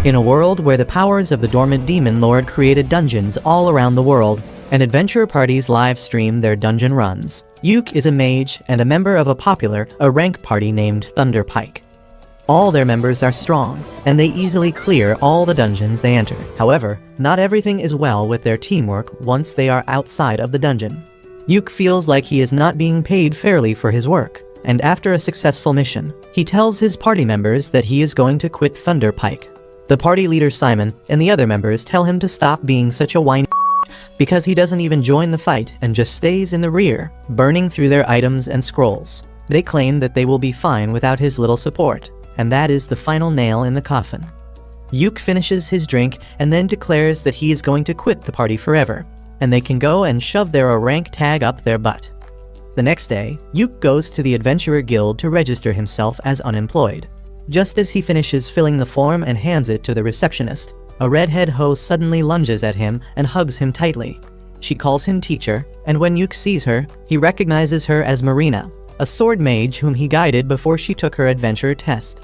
In a world where the powers of the dormant demon lord created dungeons all around the world, and adventure parties live stream their dungeon runs, Yuke is a mage and a member of a rank party named Thunderpike. All their members are strong, and they easily clear all the dungeons they enter. However, not everything is well with their teamwork once they are outside of the dungeon. Yuke feels like he is not being paid fairly for his work, and after a successful mission, he tells his party members that he is going to quit Thunderpike. The party leader Simon and the other members tell him to stop being such a whiny because he doesn't even join the fight and just stays in the rear, burning through their items and scrolls. They claim that they will be fine without his little support, and that is the final nail in the coffin. Yuke finishes his drink and then declares that he is going to quit the party forever, and they can go and shove their rank tag up their butt. The next day, Yuke goes to the Adventurer Guild to register himself as unemployed. Just as he finishes filling the form and hands it to the receptionist, a redhead hoe suddenly lunges at him and hugs him tightly. She calls him teacher, and when Yuke sees her, he recognizes her as Marina, a sword mage whom he guided before she took her adventure test.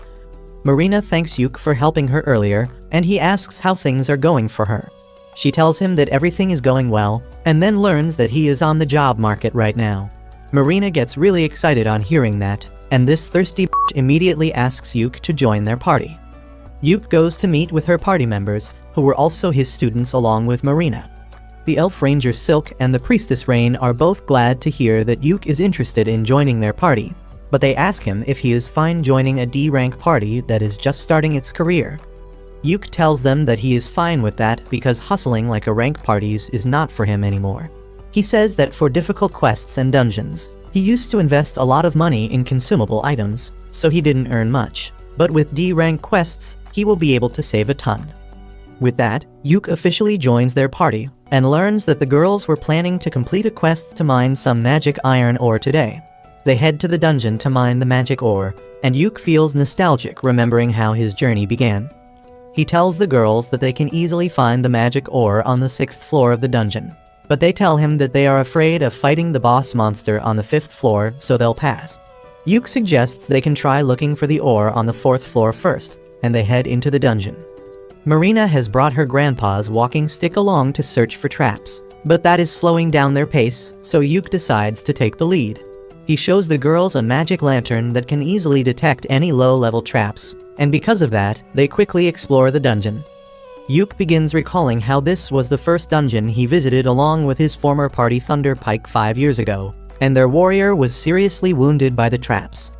Marina thanks Yuke for helping her earlier, and he asks how things are going for her. She tells him that everything is going well, and then learns that he is on the job market right now. Marina gets really excited on hearing that, and this thirsty bitch immediately asks Yuke to join their party. Yuke goes to meet with her party members, who were also his students along with Marina. The Elf Ranger Silk and the Priestess Rain are both glad to hear that Yuke is interested in joining their party, but they ask him if he is fine joining a D-rank party that is just starting its career. Yuke tells them that he is fine with that because hustling like a rank parties is not for him anymore. He says that for difficult quests and dungeons, he used to invest a lot of money in consumable items, so he didn't earn much. But with D-rank quests, he will be able to save a ton. With that, Yuke officially joins their party, and learns that the girls were planning to complete a quest to mine some magic iron ore today. They head to the dungeon to mine the magic ore, and Yuke feels nostalgic remembering how his journey began. He tells the girls that they can easily find the magic ore on the 6th floor of the dungeon, but they tell him that they are afraid of fighting the boss monster on the 5th floor, so they'll pass. Yuke suggests they can try looking for the ore on the 4th floor first, and they head into the dungeon. Marina has brought her grandpa's walking stick along to search for traps, but that is slowing down their pace, so Yuke decides to take the lead. He shows the girls a magic lantern that can easily detect any low-level traps, and because of that, they quickly explore the dungeon. Yuke begins recalling how this was the first dungeon he visited along with his former party Thunderpike 5 years ago, and their warrior was seriously wounded by the traps.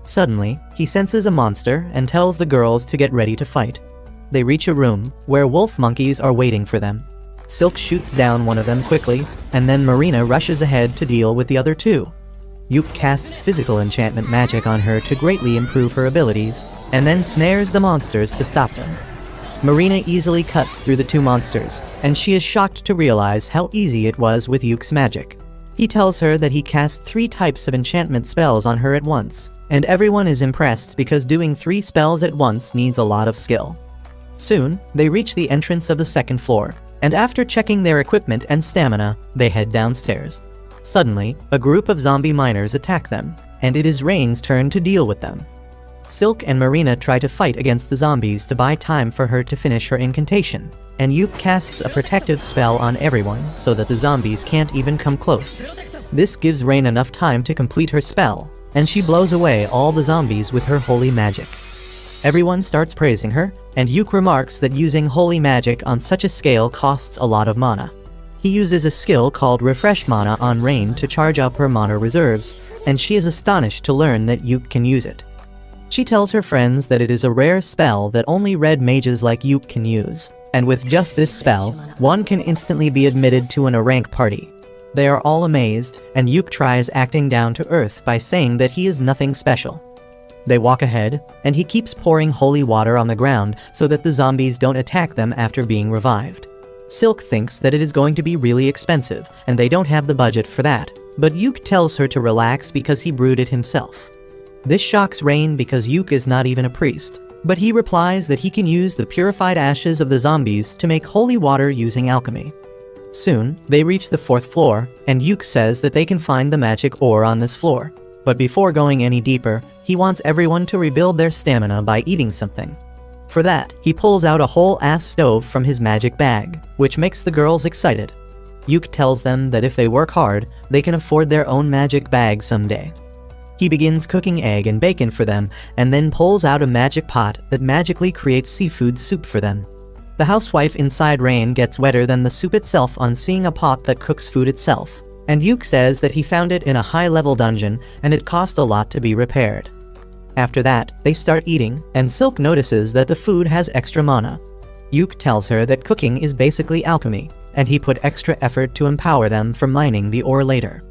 Suddenly, he senses a monster and tells the girls to get ready to fight. They reach a room where wolf monkeys are waiting for them. Silk shoots down one of them quickly, and then Marina rushes ahead to deal with the other two. Yuke casts physical enchantment magic on her to greatly improve her abilities, and then snares the monsters to stop them. Marina easily cuts through the two monsters, and she is shocked to realize how easy it was with Yuke's magic. He tells her that he cast 3 types of enchantment spells on her at once, and everyone is impressed because doing 3 spells at once needs a lot of skill. Soon, they reach the entrance of the 2nd floor, and after checking their equipment and stamina, they head downstairs. Suddenly, a group of zombie miners attack them, and it is Rain's turn to deal with them. Silk and Marina try to fight against the zombies to buy time for her to finish her incantation, and Yuke casts a protective spell on everyone so that the zombies can't even come close. This gives Rain enough time to complete her spell, and she blows away all the zombies with her holy magic. Everyone starts praising her, and Yuke remarks that using holy magic on such a scale costs a lot of mana. He uses a skill called Refresh Mana on Rain to charge up her mana reserves, and she is astonished to learn that Yuke can use it. She tells her friends that it is a rare spell that only red mages like Yuke can use, and with just this spell, one can instantly be admitted to an A-rank party. They are all amazed, and Yuke tries acting down to earth by saying that he is nothing special. They walk ahead, and he keeps pouring holy water on the ground so that the zombies don't attack them after being revived. Silk thinks that it is going to be really expensive, and they don't have the budget for that, but Yuke tells her to relax because he brewed it himself. This shocks Rain because Yuke is not even a priest, but he replies that he can use the purified ashes of the zombies to make holy water using alchemy. Soon, they reach the 4th floor, and Yuke says that they can find the magic ore on this floor. But before going any deeper, he wants everyone to rebuild their stamina by eating something. For that, he pulls out a whole ass stove from his magic bag, which makes the girls excited. Yuk tells them that if they work hard, they can afford their own magic bag someday. He begins cooking egg and bacon for them, and then pulls out a magic pot that magically creates seafood soup for them. The housewife inside Rain gets wetter than the soup itself on seeing a pot that cooks food itself, and Yuk says that he found it in a high-level dungeon and it cost a lot to be repaired. After that, they start eating, and Silk notices that the food has extra mana. Yuk tells her that cooking is basically alchemy, and he put extra effort to empower them for mining the ore later.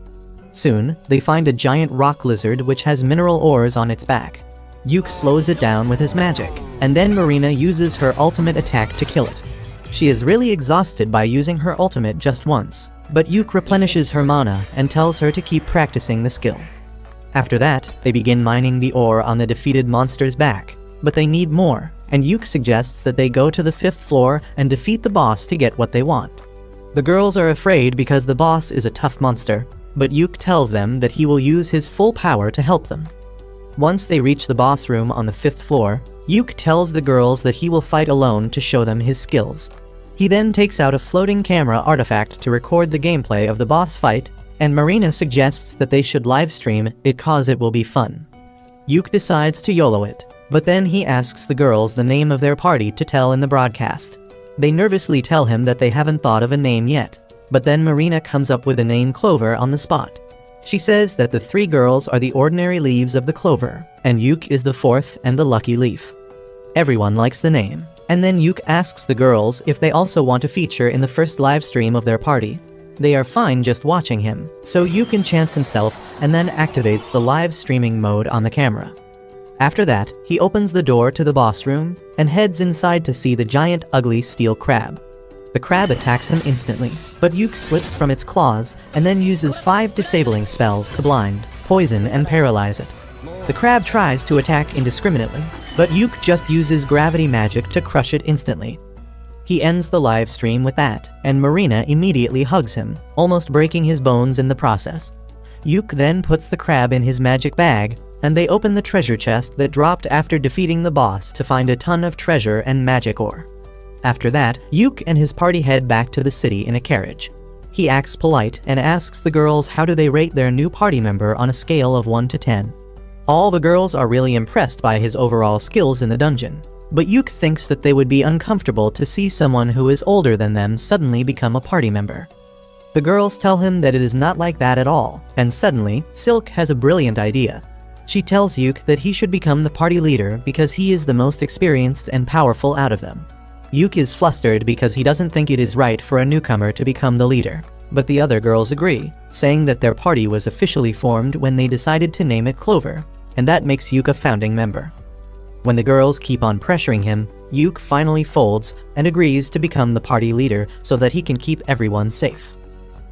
Soon, they find a giant rock lizard which has mineral ores on its back. Yuk slows it down with his magic, and then Marina uses her ultimate attack to kill it. She is really exhausted by using her ultimate just once, but Yuk replenishes her mana and tells her to keep practicing the skill. After that, they begin mining the ore on the defeated monster's back, but they need more, and Yuk suggests that they go to the 5th floor and defeat the boss to get what they want. The girls are afraid because the boss is a tough monster, but Yuk tells them that he will use his full power to help them. Once they reach the boss room on the 5th floor, Yuk tells the girls that he will fight alone to show them his skills. He then takes out a floating camera artifact to record the gameplay of the boss fight, and Marina suggests that they should livestream it cause it will be fun. Yuk decides to YOLO it, but then he asks the girls the name of their party to tell in the broadcast. They nervously tell him that they haven't thought of a name yet, but then Marina comes up with the name Clover on the spot. She says that the 3 girls are the ordinary leaves of the clover, and Yuk is the 4th and the lucky leaf. Everyone likes the name, and then Yuk asks the girls if they also want to feature in the first live stream of their party. They are fine just watching him, so Yuk enchants himself and then activates the live streaming mode on the camera. After that, he opens the door to the boss room and heads inside to see the giant ugly steel crab. The crab attacks him instantly, but Yuk slips from its claws and then uses 5 disabling spells to blind, poison, and paralyze it. The crab tries to attack indiscriminately, but Yuk just uses gravity magic to crush it instantly. He ends the live stream with that, and Marina immediately hugs him, almost breaking his bones in the process. Yuk then puts the crab in his magic bag, and they open the treasure chest that dropped after defeating the boss to find a ton of treasure and magic ore. After that, Yuk and his party head back to the city in a carriage. He acts polite and asks the girls how do they rate their new party member on a scale of 1 to 10. All the girls are really impressed by his overall skills in the dungeon, but Yuk thinks that they would be uncomfortable to see someone who is older than them suddenly become a party member. The girls tell him that it is not like that at all, and suddenly, Silk has a brilliant idea. She tells Yuk that he should become the party leader because he is the most experienced and powerful out of them. Yuk is flustered because he doesn't think it is right for a newcomer to become the leader, but the other girls agree, saying that their party was officially formed when they decided to name it Clover, and that makes Yuk a founding member. When the girls keep on pressuring him, Yuk finally folds and agrees to become the party leader so that he can keep everyone safe.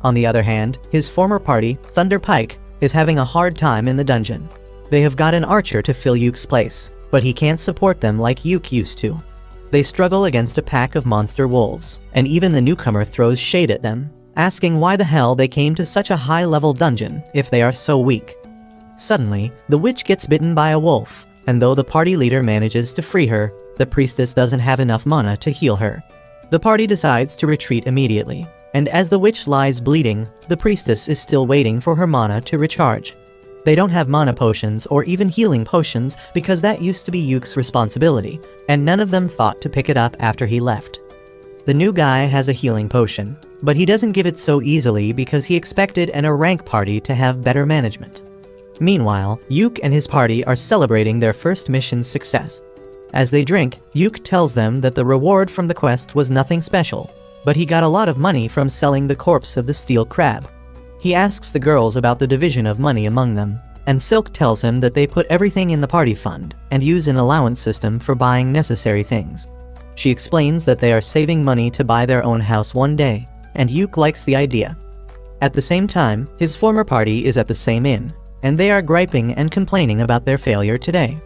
On the other hand, his former party, Thunder Pike, is having a hard time in the dungeon. They have got an archer to fill Yuk's place, but he can't support them like Yuk used to. They struggle against a pack of monster wolves, and even the newcomer throws shade at them, asking why the hell they came to such a high-level dungeon if they are so weak. Suddenly, the witch gets bitten by a wolf, and though the party leader manages to free her, the priestess doesn't have enough mana to heal her. The party decides to retreat immediately, and as the witch lies bleeding, the priestess is still waiting for her mana to recharge. They don't have mana potions or even healing potions because that used to be Yuk's responsibility, and none of them thought to pick it up after he left. The new guy has a healing potion, but he doesn't give it so easily because he expected a rank party to have better management. Meanwhile, Yuk and his party are celebrating their first mission's success. As they drink, Yuk tells them that the reward from the quest was nothing special, but he got a lot of money from selling the corpse of the steel crab. He asks the girls about the division of money among them, and Silk tells him that they put everything in the party fund and use an allowance system for buying necessary things. She explains that they are saving money to buy their own house one day, and Yuk likes the idea. At the same time, his former party is at the same inn, and they are griping and complaining about their failure today.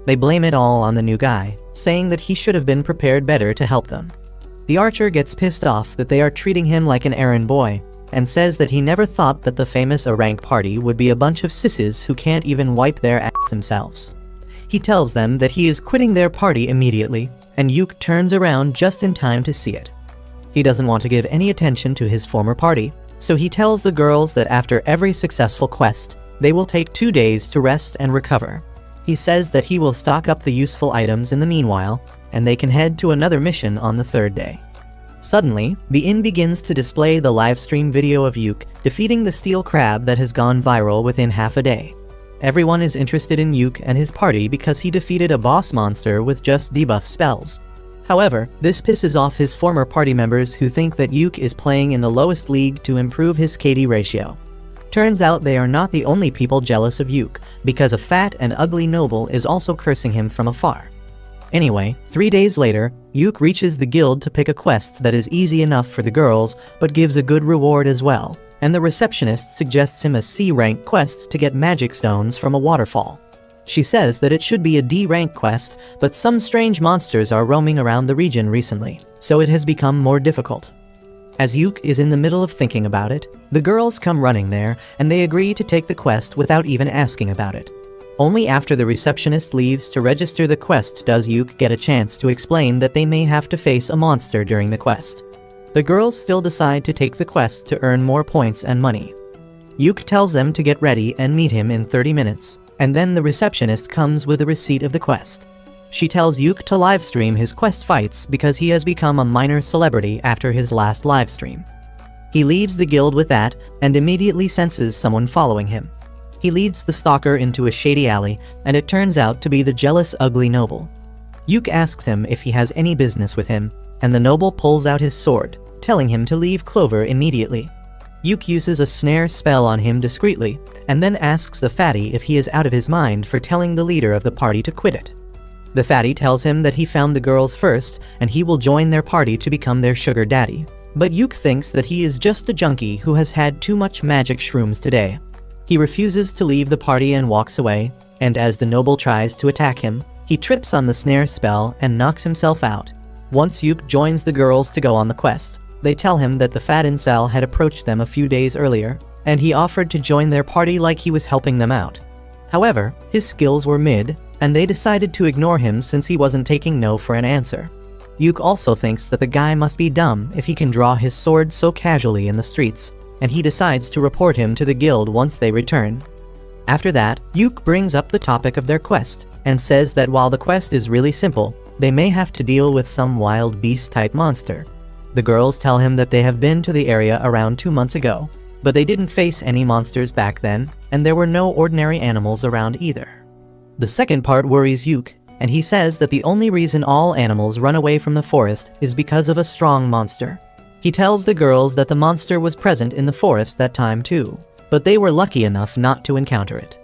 They blame it all on the new guy, saying that he should have been prepared better to help them. The archer gets pissed off that they are treating him like an errand boy, and says that he never thought that the famous rank party would be a bunch of sisses who can't even wipe their ass themselves. He tells them that he is quitting their party immediately, and Yuk turns around just in time to see it. He doesn't want to give any attention to his former party, so he tells the girls that after every successful quest, they will take 2 days to rest and recover. He says that he will stock up the useful items in the meanwhile, and they can head to another mission on the 3rd day. Suddenly, the inn begins to display the livestream video of Yuk defeating the steel crab that has gone viral within half a day. Everyone is interested in Yuk and his party because he defeated a boss monster with just debuff spells. However, this pisses off his former party members who think that Yuk is playing in the lowest league to improve his KD ratio. Turns out they are not the only people jealous of Yuk, because a fat and ugly noble is also cursing him from afar. Anyway, 3 days later, Yuk reaches the guild to pick a quest that is easy enough for the girls, but gives a good reward as well, and the receptionist suggests him a C-rank quest to get magic stones from a waterfall. She says that it should be a D-rank quest, but some strange monsters are roaming around the region recently, so it has become more difficult. As Yuk is in the middle of thinking about it, the girls come running there, and they agree to take the quest without even asking about it. Only after the receptionist leaves to register the quest does Yuk get a chance to explain that they may have to face a monster during the quest. The girls still decide to take the quest to earn more points and money. Yuk tells them to get ready and meet him in 30 minutes, and then the receptionist comes with a receipt of the quest. She tells Yuk to livestream his quest fights because he has become a minor celebrity after his last livestream. He leaves the guild with that and immediately senses someone following him. He leads the stalker into a shady alley, and it turns out to be the jealous ugly noble. Yuk asks him if he has any business with him, and the noble pulls out his sword, telling him to leave Clover immediately. Yuk uses a snare spell on him discreetly, and then asks the fatty if he is out of his mind for telling the leader of the party to quit it. The fatty tells him that he found the girls first, and he will join their party to become their sugar daddy. But Yuk thinks that he is just a junkie who has had too much magic shrooms today. He refuses to leave the party and walks away, and as the noble tries to attack him, he trips on the snare spell and knocks himself out. Once Yuk joins the girls to go on the quest, they tell him that the fat incel had approached them a few days earlier, and he offered to join their party like he was helping them out. However, his skills were mid, and they decided to ignore him since he wasn't taking no for an answer. Yuk also thinks that the guy must be dumb if he can draw his sword so casually in the streets, and he decides to report him to the guild once they return. After that, Yuk brings up the topic of their quest, and says that while the quest is really simple, they may have to deal with some wild beast-type monster. The girls tell him that they have been to the area around 2 months ago, but they didn't face any monsters back then, and there were no ordinary animals around either. The second part worries Yuk, and he says that the only reason all animals run away from the forest is because of a strong monster. He tells the girls that the monster was present in the forest that time too, but they were lucky enough not to encounter it.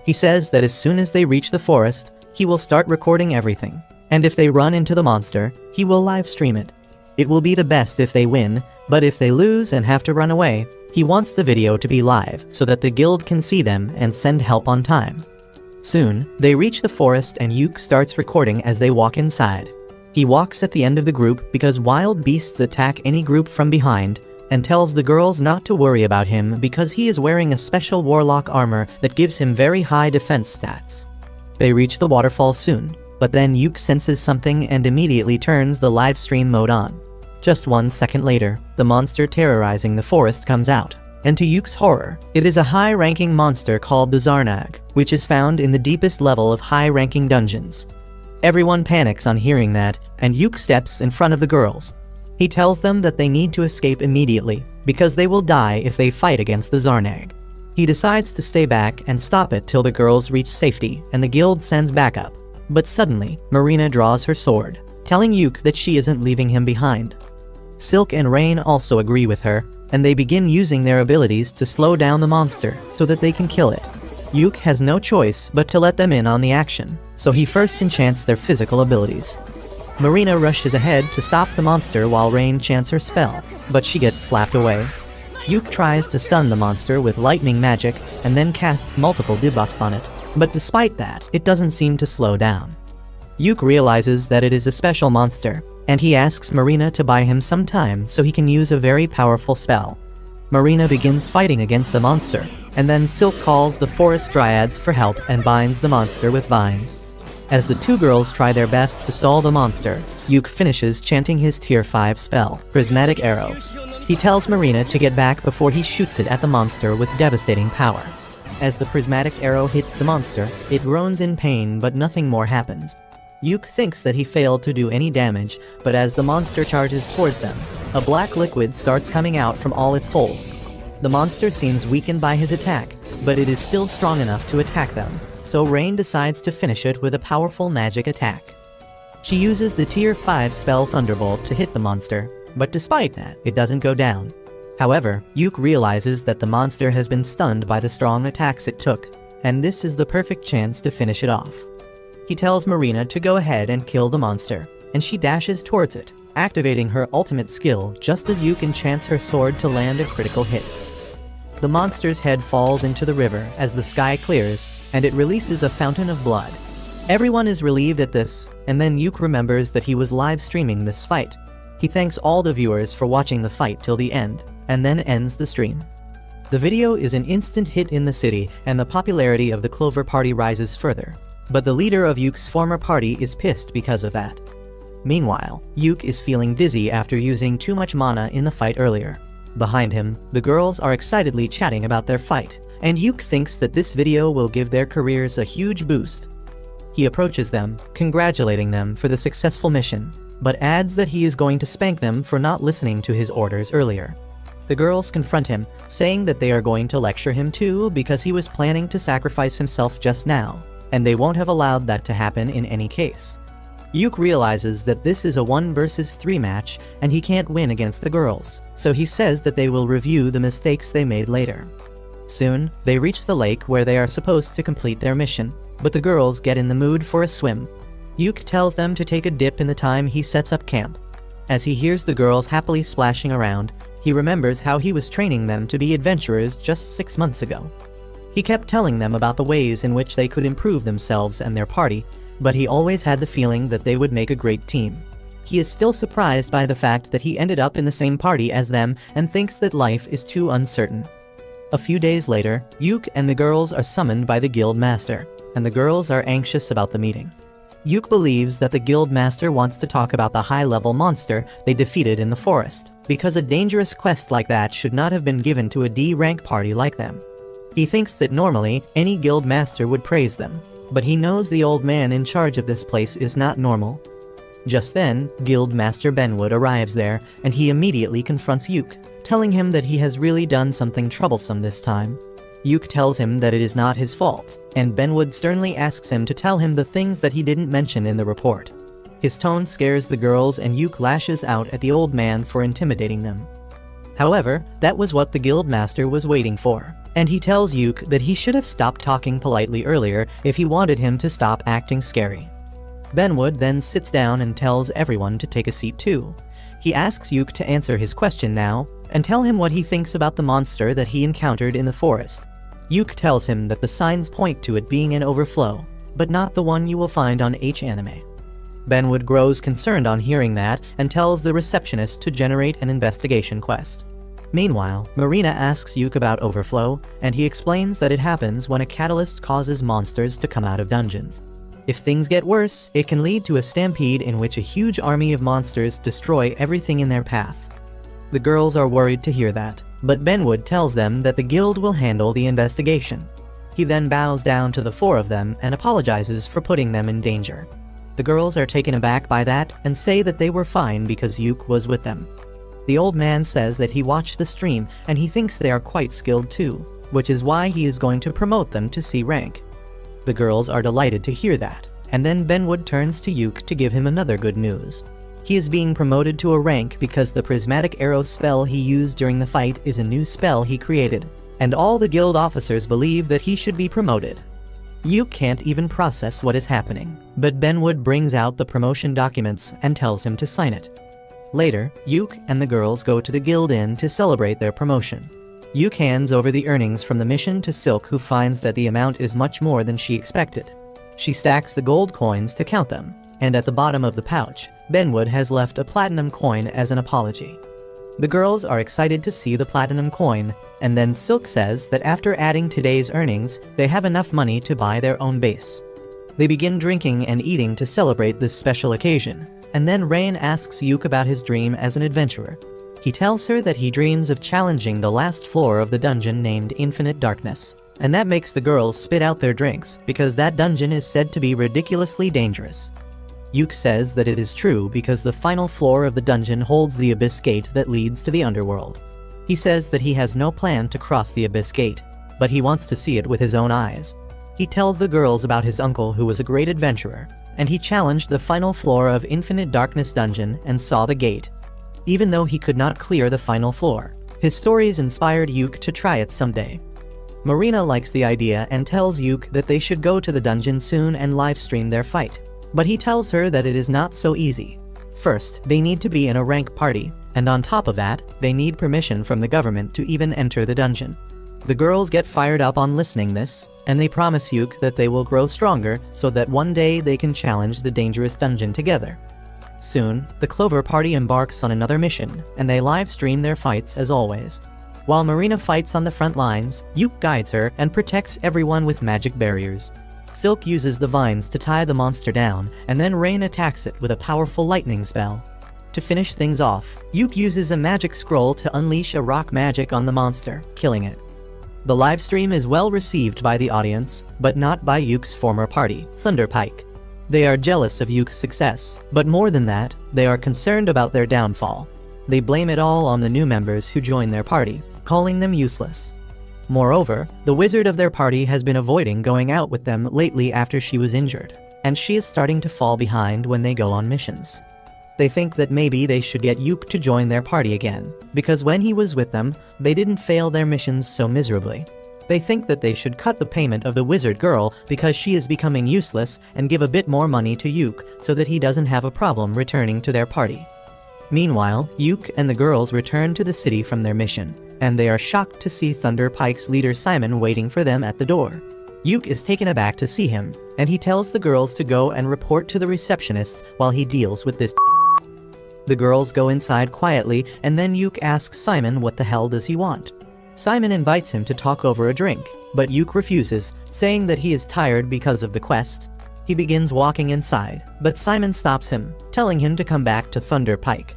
He says that as soon as they reach the forest, he will start recording everything, and if they run into the monster, he will live stream it. It will be the best if they win, but if they lose and have to run away, he wants the video to be live so that the guild can see them and send help on time. Soon, they reach the forest and Yuk starts recording as they walk inside. He walks at the end of the group because wild beasts attack any group from behind, and tells the girls not to worry about him because he is wearing a special warlock armor that gives him very high defense stats. They reach the waterfall soon, but then Yuk senses something and immediately turns the live stream mode on. Just 1 second later, the monster terrorizing the forest comes out, and to Yuk's horror, it is a high-ranking monster called the Zarnag, which is found in the deepest level of high-ranking dungeons. Everyone panics on hearing that, and Yuk steps in front of the girls. He tells them that they need to escape immediately, because they will die if they fight against the Zarnag. He decides to stay back and stop it till the girls reach safety, and the guild sends backup. But suddenly, Marina draws her sword, telling Yuk that she isn't leaving him behind. Silk and Rain also agree with her, and they begin using their abilities to slow down the monster so that they can kill it. Yuk has no choice but to let them in on the action, so he first enchants their physical abilities. Marina rushes ahead to stop the monster while Rain chants her spell, but she gets slapped away. Yuk tries to stun the monster with lightning magic and then casts multiple debuffs on it, but despite that, it doesn't seem to slow down. Yuk realizes that it is a special monster, and he asks Marina to buy him some time so he can use a very powerful spell. Marina begins fighting against the monster, and then Silk calls the forest dryads for help and binds the monster with vines. As the two girls try their best to stall the monster, Yuke finishes chanting his tier 5 spell, Prismatic Arrow. He tells Marina to get back before he shoots it at the monster with devastating power. As the prismatic arrow hits the monster, it groans in pain, but nothing more happens. Yuke thinks that he failed to do any damage, but as the monster charges towards them, a black liquid starts coming out from all its holes. The monster seems weakened by his attack, but it is still strong enough to attack them, so Rain decides to finish it with a powerful magic attack. She uses the tier 5 spell Thunderbolt to hit the monster, but despite that, it doesn't go down. However, Yuke realizes that the monster has been stunned by the strong attacks it took, and this is the perfect chance to finish it off. He tells Marina to go ahead and kill the monster, and she dashes towards it, activating her ultimate skill just as Yuke enchants her sword to land a critical hit. The monster's head falls into the river as the sky clears, and it releases a fountain of blood. Everyone is relieved at this, and then Yuke remembers that he was live streaming this fight. He thanks all the viewers for watching the fight till the end, and then ends the stream. The video is an instant hit in the city, and the popularity of the Clover Party rises further. But the leader of Yuke's former party is pissed because of that. Meanwhile, Yuke is feeling dizzy after using too much mana in the fight earlier. Behind him, the girls are excitedly chatting about their fight, and Yuke thinks that this video will give their careers a huge boost. He approaches them, congratulating them for the successful mission, but adds that he is going to spank them for not listening to his orders earlier. The girls confront him, saying that they are going to lecture him too because he was planning to sacrifice himself just now, and they won't have allowed that to happen in any case. Yuke realizes that this is a 1 versus 3 match and he can't win against the girls, so he says that they will review the mistakes they made later. Soon, they reach the lake where they are supposed to complete their mission, but the girls get in the mood for a swim. Yuke tells them to take a dip in the time he sets up camp. As he hears the girls happily splashing around, he remembers how he was training them to be adventurers just 6 months ago. He kept telling them about the ways in which they could improve themselves and their party, but he always had the feeling that they would make a great team. He is still surprised by the fact that he ended up in the same party as them and thinks that life is too uncertain. A few days later, Yuke and the girls are summoned by the guild master, and the girls are anxious about the meeting. Yuke believes that the guild master wants to talk about the high-level monster they defeated in the forest, because a dangerous quest like that should not have been given to a D-rank party like them. He thinks that normally, any guild master would praise them, but he knows the old man in charge of this place is not normal. Just then, Guild Master Benwood arrives there, and he immediately confronts Yuke, telling him that he has really done something troublesome this time. Yuke tells him that it is not his fault, and Benwood sternly asks him to tell him the things that he didn't mention in the report. His tone scares the girls and Yuke lashes out at the old man for intimidating them. However, that was what the guild master was waiting for, and he tells Yuke that he should have stopped talking politely earlier if he wanted him to stop acting scary. Benwood then sits down and tells everyone to take a seat too. He asks Yuke to answer his question now, and tell him what he thinks about the monster that he encountered in the forest. Yuke tells him that the signs point to it being an overflow, but not the one you will find on Anime. Benwood grows concerned on hearing that and tells the receptionist to generate an investigation quest. Meanwhile, Marina asks Yuke about overflow, and he explains that it happens when a catalyst causes monsters to come out of dungeons. If things get worse, it can lead to a stampede in which a huge army of monsters destroy everything in their path. The girls are worried to hear that, but Benwood tells them that the guild will handle the investigation. He then bows down to the 4 of them and apologizes for putting them in danger. The girls are taken aback by that and say that they were fine because Yuke was with them. The old man says that he watched the stream and he thinks they are quite skilled too, which is why he is going to promote them to C rank. The girls are delighted to hear that, and then Benwood turns to Yuke to give him another good news. He is being promoted to a rank because the prismatic arrow spell he used during the fight is a new spell he created, and all the guild officers believe that he should be promoted. Yuke can't even process what is happening, but Benwood brings out the promotion documents and tells him to sign it. Later, Yuke and the girls go to the guild inn to celebrate their promotion. Yuke hands over the earnings from the mission to Silk, who finds that the amount is much more than she expected. She stacks the gold coins to count them, and at the bottom of the pouch, Benwood has left a platinum coin as an apology. The girls are excited to see the platinum coin, and then Silk says that after adding today's earnings, they have enough money to buy their own base. They begin drinking and eating to celebrate this special occasion, and then Rain asks Yuk about his dream as an adventurer. He tells her that he dreams of challenging the last floor of the dungeon named Infinite Darkness, and that makes the girls spit out their drinks because that dungeon is said to be ridiculously dangerous. Yuk says that it is true because the final floor of the dungeon holds the Abyss Gate that leads to the underworld. He says that he has no plan to cross the Abyss Gate, but he wants to see it with his own eyes. He tells the girls about his uncle who was a great adventurer, and he challenged the final floor of Infinite Darkness dungeon and saw the gate. Even though he could not clear the final floor, his stories inspired Yuk to try it someday. Marina likes the idea and tells Yuk that they should go to the dungeon soon and livestream their fight. But he tells her that it is not so easy. First, they need to be in a rank party, and on top of that, they need permission from the government to even enter the dungeon. The girls get fired up on listening this, and they promise Yuk that they will grow stronger so that one day they can challenge the dangerous dungeon together. Soon, the Clover party embarks on another mission, and they live stream their fights as always. While Marina fights on the front lines, Yuk guides her and protects everyone with magic barriers. Silk uses the vines to tie the monster down, and then Rain attacks it with a powerful lightning spell. To finish things off, Yuk uses a magic scroll to unleash a rock magic on the monster, killing it. The livestream is well received by the audience, but not by Yuk's former party, Thunderpike. They are jealous of Yuk's success, but more than that, they are concerned about their downfall. They blame it all on the new members who join their party, calling them useless. Moreover, the wizard of their party has been avoiding going out with them lately after she was injured, and she is starting to fall behind when they go on missions. They think that maybe they should get Yuk to join their party again, because when he was with them, they didn't fail their missions so miserably. They think that they should cut the payment of the wizard girl because she is becoming useless and give a bit more money to Yuk so that he doesn't have a problem returning to their party. Meanwhile, Yuk and the girls return to the city from their mission, and they are shocked to see Thunderpike's leader Simon waiting for them at the door. Yuk is taken aback to see him, and he tells the girls to go and report to the receptionist while he deals with this. The girls go inside quietly, and then Yuk asks Simon what the hell does he want. Simon invites him to talk over a drink, but Yuk refuses, saying that he is tired because of the quest. He begins walking inside, but Simon stops him, telling him to come back to Thunderpike.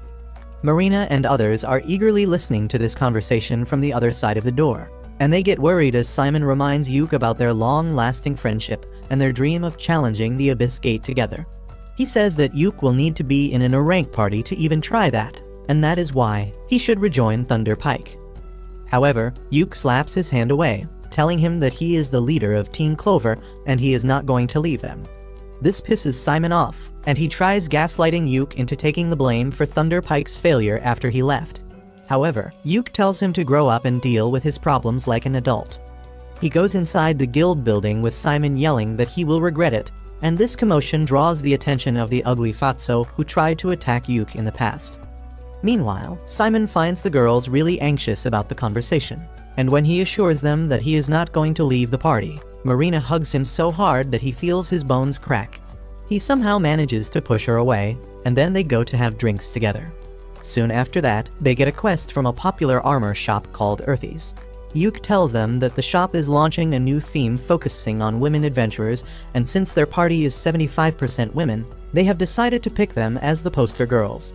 Marina and others are eagerly listening to this conversation from the other side of the door, and they get worried as Simon reminds Yuk about their long-lasting friendship and their dream of challenging the Abyss Gate together. He says that Yuk will need to be in a rank party to even try that, and that is why he should rejoin Thunderpike. However, Yuk slaps his hand away, telling him that he is the leader of Team Clover and he is not going to leave them. This pisses Simon off, and he tries gaslighting Yuk into taking the blame for Thunderpike's failure after he left. However, Yuk tells him to grow up and deal with his problems like an adult. He goes inside the guild building with Simon yelling that he will regret it, and this commotion draws the attention of the ugly Fatso who tried to attack Yuk in the past. Meanwhile, Simon finds the girls really anxious about the conversation, and when he assures them that he is not going to leave the party, Marina hugs him so hard that he feels his bones crack. He somehow manages to push her away, and then they go to have drinks together. Soon after that, they get a quest from a popular armor shop called Earthy's. Yuk tells them that the shop is launching a new theme focusing on women adventurers, and since their party is 75% women, they have decided to pick them as the poster girls.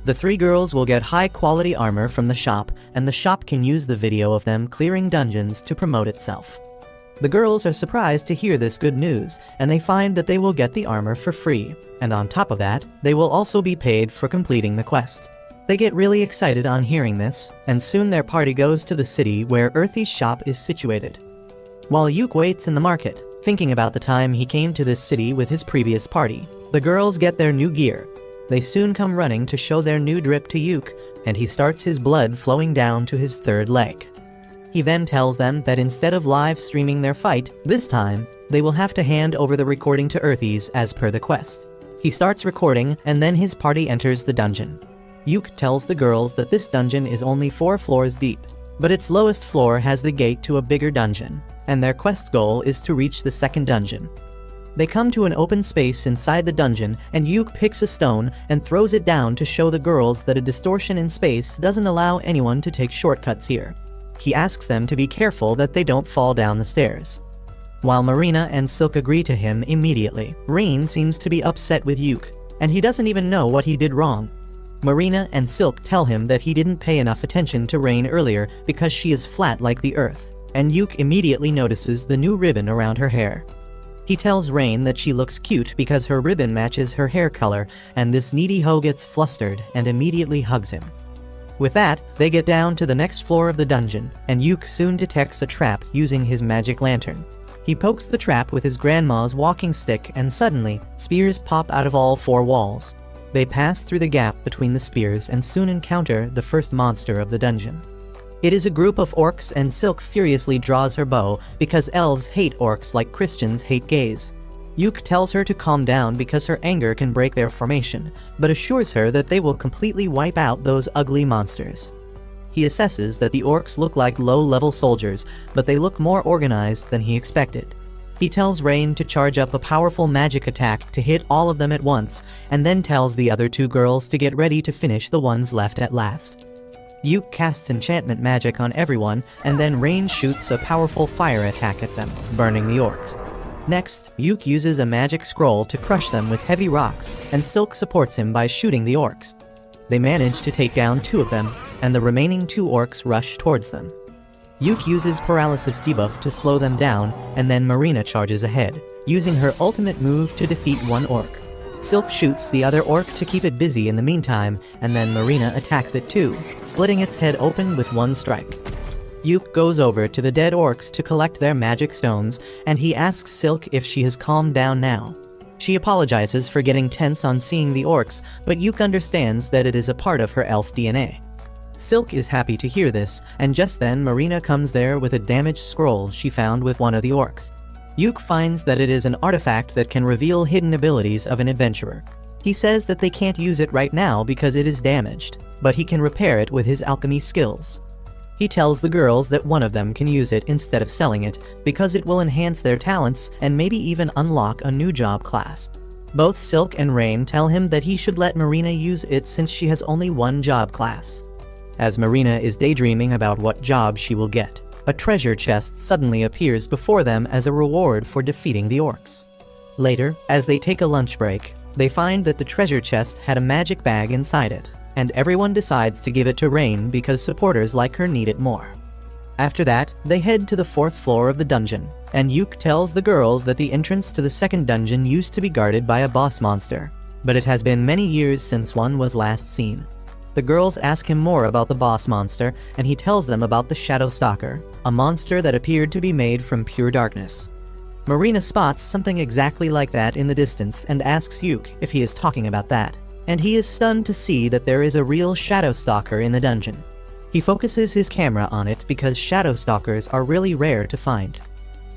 The 3 girls will get high-quality armor from the shop, and the shop can use the video of them clearing dungeons to promote itself. The girls are surprised to hear this good news, and they find that they will get the armor for free, and on top of that, they will also be paid for completing the quest. They get really excited on hearing this, and soon their party goes to the city where Earthy's shop is situated. While Yuk waits in the market, thinking about the time he came to this city with his previous party, the girls get their new gear. They soon come running to show their new drip to Yuk, and he starts his blood flowing down to his 3rd leg. He then tells them that instead of live streaming their fight, this time, they will have to hand over the recording to Earthy's as per the quest. He starts recording, and then his party enters the dungeon. Yuk tells the girls that this dungeon is only 4 floors deep, but its lowest floor has the gate to a bigger dungeon, and their quest goal is to reach the 2nd dungeon. They come to an open space inside the dungeon, and Yuk picks a stone and throws it down to show the girls that a distortion in space doesn't allow anyone to take shortcuts here. He asks them to be careful that they don't fall down the stairs. While Marina and Silk agree to him immediately, Rain seems to be upset with Yuk, and he doesn't even know what he did wrong. Marina and Silk tell him that he didn't pay enough attention to Rain earlier because she is flat like the earth, and Yuk immediately notices the new ribbon around her hair. He tells Rain that she looks cute because her ribbon matches her hair color, and this needy hoe gets flustered and immediately hugs him. With that, they get down to the next floor of the dungeon, and Yuk soon detects a trap using his magic lantern. He pokes the trap with his grandma's walking stick, and suddenly, spears pop out of all 4 walls. They pass through the gap between the spears and soon encounter the first monster of the dungeon. It is a group of orcs, and Silk furiously draws her bow because elves hate orcs like Christians hate gays. Yuk tells her to calm down because her anger can break their formation, but assures her that they will completely wipe out those ugly monsters. He assesses that the orcs look like low-level soldiers, but they look more organized than he expected. He tells Rain to charge up a powerful magic attack to hit all of them at once, and then tells the other 2 girls to get ready to finish the ones left at last. Yuk casts enchantment magic on everyone, and then Rain shoots a powerful fire attack at them, burning the orcs. Next, Yuk uses a magic scroll to crush them with heavy rocks, and Silk supports him by shooting the orcs. They manage to take down 2 of them, and the remaining 2 orcs rush towards them. Yuk uses paralysis debuff to slow them down, and then Marina charges ahead, using her ultimate move to defeat 1 orc. Silk shoots the other orc to keep it busy in the meantime, and then Marina attacks it too, splitting its head open with 1 strike. Yuk goes over to the dead orcs to collect their magic stones, and he asks Silk if she has calmed down now. She apologizes for getting tense on seeing the orcs, but Yuk understands that it is a part of her elf DNA. Silk is happy to hear this, and just then Marina comes there with a damaged scroll she found with one of the orcs. Yuk finds that it is an artifact that can reveal hidden abilities of an adventurer. He says that they can't use it right now because it is damaged, but he can repair it with his alchemy skills. He tells the girls that one of them can use it instead of selling it because it will enhance their talents and maybe even unlock a new job class. Both Silk and Rain tell him that he should let Marina use it since she has only 1 job class. As Marina is daydreaming about what job she will get, a treasure chest suddenly appears before them as a reward for defeating the orcs. Later, as they take a lunch break, they find that the treasure chest had a magic bag inside it, and everyone decides to give it to Rain because supporters like her need it more. After that, they head to the 4th floor of the dungeon, and Yuk tells the girls that the entrance to the 2nd dungeon used to be guarded by a boss monster, but it has been many years since one was last seen. The girls ask him more about the boss monster, and he tells them about the Shadow Stalker, a monster that appeared to be made from pure darkness. Marina spots something exactly like that in the distance and asks Yuk if he is talking about that, and he is stunned to see that there is a real Shadow Stalker in the dungeon. He focuses his camera on it because Shadow Stalkers are really rare to find.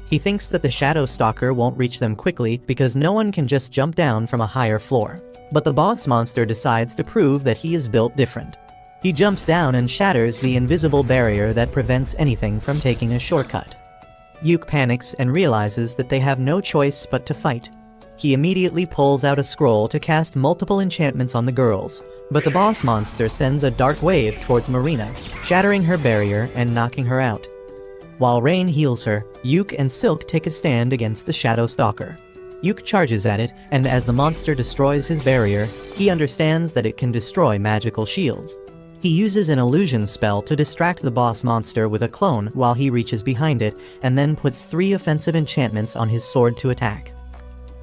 He thinks that the Shadow Stalker won't reach them quickly because no one can just jump down from a higher floor. But the boss monster decides to prove that he is built different. He jumps down and shatters the invisible barrier that prevents anything from taking a shortcut. Yuk panics and realizes that they have no choice but to fight. He immediately pulls out a scroll to cast multiple enchantments on the girls, but the boss monster sends a dark wave towards Marina, shattering her barrier and knocking her out. While Rain heals her, Yuk and Silk take a stand against the Shadow Stalker. Yuk charges at it, and as the monster destroys his barrier, he understands that it can destroy magical shields. He uses an illusion spell to distract the boss monster with a clone while he reaches behind it, and then puts 3 offensive enchantments on his sword to attack.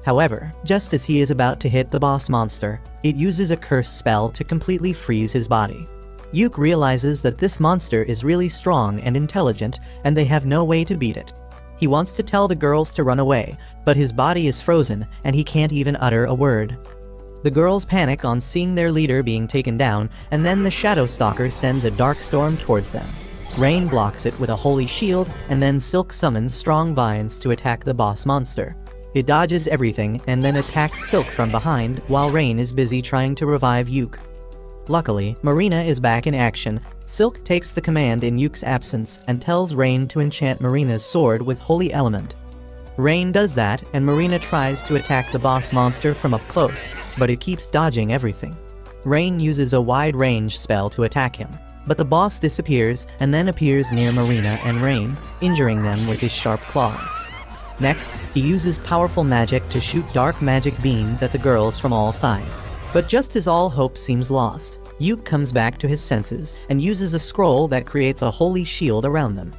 However, just as he is about to hit the boss monster, it uses a curse spell to completely freeze his body. Yuk realizes that this monster is really strong and intelligent, and they have no way to beat it. He wants to tell the girls to run away, but his body is frozen and he can't even utter a word. The girls panic on seeing their leader being taken down, and then the Shadow Stalker sends a dark storm towards them. Rain blocks it with a holy shield, and then Silk summons strong vines to attack the boss monster. It dodges everything and then attacks Silk from behind while Rain is busy trying to revive Yuk. Luckily, Marina is back in action. Silk takes the command in Yuk's absence and tells Rain to enchant Marina's sword with Holy Element. Rain does that, and Marina tries to attack the boss monster from up close, but it keeps dodging everything. Rain uses a wide-range spell to attack him, but the boss disappears and then appears near Marina and Rain, injuring them with his sharp claws. Next, he uses powerful magic to shoot dark magic beams at the girls from all sides. But just as all hope seems lost, Yuke comes back to his senses and uses a scroll that creates a holy shield around them.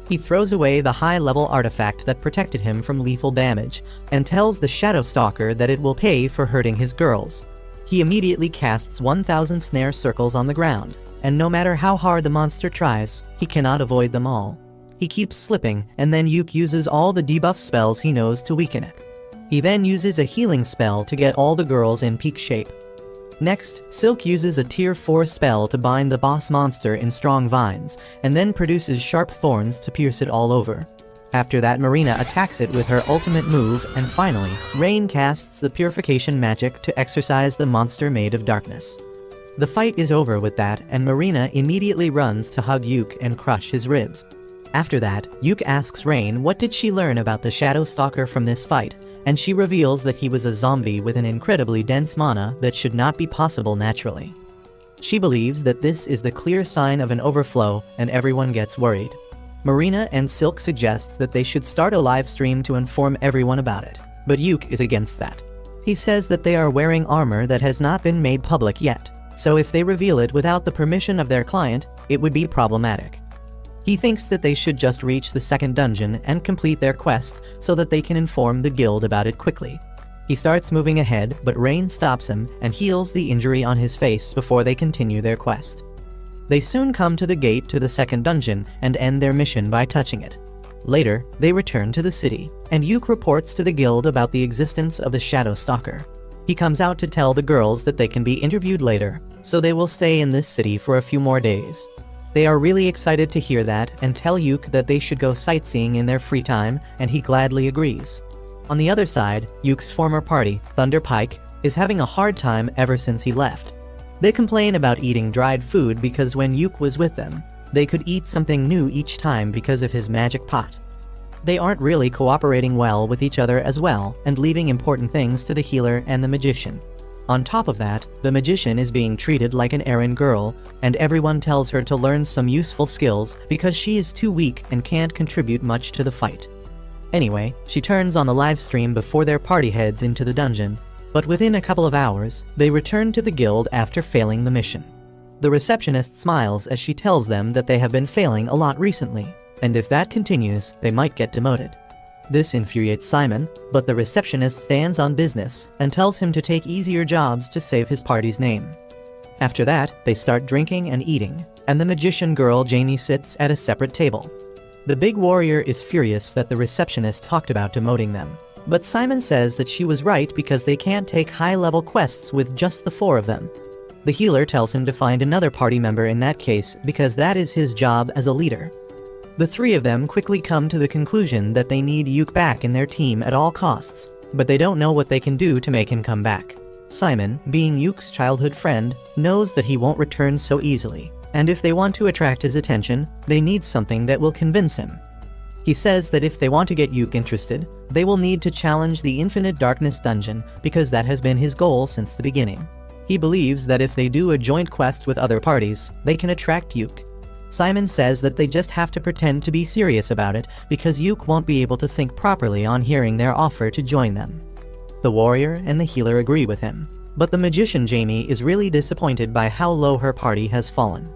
He throws away the high-level artifact that protected him from lethal damage and tells the Shadow Stalker that it will pay for hurting his girls. He immediately casts 1,000 snare circles on the ground, and no matter how hard the monster tries, he cannot avoid them all. He keeps slipping, and then Yuke uses all the debuff spells he knows to weaken it. He then uses a healing spell to get all the girls in peak shape. Next, Silk uses a tier 4 spell to bind the boss monster in strong vines, and then produces sharp thorns to pierce it all over. After that, Marina attacks it with her ultimate move, and finally, Rain casts the purification magic to exorcise the monster made of darkness. The fight is over with that, and Marina immediately runs to hug Yuke and crush his ribs. After that, Yuke asks Rain what did she learn about the Shadow Stalker from this fight, and she reveals that he was a zombie with an incredibly dense mana that should not be possible naturally. She believes that this is the clear sign of an overflow, and everyone gets worried. Marina and Silk suggest that they should start a live stream to inform everyone about it, but Yuke is against that. He says that they are wearing armor that has not been made public yet, so if they reveal it without the permission of their client, it would be problematic. He thinks that they should just reach the second dungeon and complete their quest so that they can inform the guild about it quickly. He starts moving ahead, but Rain stops him and heals the injury on his face before they continue their quest. They soon come to the gate to the second dungeon and end their mission by touching it. Later, they return to the city, and Yuke reports to the guild about the existence of the Shadow Stalker. He comes out to tell the girls that they can be interviewed later, so they will stay in this city for a few more days. They are really excited to hear that and tell Yuke that they should go sightseeing in their free time, and he gladly agrees. On the other side, Yuke's former party, Thunder Pike, is having a hard time ever since he left. They complain about eating dried food because when Yuke was with them, they could eat something new each time because of his magic pot. They aren't really cooperating well with each other as well, and leaving important things to the healer and the magician. On top of that, the magician is being treated like an errand girl, and everyone tells her to learn some useful skills because she is too weak and can't contribute much to the fight. Anyway, she turns on the live stream before their party heads into the dungeon, but within a couple of hours, they return to the guild after failing the mission. The receptionist smiles as she tells them that they have been failing a lot recently, and if that continues, they might get demoted. This infuriates Simon, but the receptionist stands on business and tells him to take easier jobs to save his party's name. After that, they start drinking and eating, and the magician girl Jamie sits at a separate table. The big warrior is furious that the receptionist talked about demoting them, but Simon says that she was right because they can't take high-level quests with just the 4 of them. The healer tells him to find another party member in that case because that is his job as a leader. The 3 of them quickly come to the conclusion that they need Yuke back in their team at all costs, but they don't know what they can do to make him come back. Simon, being Yuke's childhood friend, knows that he won't return so easily, and if they want to attract his attention, they need something that will convince him. He says that if they want to get Yuke interested, they will need to challenge the Infinite Darkness dungeon because that has been his goal since the beginning. He believes that if they do a joint quest with other parties, they can attract Yuke. Simon says that they just have to pretend to be serious about it because Yuke won't be able to think properly on hearing their offer to join them. The warrior and the healer agree with him, but the magician Jamie is really disappointed by how low her party has fallen.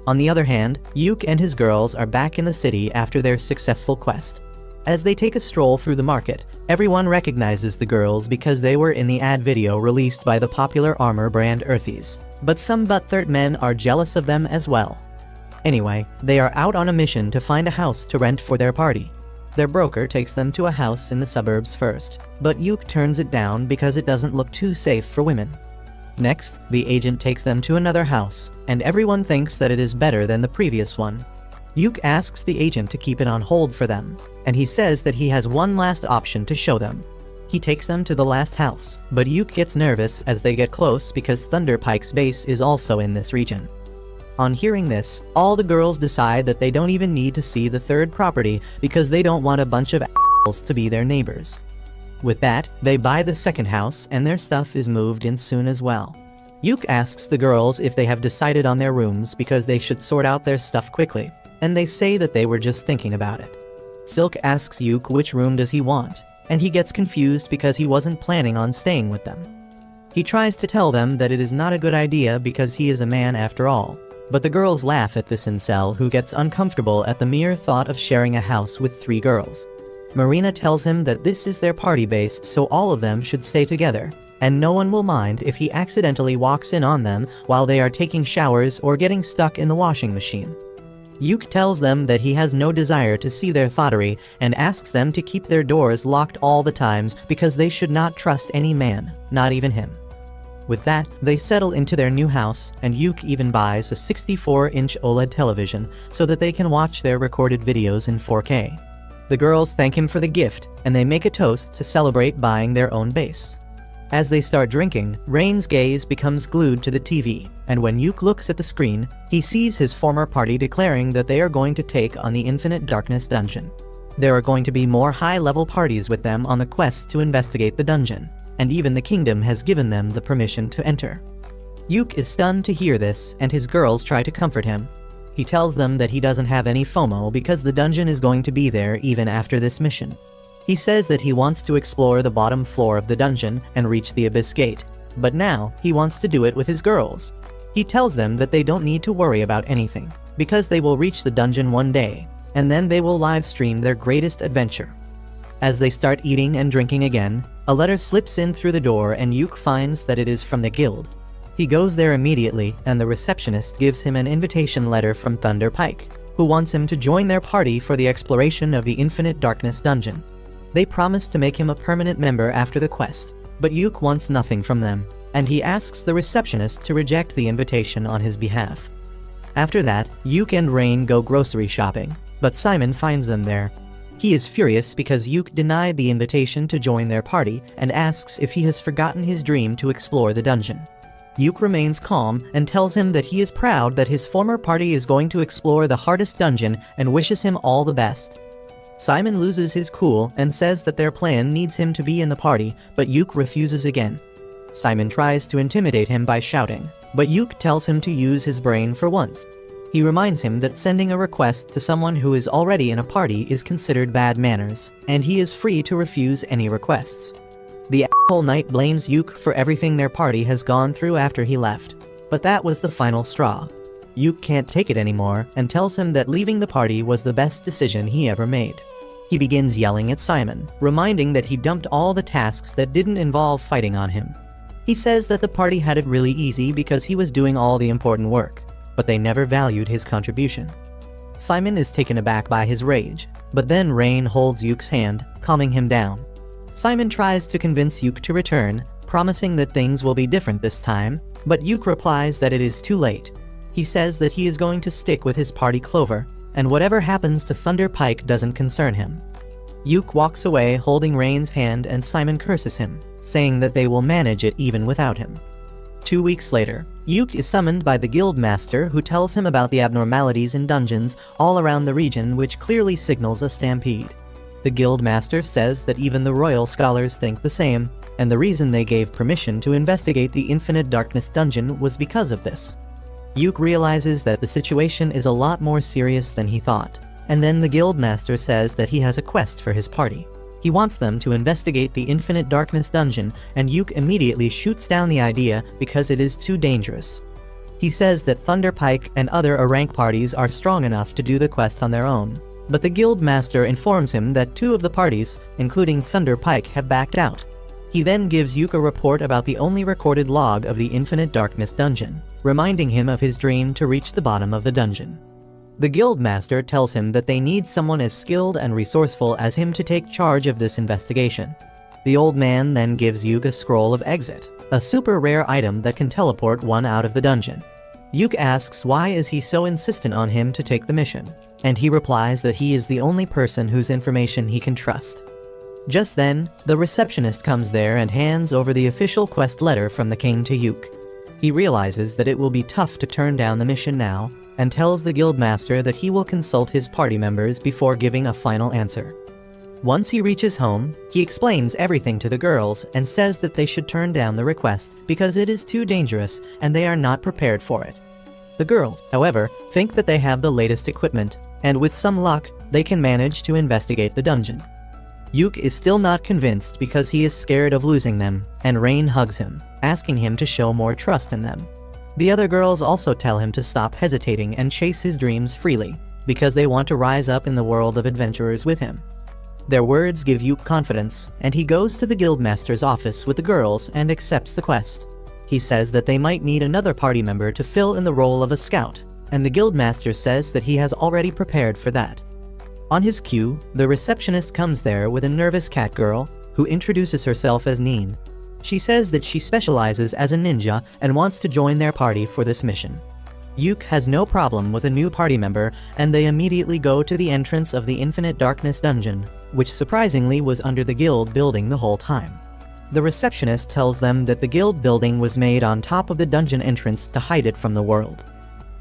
On the other hand, Yuke and his girls are back in the city after their successful quest. As they take a stroll through the market, everyone recognizes the girls because they were in the ad video released by the popular armor brand Earthies, but some butthurt men are jealous of them as well. Anyway, they are out on a mission to find a house to rent for their party. Their broker takes them to a house in the suburbs first, but Yuke turns it down because it doesn't look too safe for women. Next, the agent takes them to another house, and everyone thinks that it is better than the previous one. Yuke asks the agent to keep it on hold for them, and he says that he has one last option to show them. He takes them to the last house, but Yuke gets nervous as they get close because Thunder Pike's base is also in this region. On hearing this, all the girls decide that they don't even need to see the third property because they don't want a bunch of assholes to be their neighbors. With that, they buy the second house and their stuff is moved in soon as well. Yuke asks the girls if they have decided on their rooms because they should sort out their stuff quickly, and they say that they were just thinking about it. Silk asks Yuk which room does he want, and he gets confused because he wasn't planning on staying with them. He tries to tell them that it is not a good idea because he is a man after all, but the girls laugh at this incel who gets uncomfortable at the mere thought of sharing a house with 3 girls. Marina tells him that this is their party base, so all of them should stay together, and no one will mind if he accidentally walks in on them while they are taking showers or getting stuck in the washing machine. Yuk tells them that he has no desire to see their thottery and asks them to keep their doors locked all the times because they should not trust any man, not even him. With that, they settle into their new house, and Yuk even buys a 64-inch OLED television so that they can watch their recorded videos in 4K. The girls thank him for the gift, and they make a toast to celebrate buying their own base. As they start drinking, Rain's gaze becomes glued to the TV, and when Yuk looks at the screen, he sees his former party declaring that they are going to take on the Infinite Darkness dungeon. There are going to be more high-level parties with them on the quest to investigate the dungeon, and even the kingdom has given them the permission to enter. Yuk is stunned to hear this, and his girls try to comfort him. He tells them that he doesn't have any FOMO because the dungeon is going to be there even after this mission. He says that he wants to explore the bottom floor of the dungeon and reach the Abyss Gate, but now he wants to do it with his girls. He tells them that they don't need to worry about anything, because they will reach the dungeon one day, and then they will live stream their greatest adventure. As they start eating and drinking again, a letter slips in through the door and Yuk finds that it is from the guild. He goes there immediately, and the receptionist gives him an invitation letter from Thunder Pike, who wants him to join their party for the exploration of the Infinite Darkness dungeon. They promise to make him a permanent member after the quest, but Yuk wants nothing from them, and he asks the receptionist to reject the invitation on his behalf. After that, Yuk and Rain go grocery shopping, but Simon finds them there. He is furious because Yuk denied the invitation to join their party and asks if he has forgotten his dream to explore the dungeon. Yuk remains calm and tells him that he is proud that his former party is going to explore the hardest dungeon and wishes him all the best. Simon loses his cool and says that their plan needs him to be in the party, but Yuk refuses again. Simon tries to intimidate him by shouting, but Yuk tells him to use his brain for once. He reminds him that sending a request to someone who is already in a party is considered bad manners, and he is free to refuse any requests. The asshole knight blames Yuk for everything their party has gone through after he left, but that was the final straw. Yuk can't take it anymore and tells him that leaving the party was the best decision he ever made. He begins yelling at Simon, reminding that he dumped all the tasks that didn't involve fighting on him. He says that the party had it really easy because he was doing all the important work, but they never valued his contribution. Simon is taken aback by his rage, but then Rain holds Yuk's hand, calming him down. Simon tries to convince Yuk to return, promising that things will be different this time, but Yuk replies that it is too late. He says that he is going to stick with his party Clover, and whatever happens to Thunder Pike doesn't concern him. Yuk walks away holding Rain's hand and Simon curses him, saying that they will manage it even without him. 2 weeks later, Yuk is summoned by the guild master who tells him about the abnormalities in dungeons all around the region, which clearly signals a stampede. The guild master says that even the royal scholars think the same, and the reason they gave permission to investigate the Infinite Darkness dungeon was because of this. Yuk realizes that the situation is a lot more serious than he thought, and then the guild master says that he has a quest for his party. He wants them to investigate the Infinite Darkness dungeon, and Yuk immediately shoots down the idea because it is too dangerous. He says that Thunder Pike and other rank parties are strong enough to do the quest on their own, but the guild master informs him that 2 of the parties, including Thunder Pike, have backed out. He then gives Yuk a report about the only recorded log of the Infinite Darkness dungeon, reminding him of his dream to reach the bottom of the dungeon. The guild master tells him that they need someone as skilled and resourceful as him to take charge of this investigation. The old man then gives Yuk a scroll of exit, a super rare item that can teleport one out of the dungeon. Yuk asks why is he so insistent on him to take the mission, and he replies that he is the only person whose information he can trust. Just then, the receptionist comes there and hands over the official quest letter from the king to Yuk. He realizes that it will be tough to turn down the mission now, and tells the guildmaster that he will consult his party members before giving a final answer. Once he reaches home, he explains everything to the girls and says that they should turn down the request because it is too dangerous and they are not prepared for it. The girls, however, think that they have the latest equipment, and with some luck, they can manage to investigate the dungeon. Yuk is still not convinced because he is scared of losing them, and Rain hugs him, asking him to show more trust in them. The other girls also tell him to stop hesitating and chase his dreams freely, because they want to rise up in the world of adventurers with him. Their words give Yuk confidence, and he goes to the guildmaster's office with the girls and accepts the quest. He says that they might need another party member to fill in the role of a scout, and the guildmaster says that he has already prepared for that. On his cue, the receptionist comes there with a nervous cat girl who introduces herself as Neen. She says that she specializes as a ninja and wants to join their party for this mission. Yuk has no problem with a new party member, and they immediately go to the entrance of the Infinite Darkness dungeon, which surprisingly was under the guild building the whole time. The receptionist tells them that the guild building was made on top of the dungeon entrance to hide it from the world.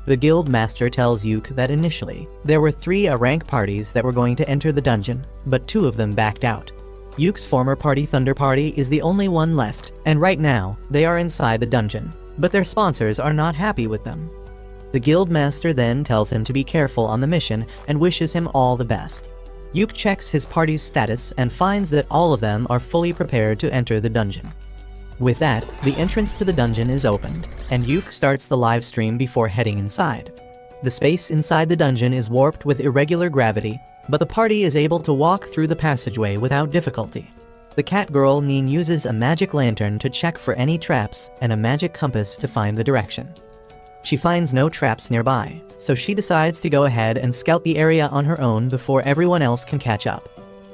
The guild master tells Yuk that initially, there were 3 rank parties that were going to enter the dungeon, but 2 of them backed out. Yuk's former party, Thunder Party, is the only one left, and right now, they are inside the dungeon, but their sponsors are not happy with them. The guild master then tells him to be careful on the mission and wishes him all the best. Yuk checks his party's status and finds that all of them are fully prepared to enter the dungeon. With that, the entrance to the dungeon is opened, and Yuk starts the live stream before heading inside. The space inside the dungeon is warped with irregular gravity, but the party is able to walk through the passageway without difficulty. The cat girl Neen uses a magic lantern to check for any traps and a magic compass to find the direction. She finds no traps nearby, so she decides to go ahead and scout the area on her own before everyone else can catch up.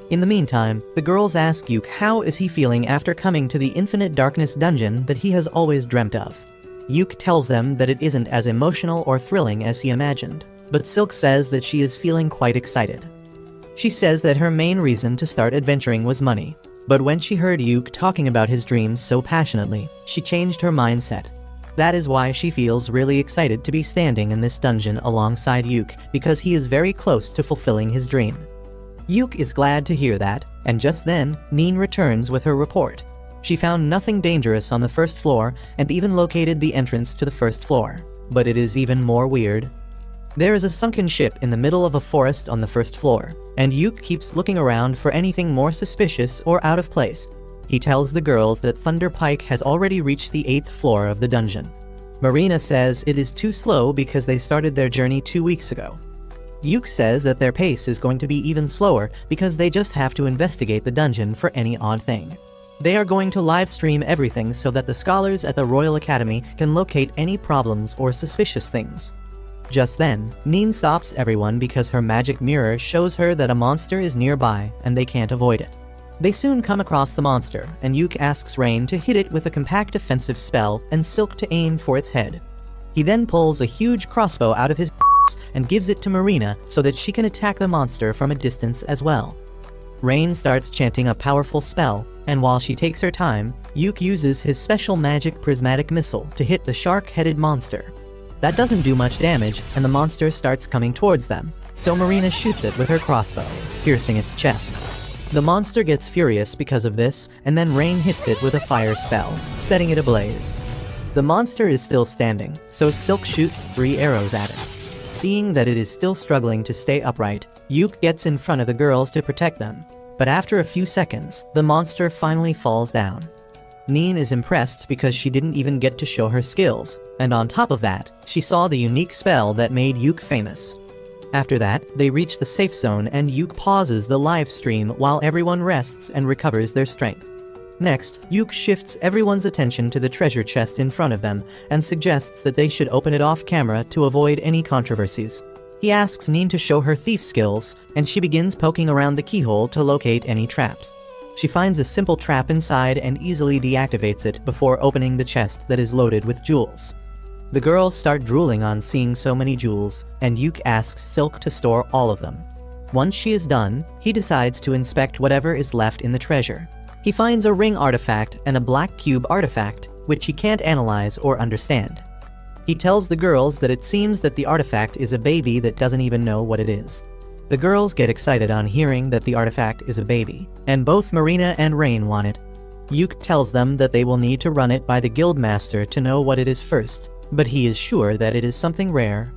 In the meantime, the girls ask Yuk how is he feeling after coming to the Infinite Darkness dungeon that he has always dreamt of. Yuk tells them that it isn't as emotional or thrilling as he imagined, but Silk says that she is feeling quite excited. She says that her main reason to start adventuring was money, but when she heard Yuk talking about his dreams so passionately, she changed her mindset. That is why she feels really excited to be standing in this dungeon alongside Yuk, because he is very close to fulfilling his dream. Yuk is glad to hear that, and just then, Neen returns with her report. She found nothing dangerous on the first floor and even located the entrance to the first floor. But it is even more weird. There is a sunken ship in the middle of a forest on the first floor, and Yuk keeps looking around for anything more suspicious or out of place. He tells the girls that Thunder Pike has already reached the 8th floor of the dungeon. Marina says it is too slow because they started their journey 2 weeks ago. Yuk says that their pace is going to be even slower because they just have to investigate the dungeon for any odd thing. They are going to live stream everything so that the scholars at the Royal Academy can locate any problems or suspicious things. Just then, Neen stops everyone because her magic mirror shows her that a monster is nearby and they can't avoid it. They soon come across the monster, and Yuk asks Rain to hit it with a compact defensive spell and Silk to aim for its head. He then pulls a huge crossbow out of his and gives it to Marina so that she can attack the monster from a distance as well. Rain starts chanting a powerful spell, and while she takes her time, Yuk uses his special magic prismatic missile to hit the shark-headed monster. That doesn't do much damage, and the monster starts coming towards them, so Marina shoots it with her crossbow, piercing its chest. The monster gets furious because of this, and then Rain hits it with a fire spell, setting it ablaze. The monster is still standing, so Silk shoots 3 arrows at it. Seeing that it is still struggling to stay upright, Yuk gets in front of the girls to protect them, but after a few seconds, the monster finally falls down. Neen is impressed because she didn't even get to show her skills, and on top of that, she saw the unique spell that made Yuk famous. After that, they reach the safe zone and Yuk pauses the live stream while everyone rests and recovers their strength. Next, Yuk shifts everyone's attention to the treasure chest in front of them and suggests that they should open it off camera to avoid any controversies. He asks Neen to show her thief skills, and she begins poking around the keyhole to locate any traps. She finds a simple trap inside and easily deactivates it before opening the chest that is loaded with jewels. The girls start drooling on seeing so many jewels, and Yuk asks Silk to store all of them. Once she is done, he decides to inspect whatever is left in the treasure. He finds a ring artifact and a black cube artifact, which he can't analyze or understand. He tells the girls that it seems that the artifact is a baby that doesn't even know what it is. The girls get excited on hearing that the artifact is a baby, and both Marina and Rain want it. Yuk tells them that they will need to run it by the guildmaster to know what it is first, but he is sure that it is something rare.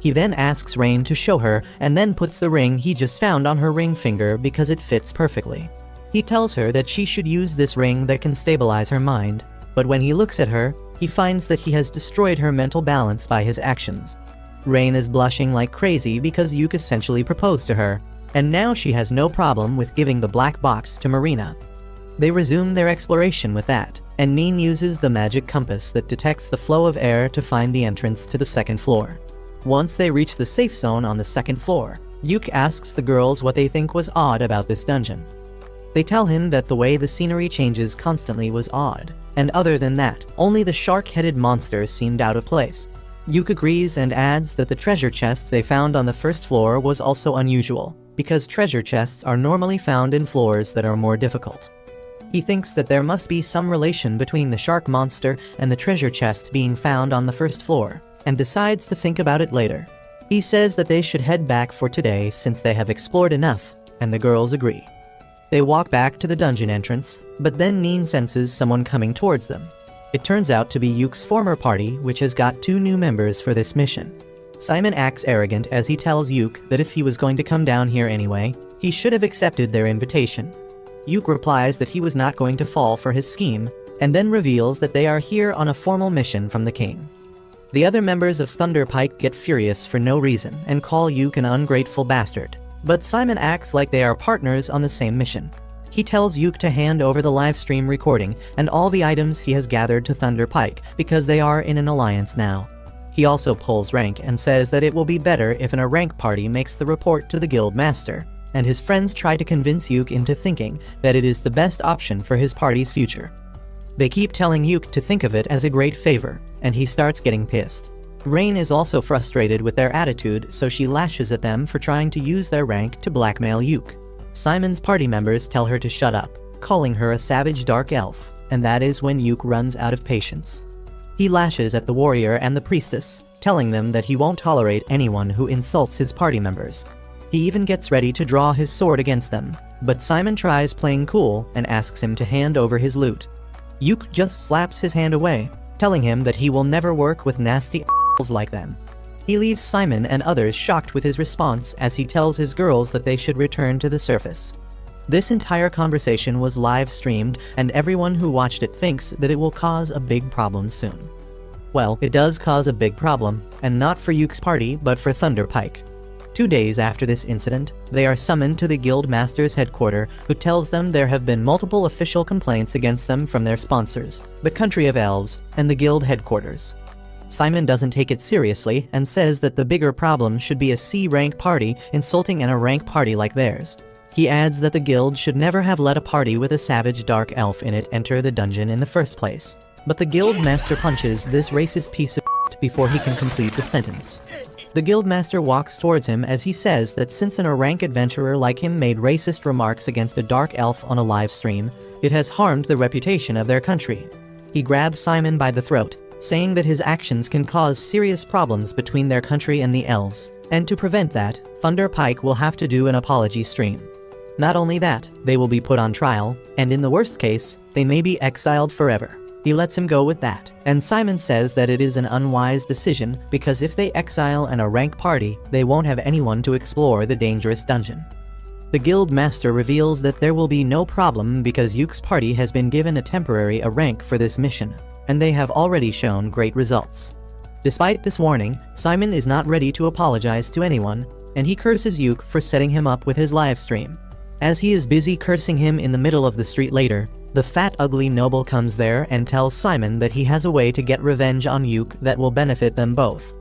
He then asks Rain to show her and then puts the ring he just found on her ring finger because it fits perfectly. He tells her that she should use this ring that can stabilize her mind, but when he looks at her, he finds that he has destroyed her mental balance by his actions. Rain is blushing like crazy because Yuke essentially proposed to her, and now she has no problem with giving the black box to Marina. They resume their exploration with that, and Nin uses the magic compass that detects the flow of air to find the entrance to the second floor. Once they reach the safe zone on the second floor, Yuke asks the girls what they think was odd about this dungeon. They tell him that the way the scenery changes constantly was odd, and other than that, only the shark-headed monster seemed out of place. Yuke agrees and adds that the treasure chest they found on the first floor was also unusual, because treasure chests are normally found in floors that are more difficult. He thinks that there must be some relation between the shark monster and the treasure chest being found on the first floor, and decides to think about it later. He says that they should head back for today since they have explored enough, and the girls agree. They walk back to the dungeon entrance, but then Nin senses someone coming towards them. It turns out to be Yuke's former party, which has got 2 new members for this mission. Simon acts arrogant as he tells Yuke that if he was going to come down here anyway, he should have accepted their invitation. Yuke replies that he was not going to fall for his scheme, and then reveals that they are here on a formal mission from the king. The other members of Thunder Pike get furious for no reason and call Yuke an ungrateful bastard, but Simon acts like they are partners on the same mission. He tells Yuke to hand over the livestream recording and all the items he has gathered to Thunder Pike because they are in an alliance now. He also pulls rank and says that it will be better if a rank party makes the report to the guild master, and his friends try to convince Yuke into thinking that it is the best option for his party's future. They keep telling Yuke to think of it as a great favor, and he starts getting pissed. Rain is also frustrated with their attitude, so she lashes at them for trying to use their rank to blackmail Yuke. Simon's party members tell her to shut up, calling her a savage dark elf, and that is when Yuke runs out of patience. He lashes at the warrior and the priestess, telling them that he won't tolerate anyone who insults his party members. He even gets ready to draw his sword against them, but Simon tries playing cool and asks him to hand over his loot. Yuke just slaps his hand away, telling him that he will never work with nasty a**holes like them. He leaves Simon and others shocked with his response as he tells his girls that they should return to the surface. This entire conversation was live streamed, and everyone who watched it thinks that it will cause a big problem soon. Well, it does cause a big problem, and not for Yuke's party, but for Thunder Pike. 2 days after this incident, they are summoned to the guild master's headquarters, who tells them there have been multiple official complaints against them from their sponsors, the Country of Elves, and the guild headquarters. Simon doesn't take it seriously and says that the bigger problem should be a C-rank party insulting a rank party like theirs. He adds that the guild should never have let a party with a savage dark elf in it enter the dungeon in the first place. But the guild master punches this racist piece of shit before he can complete the sentence. The guildmaster walks towards him as he says that since an A-rank adventurer like him made racist remarks against a dark elf on a live stream, it has harmed the reputation of their country. He grabs Simon by the throat, saying that his actions can cause serious problems between their country and the elves, and to prevent that, Thunder Pike will have to do an apology stream. Not only that, they will be put on trial, and in the worst case, they may be exiled forever. He lets him go with that, and Simon says that it is an unwise decision because if they exile an A-rank party, they won't have anyone to explore the dangerous dungeon. The guild master reveals that there will be no problem because Yuke's party has been given a temporary A-rank for this mission, and they have already shown great results. Despite this warning, Simon is not ready to apologize to anyone, and he curses Yuke for setting him up with his livestream. As he is busy cursing him in the middle of the street later, the fat ugly noble comes there and tells Simon that he has a way to get revenge on Yuke that will benefit them both.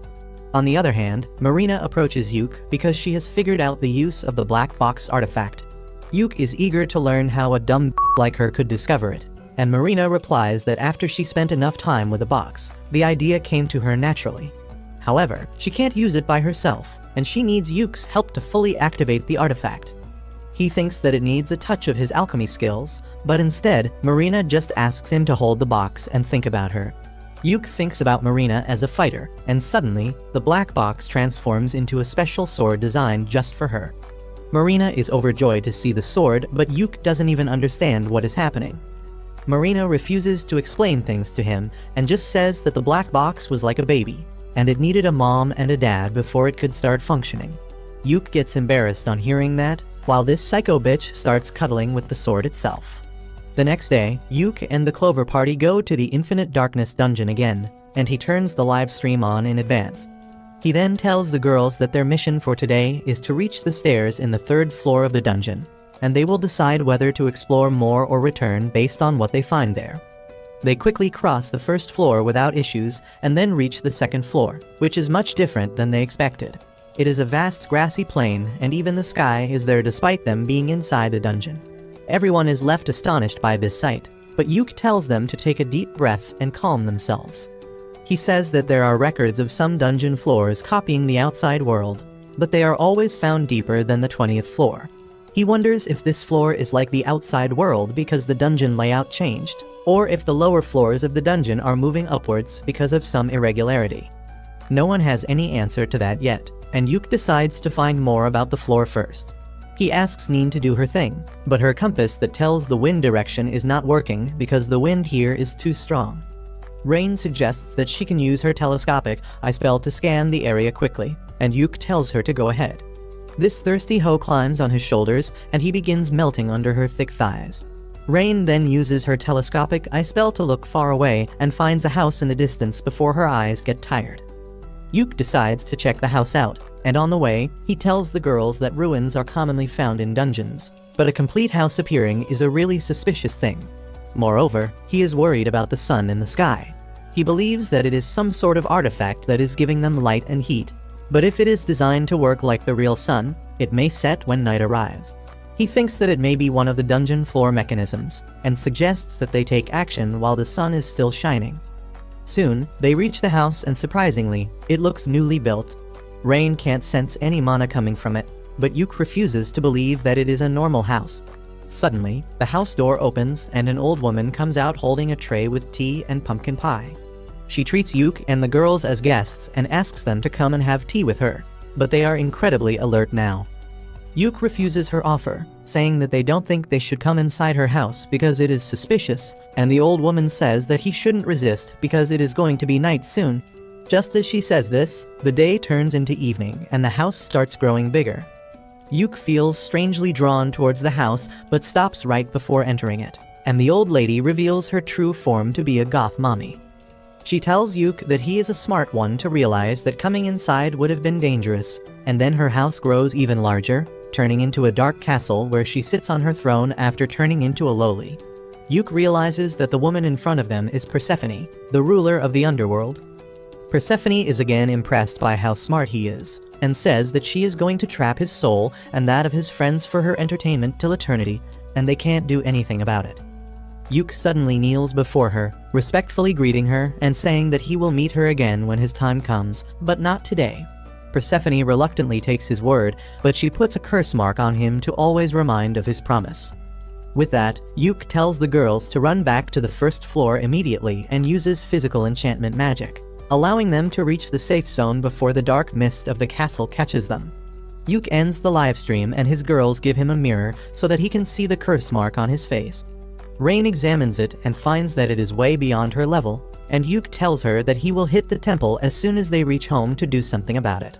On the other hand, Marina approaches Yuke because she has figured out the use of the black box artifact. Yuke is eager to learn how a dumb like her could discover it, and Marina replies that after she spent enough time with the box, the idea came to her naturally. However, she can't use it by herself, and she needs Yuke's help to fully activate the artifact. He thinks that it needs a touch of his alchemy skills, but instead, Marina just asks him to hold the box and think about her. Yuke thinks about Marina as a fighter, and suddenly, the black box transforms into a special sword designed just for her. Marina is overjoyed to see the sword, but Yuke doesn't even understand what is happening. Marina refuses to explain things to him, and just says that the black box was like a baby. and it needed a mom and a dad before it could start functioning. Yuke gets embarrassed on hearing that, while this psycho bitch starts cuddling with the sword itself. The next day, Yuke and the Clover Party go to the Infinite Darkness dungeon again, and he turns the live stream on in advance. He then tells the girls that their mission for today is to reach the stairs in the 3rd floor of the dungeon, and they will decide whether to explore more or return based on what they find there. They quickly cross the 1st floor without issues and then reach the 2nd floor, which is much different than they expected. It is a vast grassy plain, and even the sky is there despite them being inside the dungeon. Everyone is left astonished by this sight, but Yuke tells them to take a deep breath and calm themselves. He says that there are records of some dungeon floors copying the outside world, but they are always found deeper than the 20th floor. He wonders if this floor is like the outside world because the dungeon layout changed, or if the lower floors of the dungeon are moving upwards because of some irregularity. No one has any answer to that yet, and Yuke decides to find more about the floor first. He asks Nin to do her thing, but her compass that tells the wind direction is not working because the wind here is too strong. Rain suggests that she can use her telescopic eye spell to scan the area quickly, and Yuke tells her to go ahead. This thirsty hoe climbs on his shoulders, and he begins melting under her thick thighs. Rain then uses her telescopic eye spell to look far away and finds a house in the distance before her eyes get tired. Yuke decides to check the house out, and on the way, he tells the girls that ruins are commonly found in dungeons, but a complete house appearing is a really suspicious thing. Moreover, he is worried about the sun in the sky. He believes that it is some sort of artifact that is giving them light and heat, but if it is designed to work like the real sun, it may set when night arrives. He thinks that it may be one of the dungeon floor mechanisms, and suggests that they take action while the sun is still shining. Soon, they reach the house and surprisingly, it looks newly built. Rain can't sense any mana coming from it, but Yuke refuses to believe that it is a normal house. Suddenly, the house door opens and an old woman comes out holding a tray with tea and pumpkin pie. She treats Yuke and the girls as guests and asks them to come and have tea with her, but they are incredibly alert now. Yuke refuses her offer, saying that they don't think they should come inside her house because it is suspicious, and the old woman says that he shouldn't resist because it is going to be night soon. Just as she says this, the day turns into evening and the house starts growing bigger. Yuke feels strangely drawn towards the house but stops right before entering it, and the old lady reveals her true form to be a goth mommy. She tells Yuke that he is a smart one to realize that coming inside would have been dangerous, and then her house grows even larger, turning into a dark castle where she sits on her throne after turning into a lowly. Yuke realizes that the woman in front of them is Persephone, the ruler of the underworld. Persephone is again impressed by how smart he is, and says that she is going to trap his soul and that of his friends for her entertainment till eternity, and they can't do anything about it. Yuke suddenly kneels before her, respectfully greeting her and saying that he will meet her again when his time comes, but not today. Persephone reluctantly takes his word, but she puts a curse mark on him to always remind of his promise. With that, Yuke tells the girls to run back to the 1st floor immediately and uses physical enchantment magic, allowing them to reach the safe zone before the dark mist of the castle catches them. Yuke ends the livestream and his girls give him a mirror so that he can see the curse mark on his face. Rain examines it and finds that it is way beyond her level, and Yuke tells her that he will hit the temple as soon as they reach home to do something about it.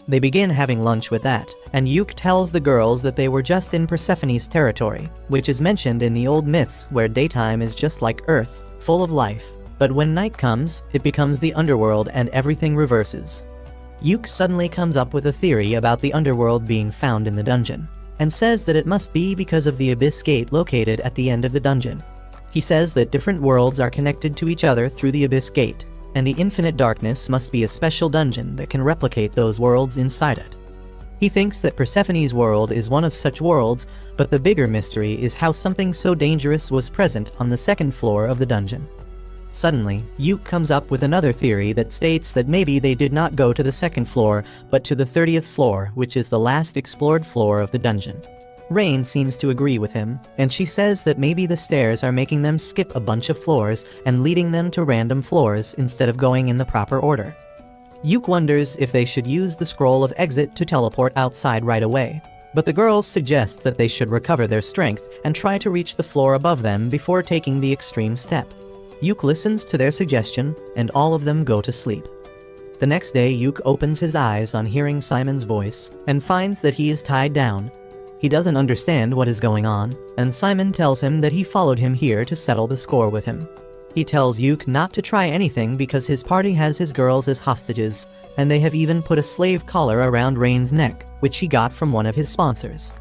They begin having lunch with that, and Yuke tells the girls that they were just in Persephone's territory, which is mentioned in the old myths where daytime is just like Earth, full of life, but when night comes, it becomes the underworld and everything reverses. Yuke suddenly comes up with a theory about the underworld being found in the dungeon, and says that it must be because of the abyss gate located at the end of the dungeon. He says that different worlds are connected to each other through the abyss gate, and the infinite darkness must be a special dungeon that can replicate those worlds inside it. He thinks that Persephone's world is one of such worlds, but the bigger mystery is how something so dangerous was present on the 2nd floor of the dungeon. Suddenly, Yuke comes up with another theory that states that maybe they did not go to the 2nd floor, but to the 30th floor, which is the last explored floor of the dungeon. Rain seems to agree with him, and she says that maybe the stairs are making them skip a bunch of floors and leading them to random floors instead of going in the proper order. Yuke wonders if they should use the scroll of exit to teleport outside right away, but the girls suggest that they should recover their strength and try to reach the floor above them before taking the extreme step. Yuke listens to their suggestion, and all of them go to sleep. The next day, Yuke opens his eyes on hearing Simon's voice and finds that he is tied down. He doesn't understand what is going on, and Simon tells him that he followed him here to settle the score with him. He tells Yuke not to try anything because his party has his girls as hostages, and they have even put a slave collar around Rain's neck, which he got from one of his sponsors.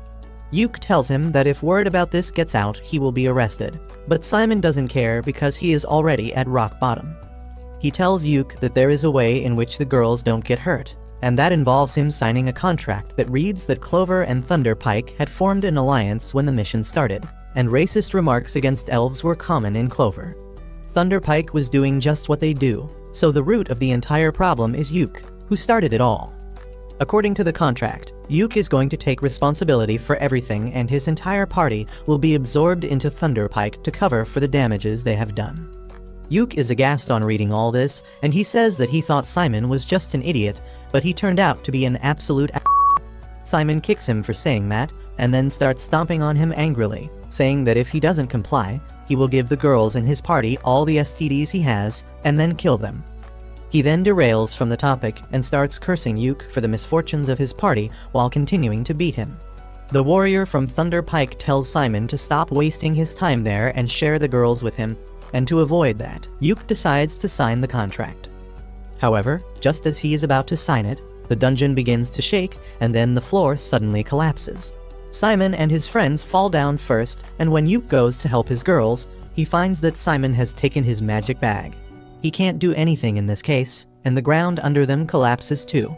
Yuke tells him that if word about this gets out, he will be arrested, but Simon doesn't care because he is already at rock bottom. He tells Yuke that there is a way in which the girls don't get hurt, and that involves him signing a contract that reads that Clover and Thunderpike had formed an alliance when the mission started, and racist remarks against elves were common in Clover. Thunderpike was doing just what they do, so the root of the entire problem is Yuke, who started it all. According to the contract, Yuke is going to take responsibility for everything and his entire party will be absorbed into Thunderpike to cover for the damages they have done. Yuke is aghast on reading all this, and he says that he thought Simon was just an idiot, but he turned out to be an absolute Simon kicks him for saying that, and then starts stomping on him angrily, saying that if he doesn't comply, he will give the girls in his party all the STDs he has, and then kill them. He then derails from the topic and starts cursing Yuke for the misfortunes of his party while continuing to beat him. The warrior from Thunderpike tells Simon to stop wasting his time there and share the girls with him, and to avoid that, Yuke decides to sign the contract. However, just as he is about to sign it, the dungeon begins to shake, and then the floor suddenly collapses. Simon and his friends fall down first, and when Yuke goes to help his girls, he finds that Simon has taken his magic bag. He can't do anything in this case, and the ground under them collapses too.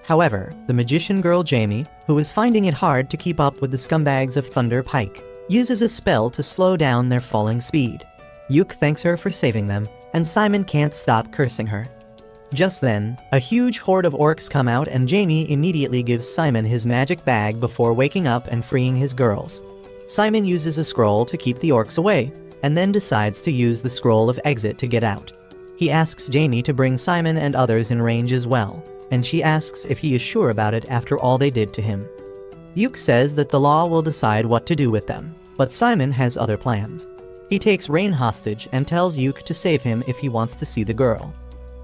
However, the magician girl Jamie, who is finding it hard to keep up with the scumbags of Thunderpike, uses a spell to slow down their falling speed. Yuke thanks her for saving them, and Simon can't stop cursing her. Just then, a huge horde of orcs come out and Jamie immediately gives Simon his magic bag before waking up and freeing his girls. Simon uses a scroll to keep the orcs away, and then decides to use the scroll of exit to get out. He asks Jamie to bring Simon and others in range as well, and she asks if he is sure about it after all they did to him. Yuke says that the law will decide what to do with them, but Simon has other plans. He takes Rain hostage and tells Yuke to save him if he wants to see the girl.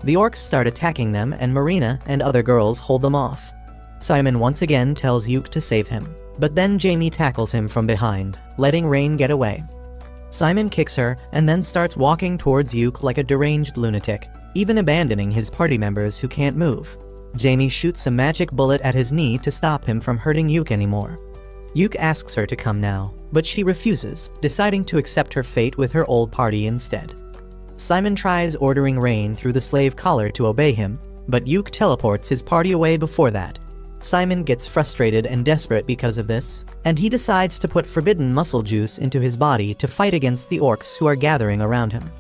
The orcs start attacking them and Marina and other girls hold them off. Simon once again tells Yuke to save him, but then Jamie tackles him from behind, letting Rain get away. Simon kicks her and then starts walking towards Yuke like a deranged lunatic, even abandoning his party members who can't move. Jamie shoots a magic bullet at his knee to stop him from hurting Yuke anymore. Yuke asks her to come now, but she refuses, deciding to accept her fate with her old party instead. Simon tries ordering Rain through the slave collar to obey him, but Yuke teleports his party away before that. Simon gets frustrated and desperate because of this, and he decides to put forbidden muscle juice into his body to fight against the orcs who are gathering around him.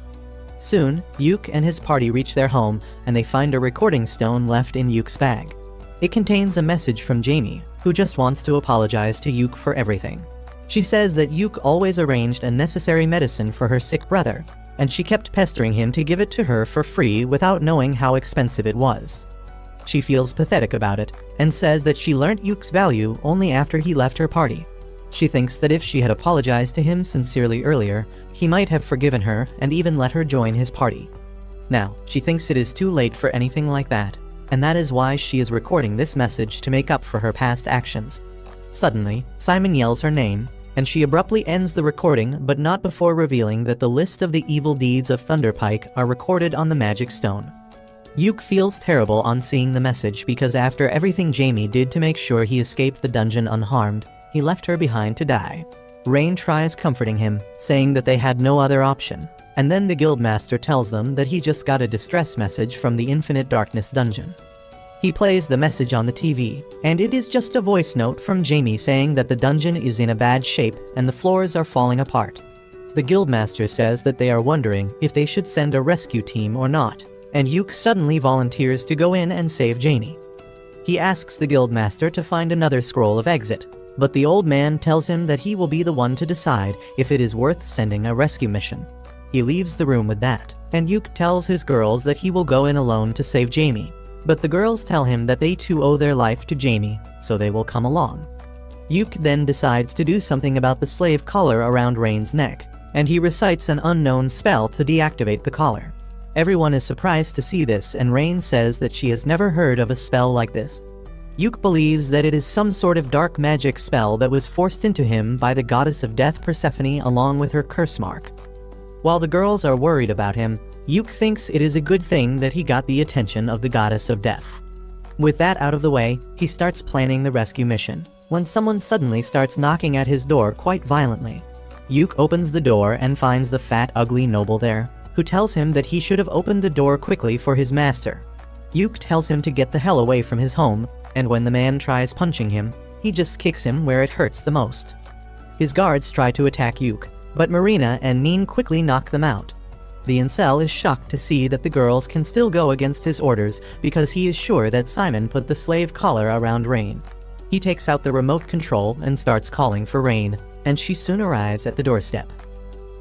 Soon, Yuke and his party reach their home, and they find a recording stone left in Yuke's bag. It contains a message from Jamie, who just wants to apologize to Yuke for everything. She says that Yuke always arranged a necessary medicine for her sick brother, and she kept pestering him to give it to her for free without knowing how expensive it was. She feels pathetic about it, and says that she learnt Yuke's value only after he left her party. She thinks that if she had apologized to him sincerely earlier, he might have forgiven her and even let her join his party. Now, she thinks it is too late for anything like that, and that is why she is recording this message to make up for her past actions. Suddenly, Simon yells her name, and she abruptly ends the recording, but not before revealing that the list of the evil deeds of Thunderpike are recorded on the magic stone. Yuke feels terrible on seeing the message because after everything Jamie did to make sure he escaped the dungeon unharmed, he left her behind to die. Rain tries comforting him, saying that they had no other option, and then the guildmaster tells them that he just got a distress message from the Infinite Darkness dungeon. He plays the message on the TV, and it is just a voice note from Jamie saying that the dungeon is in a bad shape and the floors are falling apart. The guildmaster says that they are wondering if they should send a rescue team or not, and Yuke suddenly volunteers to go in and save Jamie. He asks the guildmaster to find another scroll of exit, but the old man tells him that he will be the one to decide if it is worth sending a rescue mission. He leaves the room with that, and Yuke tells his girls that he will go in alone to save Jamie, but the girls tell him that they too owe their life to Jamie, so they will come along. Yuke then decides to do something about the slave collar around Rain's neck, and he recites an unknown spell to deactivate the collar. Everyone is surprised to see this, and Rain says that she has never heard of a spell like this. Yuk believes that it is some sort of dark magic spell that was forced into him by the goddess of death Persephone along with her curse mark. While the girls are worried about him, Yuk thinks it is a good thing that he got the attention of the goddess of death. With that out of the way, he starts planning the rescue mission, when someone suddenly starts knocking at his door quite violently. Yuk opens the door and finds the fat, ugly noble there, who tells him that he should have opened the door quickly for his master. Yuk tells him to get the hell away from his home, and when the man tries punching him, he just kicks him where it hurts the most. His guards try to attack Yuk, but Marina and Neen quickly knock them out. The incel is shocked to see that the girls can still go against his orders because he is sure that Simon put the slave collar around Rain. He takes out the remote control and starts calling for Rain, and she soon arrives at the doorstep.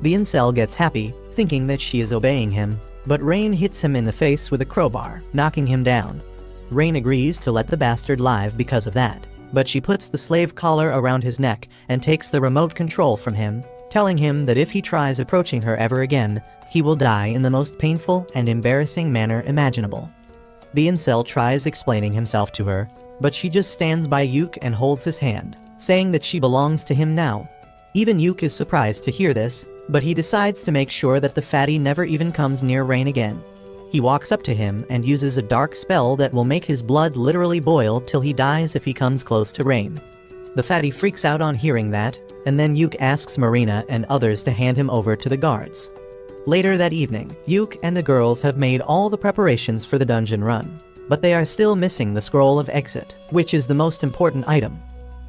The incel gets happy, thinking that she is obeying him, but Rain hits him in the face with a crowbar, knocking him down. Rain agrees to let the bastard live because of that, but she puts the slave collar around his neck and takes the remote control from him, telling him that if he tries approaching her ever again, he will die in the most painful and embarrassing manner imaginable. The incel tries explaining himself to her, but she just stands by Yuk and holds his hand, saying that she belongs to him now. Even Yuk is surprised to hear this, but he decides to make sure that the fatty never even comes near Rain again. He walks up to him and uses a dark spell that will make his blood literally boil till he dies if he comes close to Rain. The fatty freaks out on hearing that, and then Yuk asks Marina and others to hand him over to the guards. Later that evening, Yuk and the girls have made all the preparations for the dungeon run, but they are still missing the scroll of exit, which is the most important item.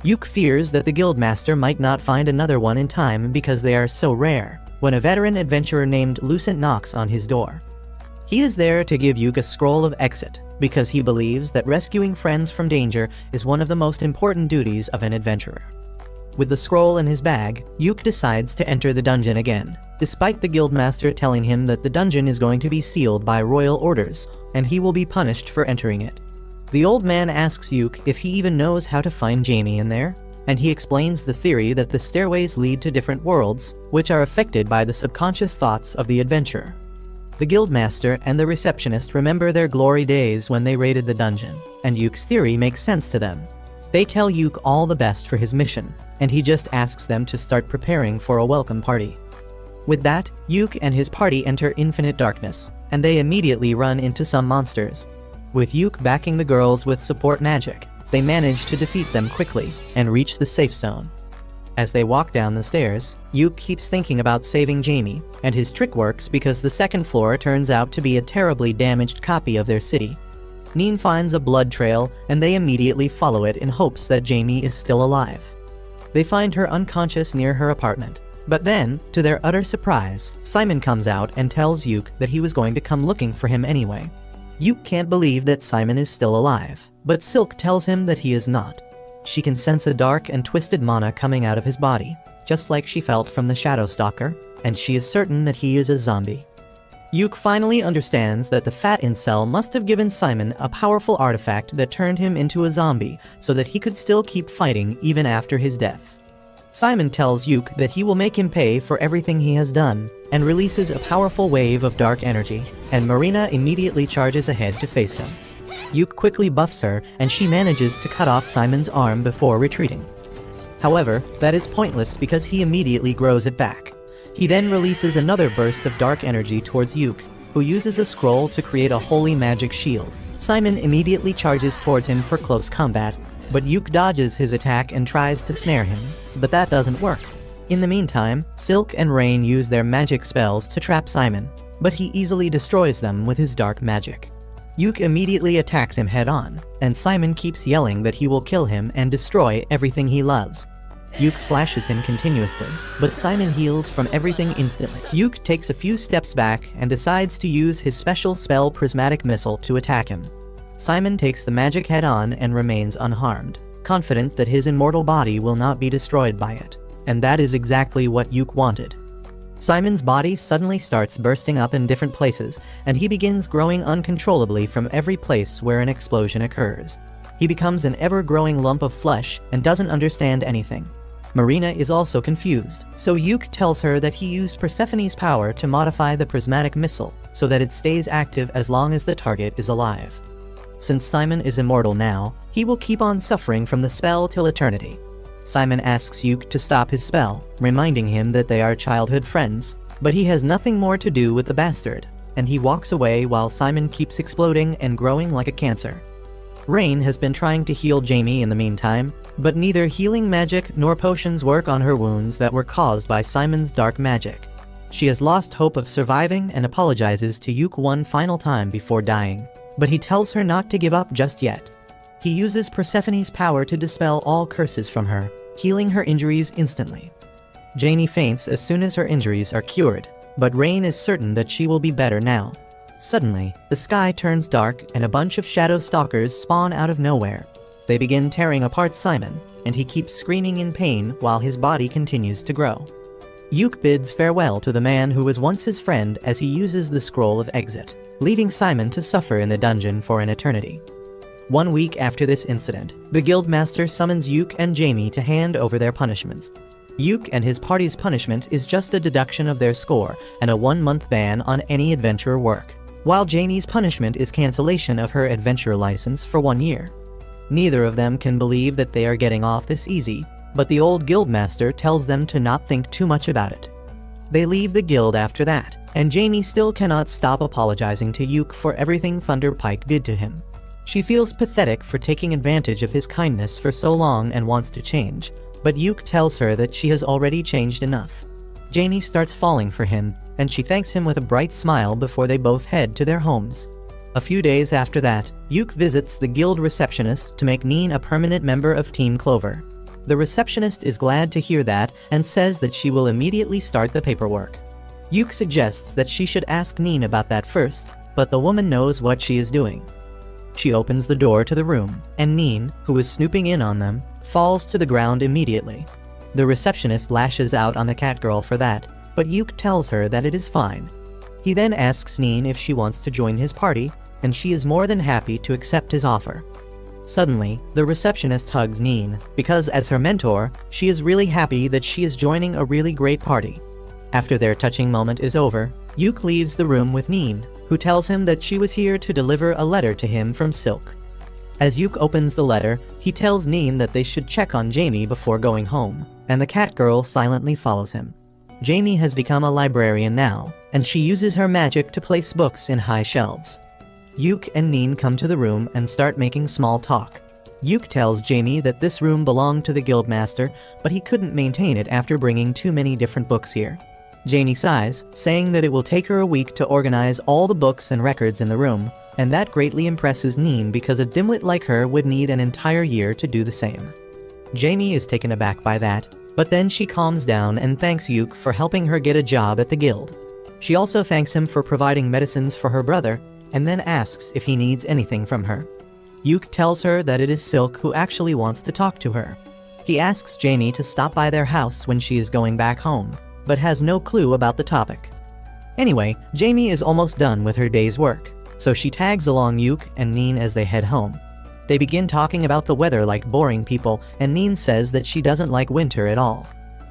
Yuk fears that the guildmaster might not find another one in time because they are so rare, when a veteran adventurer named Lucent knocks on his door. He is there to give Yuk a scroll of exit, because he believes that rescuing friends from danger is one of the most important duties of an adventurer. With the scroll in his bag, Yuk decides to enter the dungeon again, despite the guildmaster telling him that the dungeon is going to be sealed by royal orders, and he will be punished for entering it. The old man asks Yuk if he even knows how to find Jamie in there, and he explains the theory that the stairways lead to different worlds, which are affected by the subconscious thoughts of the adventurer. The guildmaster and the receptionist remember their glory days when they raided the dungeon, and Yuk's theory makes sense to them. They tell Yuk all the best for his mission, and he just asks them to start preparing for a welcome party. With that, Yuk and his party enter infinite darkness, and they immediately run into some monsters. With Yuk backing the girls with support magic, they manage to defeat them quickly and reach the safe zone. As they walk down the stairs, Yuk keeps thinking about saving Jamie, and his trick works because the second floor turns out to be a terribly damaged copy of their city. Neen finds a blood trail, and they immediately follow it in hopes that Jamie is still alive. They find her unconscious near her apartment, but then, to their utter surprise, Simon comes out and tells Yuk that he was going to come looking for him anyway. Yuk can't believe that Simon is still alive, but Silk tells him that he is not. She can sense a dark and twisted mana coming out of his body, just like she felt from the Shadow Stalker, and she is certain that he is a zombie. Yuk finally understands that the fat incel must have given Simon a powerful artifact that turned him into a zombie so that he could still keep fighting even after his death. Simon tells Yuk that he will make him pay for everything he has done, and releases a powerful wave of dark energy, and Marina immediately charges ahead to face him. Yuk quickly buffs her, and she manages to cut off Simon's arm before retreating. However, that is pointless because he immediately grows it back. He then releases another burst of dark energy towards Yuk, who uses a scroll to create a holy magic shield. Simon immediately charges towards him for close combat, but Yuk dodges his attack and tries to snare him, but that doesn't work. In the meantime, Silk and Rain use their magic spells to trap Simon, but he easily destroys them with his dark magic. Yuk immediately attacks him head-on, and Simon keeps yelling that he will kill him and destroy everything he loves. Yuk slashes him continuously, but Simon heals from everything instantly. Yuk takes a few steps back and decides to use his special spell Prismatic Missile to attack him. Simon takes the magic head-on and remains unharmed, confident that his immortal body will not be destroyed by it, and that is exactly what Yuk wanted. Simon's body suddenly starts bursting up in different places, and he begins growing uncontrollably from every place where an explosion occurs. He becomes an ever-growing lump of flesh and doesn't understand anything. Marina is also confused, so Yuke tells her that he used Persephone's power to modify the prismatic missile so that it stays active as long as the target is alive. Since Simon is immortal now, he will keep on suffering from the spell till eternity. Simon asks Yuke to stop his spell, reminding him that they are childhood friends, but he has nothing more to do with the bastard, and he walks away while Simon keeps exploding and growing like a cancer. Rain has been trying to heal Jamie in the meantime, but neither healing magic nor potions work on her wounds that were caused by Simon's dark magic. She has lost hope of surviving and apologizes to Yuke one final time before dying, but he tells her not to give up just yet. He uses Persephone's power to dispel all curses from her, healing her injuries instantly. Jamie faints as soon as her injuries are cured, but Rain is certain that she will be better now. Suddenly, the sky turns dark and a bunch of shadow stalkers spawn out of nowhere. They begin tearing apart Simon, and he keeps screaming in pain while his body continues to grow. Yuke bids farewell to the man who was once his friend as he uses the scroll of exit, leaving Simon to suffer in the dungeon for an eternity. 1 week after this incident, the guildmaster summons Yuke and Jamie to hand over their punishments. Yuke and his party's punishment is just a deduction of their score and a 1-month ban on any adventurer work, while Jamie's punishment is cancellation of her adventure license for 1 year. Neither of them can believe that they are getting off this easy, but the old guildmaster tells them to not think too much about it. They leave the guild after that, and Jamie still cannot stop apologizing to Yuke for everything Thunderpike did to him. She feels pathetic for taking advantage of his kindness for so long and wants to change, but Yuke tells her that she has already changed enough. Jamie starts falling for him, and she thanks him with a bright smile before they both head to their homes. A few days after that, Yuke visits the guild receptionist to make Neen a permanent member of Team Clover. The receptionist is glad to hear that and says that she will immediately start the paperwork. Yuke suggests that she should ask Neen about that first, but the woman knows what she is doing. She opens the door to the room, and Neen, who is snooping in on them, falls to the ground immediately. The receptionist lashes out on the catgirl for that, but Yuke tells her that it is fine. He then asks Neen if she wants to join his party, and she is more than happy to accept his offer. Suddenly, the receptionist hugs Neen, because as her mentor, she is really happy that she is joining a really great party. After their touching moment is over, Yuke leaves the room with Neen, who tells him that she was here to deliver a letter to him from Silk. As Yuke opens the letter, he tells Neen that they should check on Jamie before going home, and the catgirl silently follows him. Jamie has become a librarian now, and she uses her magic to place books in high shelves. Yuke and Neen come to the room and start making small talk. Yuke tells Jamie that this room belonged to the guildmaster, but he couldn't maintain it after bringing too many different books here. Jamie sighs, saying that it will take her a week to organize all the books and records in the room, and that greatly impresses Neen because a dimwit like her would need an entire year to do the same. Jamie is taken aback by that, but then she calms down and thanks Yuke for helping her get a job at the guild. She also thanks him for providing medicines for her brother, and then asks if he needs anything from her. Yuke tells her that it is Silk who actually wants to talk to her. He asks Jamie to stop by their house when she is going back home, but has no clue about the topic. Anyway, Jamie is almost done with her day's work, so she tags along Yuke and Neen as they head home. They begin talking about the weather like boring people, and Neen says that she doesn't like winter at all.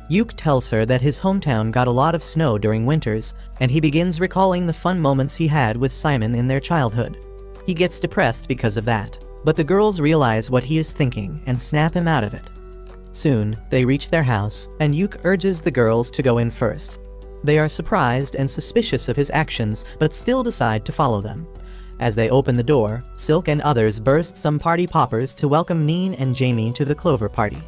Yuke tells her that his hometown got a lot of snow during winters, and he begins recalling the fun moments he had with Simon in their childhood. He gets depressed because of that, but the girls realize what he is thinking and snap him out of it. Soon, they reach their house, and Yuke urges the girls to go in first. They are surprised and suspicious of his actions, but still decide to follow them. As they open the door, Silk and others burst some party poppers to welcome Neen and Jamie to the Clover party.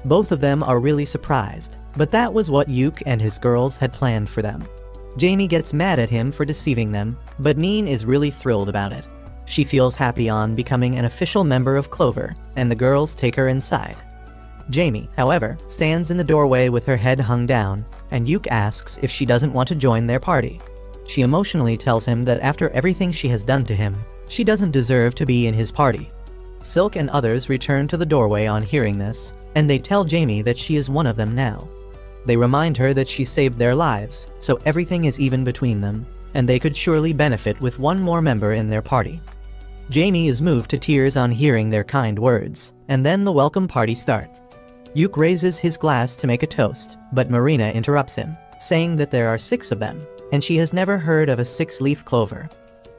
Both of them are really surprised, but that was what Yuke and his girls had planned for them. Jamie gets mad at him for deceiving them, but Neen is really thrilled about it. She feels happy on becoming an official member of Clover, and the girls take her inside. Jamie, however, stands in the doorway with her head hung down, and Yuke asks if she doesn't want to join their party. She emotionally tells him that after everything she has done to him, she doesn't deserve to be in his party. Silk and others return to the doorway on hearing this, and they tell Jamie that she is one of them now. They remind her that she saved their lives, so everything is even between them, and they could surely benefit with one more member in their party. Jamie is moved to tears on hearing their kind words, and then the welcome party starts. Yuk raises his glass to make a toast, but Marina interrupts him, saying that there are 6 of them, and she has never heard of a 6-leaf clover.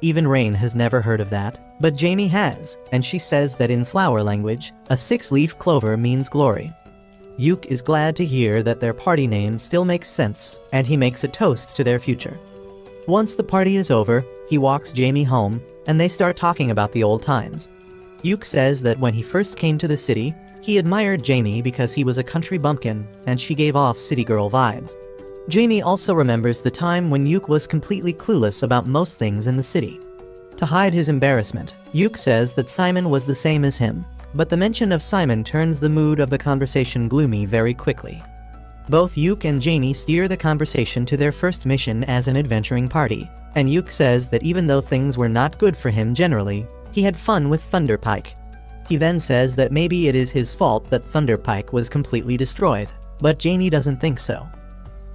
Even Rain has never heard of that, but Jamie has, and she says that in flower language, a 6-leaf clover means glory. Yuk is glad to hear that their party name still makes sense, and he makes a toast to their future. Once the party is over, he walks Jamie home, and they start talking about the old times. Yuk says that when he first came to the city, he admired Jamie because he was a country bumpkin, and she gave off city girl vibes. Jamie also remembers the time when Yuk was completely clueless about most things in the city. To hide his embarrassment, Yuk says that Simon was the same as him, but the mention of Simon turns the mood of the conversation gloomy very quickly. Both Yuk and Jamie steer the conversation to their first mission as an adventuring party, and Yuk says that even though things were not good for him generally, he had fun with Thunderpike. He then says that maybe it is his fault that Thunderpike was completely destroyed, but Jamie doesn't think so.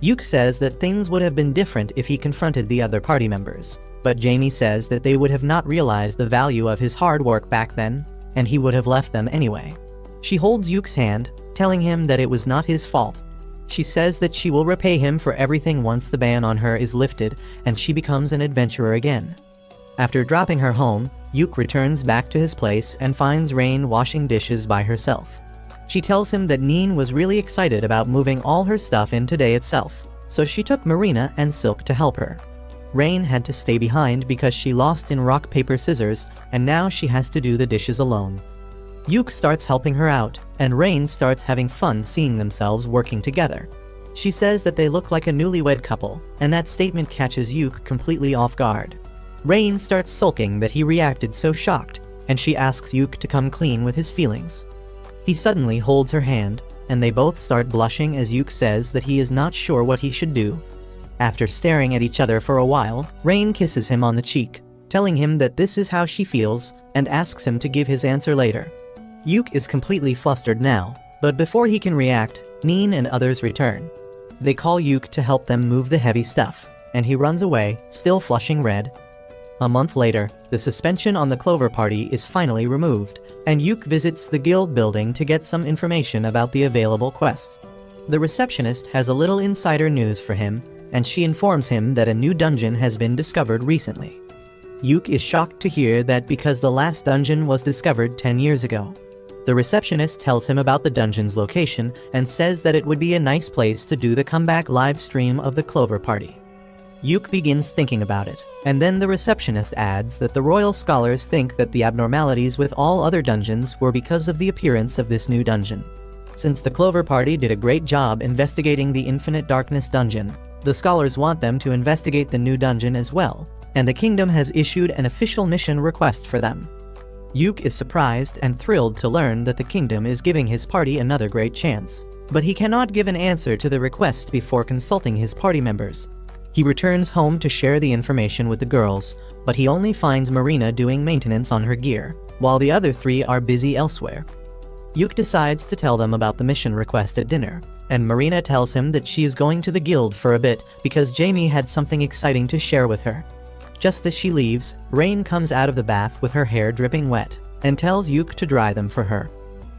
Yuk says that things would have been different if he confronted the other party members, but Jamie says that they would have not realized the value of his hard work back then, and he would have left them anyway. She holds Yuk's hand, telling him that it was not his fault. She says that she will repay him for everything once the ban on her is lifted and she becomes an adventurer again. After dropping her home, Yuk returns back to his place and finds Rain washing dishes by herself. She tells him that Neen was really excited about moving all her stuff in today itself, so she took Marina and Silk to help her. Rain had to stay behind because she lost in rock paper scissors, and now she has to do the dishes alone. Yuk starts helping her out, and Rain starts having fun seeing themselves working together. She says that they look like a newlywed couple, and that statement catches Yuk completely off guard. Rain starts sulking that he reacted so shocked, and she asks Yuk to come clean with his feelings. He suddenly holds her hand, and they both start blushing as Yuk says that he is not sure what he should do. After staring at each other for a while, Rain kisses him on the cheek, telling him that this is how she feels, and asks him to give his answer later. Yuk is completely flustered now, but before he can react, Neen and others return. They call Yuk to help them move the heavy stuff, and he runs away, still flushing red. A month later, the suspension on the Clover Party is finally removed, and Yuk visits the guild building to get some information about the available quests. The receptionist has a little insider news for him, and she informs him that a new dungeon has been discovered recently. Yuk is shocked to hear that because the last dungeon was discovered 10 years ago. The receptionist tells him about the dungeon's location and says that it would be a nice place to do the comeback live stream of the Clover Party. Yuk begins thinking about it, and then the receptionist adds that the royal scholars think that the abnormalities with all other dungeons were because of the appearance of this new dungeon. Since the Clover Party did a great job investigating the Infinite Darkness dungeon, the scholars want them to investigate the new dungeon as well, and the kingdom has issued an official mission request for them. Yuk is surprised and thrilled to learn that the kingdom is giving his party another great chance, but he cannot give an answer to the request before consulting his party members. He returns home to share the information with the girls, but he only finds Marina doing maintenance on her gear, while the other 3 are busy elsewhere. Yuk decides to tell them about the mission request at dinner, and Marina tells him that she is going to the guild for a bit because Jamie had something exciting to share with her. Just as she leaves, Rain comes out of the bath with her hair dripping wet, and tells Yuk to dry them for her.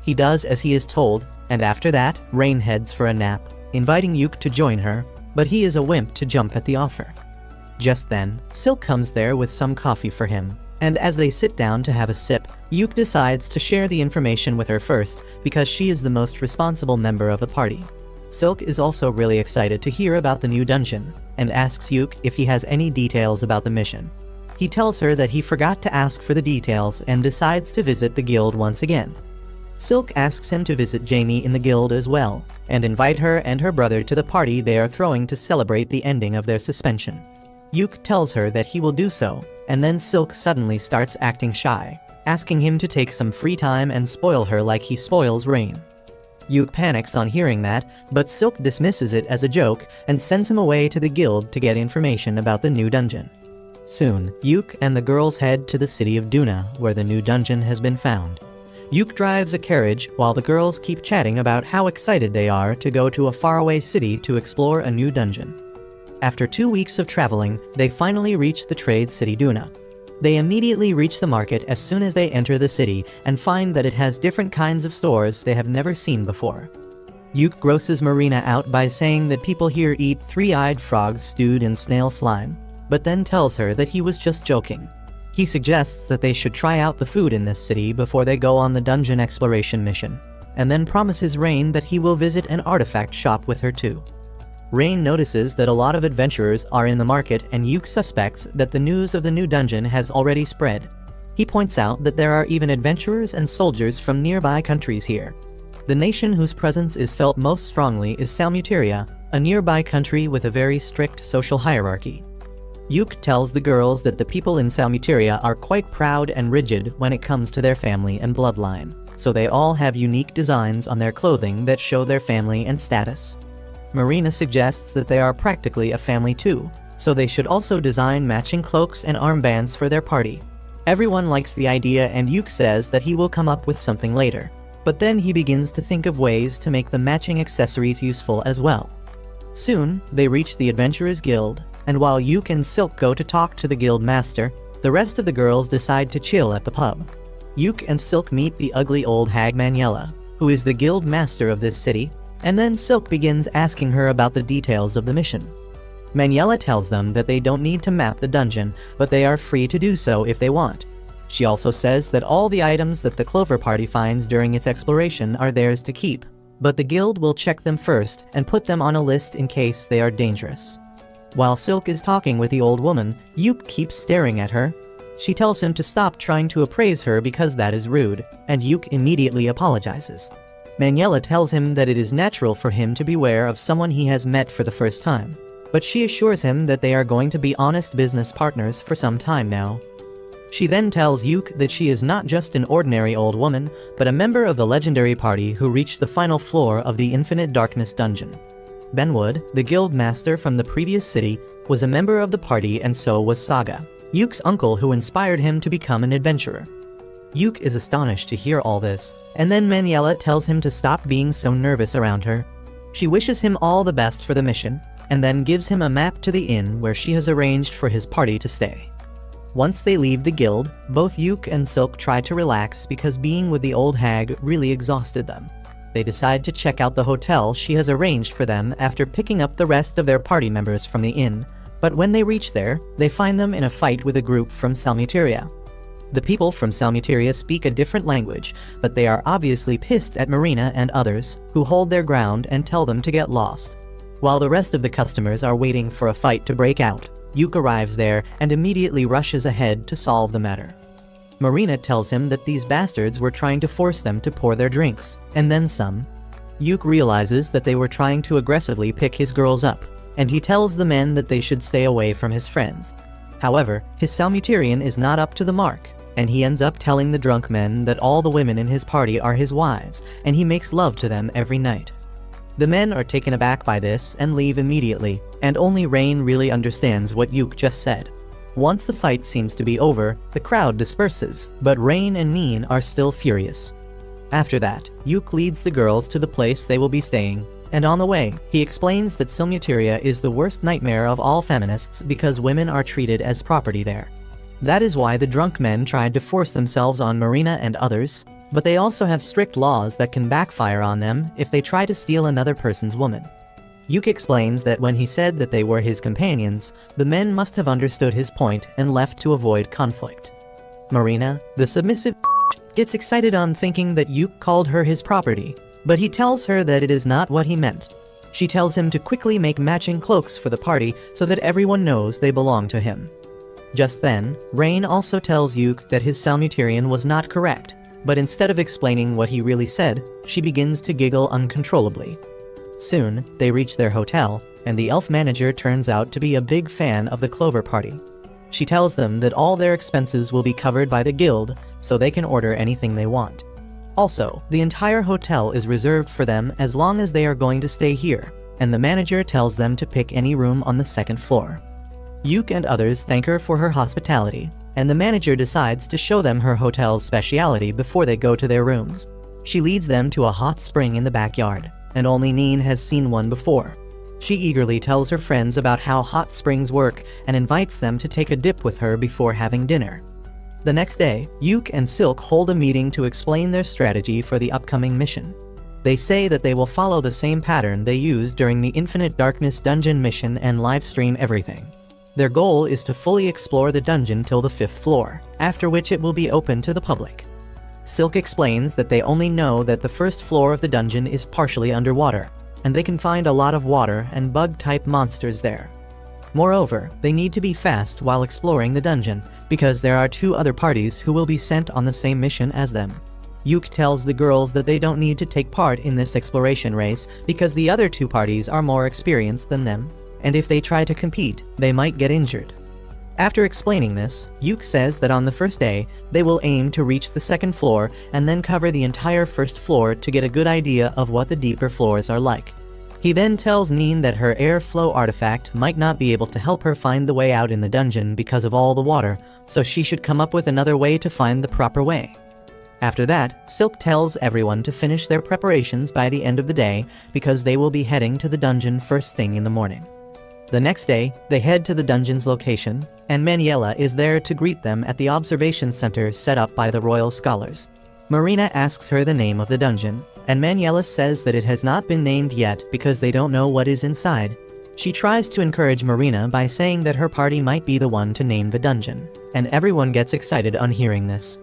He does as he is told, and after that, Rain heads for a nap, inviting Yuk to join her, but he is a wimp to jump at the offer. Just then, Silk comes there with some coffee for him, and as they sit down to have a sip, Yuk decides to share the information with her first because she is the most responsible member of the party. Silk is also really excited to hear about the new dungeon, and asks Yuk if he has any details about the mission. He tells her that he forgot to ask for the details and decides to visit the guild once again. Silk asks him to visit Jamie in the guild as well, and invite her and her brother to the party they are throwing to celebrate the ending of their suspension. Yuk tells her that he will do so, and then Silk suddenly starts acting shy, asking him to take some free time and spoil her like he spoils Rain. Yuk panics on hearing that, but Silk dismisses it as a joke and sends him away to the guild to get information about the new dungeon. Soon, Yuk and the girls head to the city of Duna, where the new dungeon has been found. Yuk drives a carriage while the girls keep chatting about how excited they are to go to a faraway city to explore a new dungeon. After 2 weeks of traveling, they finally reach the trade city Duna. They immediately reach the market as soon as they enter the city and find that it has different kinds of stores they have never seen before. Yuke grosses Marina out by saying that people here eat three-eyed frogs stewed in snail slime, but then tells her that he was just joking. He suggests that they should try out the food in this city before they go on the dungeon exploration mission, and then promises Rain that he will visit an artifact shop with her too. Rain notices that a lot of adventurers are in the market, and Yuke suspects that the news of the new dungeon has already spread. He points out that there are even adventurers and soldiers from nearby countries here. The nation whose presence is felt most strongly is Salmuteria, a nearby country with a very strict social hierarchy. Yuke tells the girls that the people in Salmuteria are quite proud and rigid when it comes to their family and bloodline, so they all have unique designs on their clothing that show their family and status. Marina suggests that they are practically a family too, so they should also design matching cloaks and armbands for their party. Everyone likes the idea, and Yuke says that he will come up with something later. But then he begins to think of ways to make the matching accessories useful as well. Soon, they reach the Adventurers Guild, and while Yuke and Silk go to talk to the guild master, the rest of the girls decide to chill at the pub. Yuke and Silk meet the ugly old hag Maniela, who is the guild master of this city, and then Silk begins asking her about the details of the mission. Maniela tells them that they don't need to map the dungeon, but they are free to do so if they want. She also says that all the items that the Clover Party finds during its exploration are theirs to keep, but the guild will check them first and put them on a list in case they are dangerous. While Silk is talking with the old woman, Yuke keeps staring at her. She tells him to stop trying to appraise her because that is rude, and Yuke immediately apologizes. Maniela tells him that it is natural for him to beware of someone he has met for the first time, but she assures him that they are going to be honest business partners for some time now. She then tells Yuke that she is not just an ordinary old woman, but a member of the legendary party who reached the final floor of the Infinite Darkness dungeon. Benwood, the guild master from the previous city, was a member of the party, and so was Saga, Yuke's uncle who inspired him to become an adventurer. Yuke is astonished to hear all this, and then Maniela tells him to stop being so nervous around her. She wishes him all the best for the mission, and then gives him a map to the inn where she has arranged for his party to stay. Once they leave the guild, both Yuke and Silk try to relax because being with the old hag really exhausted them. They decide to check out the hotel she has arranged for them after picking up the rest of their party members from the inn, but when they reach there, they find them in a fight with a group from Salmuteria. The people from Salmuteria speak a different language, but they are obviously pissed at Marina and others, who hold their ground and tell them to get lost. While the rest of the customers are waiting for a fight to break out, Yuke arrives there and immediately rushes ahead to solve the matter. Marina tells him that these bastards were trying to force them to pour their drinks, and then some. Yuke realizes that they were trying to aggressively pick his girls up, and he tells the men that they should stay away from his friends. However, his Salmuterian is not up to the mark, and he ends up telling the drunk men that all the women in his party are his wives, and he makes love to them every night. The men are taken aback by this and leave immediately, and only Rain really understands what Yuke just said. Once the fight seems to be over, the crowd disperses, but Rain and Neen are still furious. After that, Yuke leads the girls to the place they will be staying, and on the way, he explains that Salmuteria is the worst nightmare of all feminists because women are treated as property there. That is why the drunk men tried to force themselves on Marina and others, but they also have strict laws that can backfire on them if they try to steal another person's woman. Yuke explains that when he said that they were his companions, the men must have understood his point and left to avoid conflict. Marina, the submissive gets excited on thinking that Yuke called her his property, but he tells her that it is not what he meant. She tells him to quickly make matching cloaks for the party so that everyone knows they belong to him. Just then, Rain also tells Yuke that his Salmuterian was not correct, but instead of explaining what he really said, she begins to giggle uncontrollably. Soon, they reach their hotel, and the elf manager turns out to be a big fan of the Clover Party. She tells them that all their expenses will be covered by the guild, so they can order anything they want. Also, the entire hotel is reserved for them as long as they are going to stay here, and the manager tells them to pick any room on the second floor. Yuke and others thank her for her hospitality, and the manager decides to show them her hotel's speciality before they go to their rooms. She leads them to a hot spring in the backyard, and only Neen has seen one before. She eagerly tells her friends about how hot springs work and invites them to take a dip with her before having dinner. The next day, Yuke and Silk hold a meeting to explain their strategy for the upcoming mission. They say that they will follow the same pattern they used during the Infinite Darkness dungeon mission and livestream everything. Their goal is to fully explore the dungeon till the 5th floor, after which it will be open to the public. Silk explains that they only know that the 1st floor of the dungeon is partially underwater, and they can find a lot of water and bug-type monsters there. Moreover, they need to be fast while exploring the dungeon, because there are 2 other parties who will be sent on the same mission as them. Yuk tells the girls that they don't need to take part in this exploration race because the other 2 parties are more experienced than them, and if they try to compete, they might get injured. After explaining this, Yuk says that on the first day, they will aim to reach the 2nd floor and then cover the entire 1st floor to get a good idea of what the deeper floors are like. He then tells Neen that her airflow artifact might not be able to help her find the way out in the dungeon because of all the water, so she should come up with another way to find the proper way. After that, Silk tells everyone to finish their preparations by the end of the day because they will be heading to the dungeon first thing in the morning. The next day, they head to the dungeon's location, and Manuela is there to greet them at the observation center set up by the royal scholars. Marina asks her the name of the dungeon, and Manuela says that it has not been named yet because they don't know what is inside. She tries to encourage Marina by saying that her party might be the one to name the dungeon, and everyone gets excited on hearing this.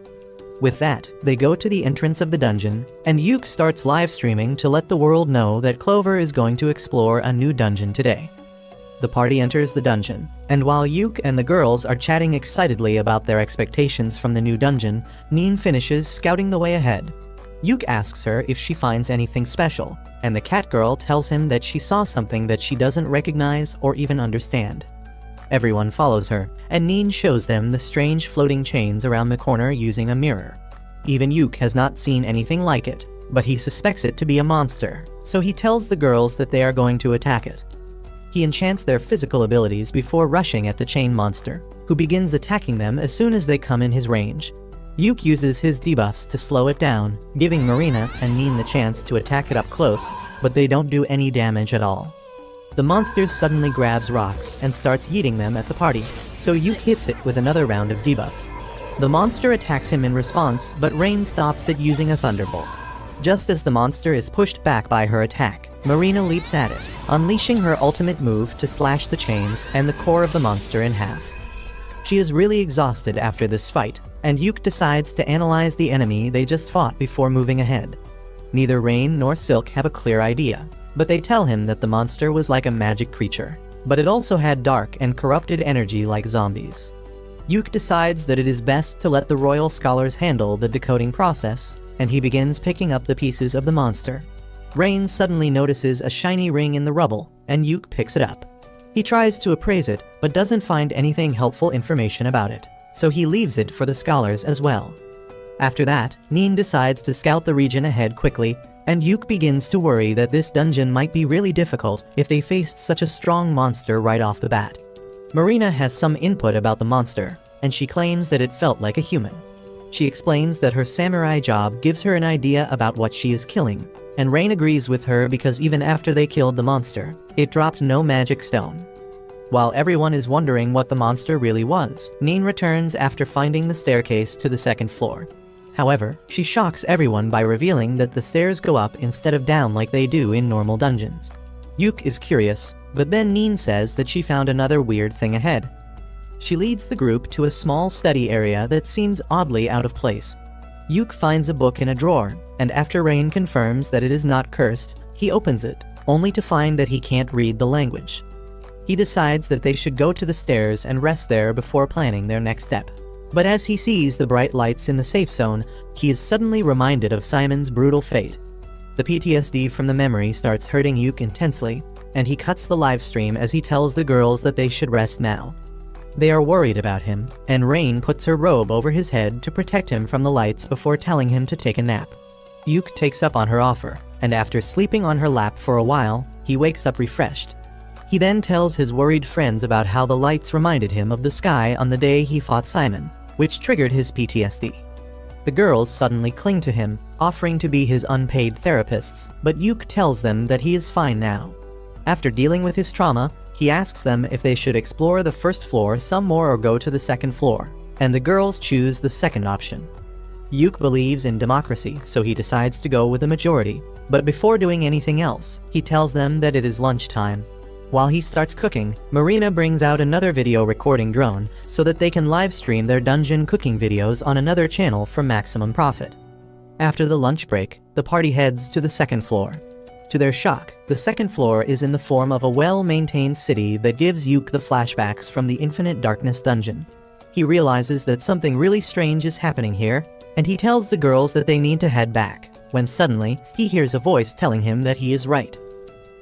With that, they go to the entrance of the dungeon, and Yuk starts live streaming to let the world know that Clover is going to explore a new dungeon today. The party enters the dungeon, and while Yuk and the girls are chatting excitedly about their expectations from the new dungeon, Neen finishes scouting the way ahead. Yuk asks her if she finds anything special, and the cat girl tells him that she saw something that she doesn't recognize or even understand. Everyone follows her, and Neen shows them the strange floating chains around the corner using a mirror. Even Yuk has not seen anything like it, but he suspects it to be a monster, so he tells the girls that they are going to attack it. He enchants their physical abilities before rushing at the chain monster, who begins attacking them as soon as they come in his range. Yuk uses his debuffs to slow it down, giving Marina and Neen the chance to attack it up close, but they don't do any damage at all. The monster suddenly grabs rocks and starts yeeting them at the party, so Yuk hits it with another round of debuffs. The monster attacks him in response, but Rain stops it using a thunderbolt. Just as the monster is pushed back by her attack, Marina leaps at it, unleashing her ultimate move to slash the chains and the core of the monster in half. She is really exhausted after this fight, and Yuk decides to analyze the enemy they just fought before moving ahead. Neither Rain nor Silk have a clear idea, but they tell him that the monster was like a magic creature, but it also had dark and corrupted energy like zombies. Yuk decides that it is best to let the royal scholars handle the decoding process, and he begins picking up the pieces of the monster. Rain suddenly notices a shiny ring in the rubble, and Yuk picks it up. He tries to appraise it, but doesn't find anything helpful information about it, so he leaves it for the scholars as well. After that, Neen decides to scout the region ahead quickly, and Yuk begins to worry that this dungeon might be really difficult if they faced such a strong monster right off the bat. Marina has some input about the monster, and she claims that it felt like a human. She explains that her samurai job gives her an idea about what she is killing, and Rain agrees with her because even after they killed the monster, it dropped no magic stone. While everyone is wondering what the monster really was, Neen returns after finding the staircase to the 2nd floor. However, she shocks everyone by revealing that the stairs go up instead of down like they do in normal dungeons. Yuk is curious, but then Neen says that she found another weird thing ahead. She leads the group to a small study area that seems oddly out of place. Yuk finds a book in a drawer, and after Rain confirms that it is not cursed, he opens it, only to find that he can't read the language. He decides that they should go to the stairs and rest there before planning their next step. But as he sees the bright lights in the safe zone, he is suddenly reminded of Simon's brutal fate. The PTSD from the memory starts hurting Yuk intensely, and he cuts the live stream as he tells the girls that they should rest now. They are worried about him, and Rain puts her robe over his head to protect him from the lights before telling him to take a nap. Yuk takes up on her offer, and after sleeping on her lap for a while, he wakes up refreshed. He then tells his worried friends about how the lights reminded him of the sky on the day he fought Simon, which triggered his PTSD. The girls suddenly cling to him, offering to be his unpaid therapists, but Yuk tells them that he is fine now. After dealing with his trauma, he asks them if they should explore the 1st floor some more or go to the 2nd floor, and the girls choose the second option. Yuk believes in democracy, so he decides to go with the majority. But before doing anything else, he tells them that it is lunchtime. While he starts cooking, Marina brings out another video recording drone so that they can live stream their dungeon cooking videos on another channel for maximum profit. After the lunch break, the party heads to the second floor. To their shock, the second floor is in the form of a well-maintained city that gives Yuk the flashbacks from the Infinite Darkness dungeon. He realizes that something really strange is happening here, and he tells the girls that they need to head back, when suddenly, he hears a voice telling him that he is right.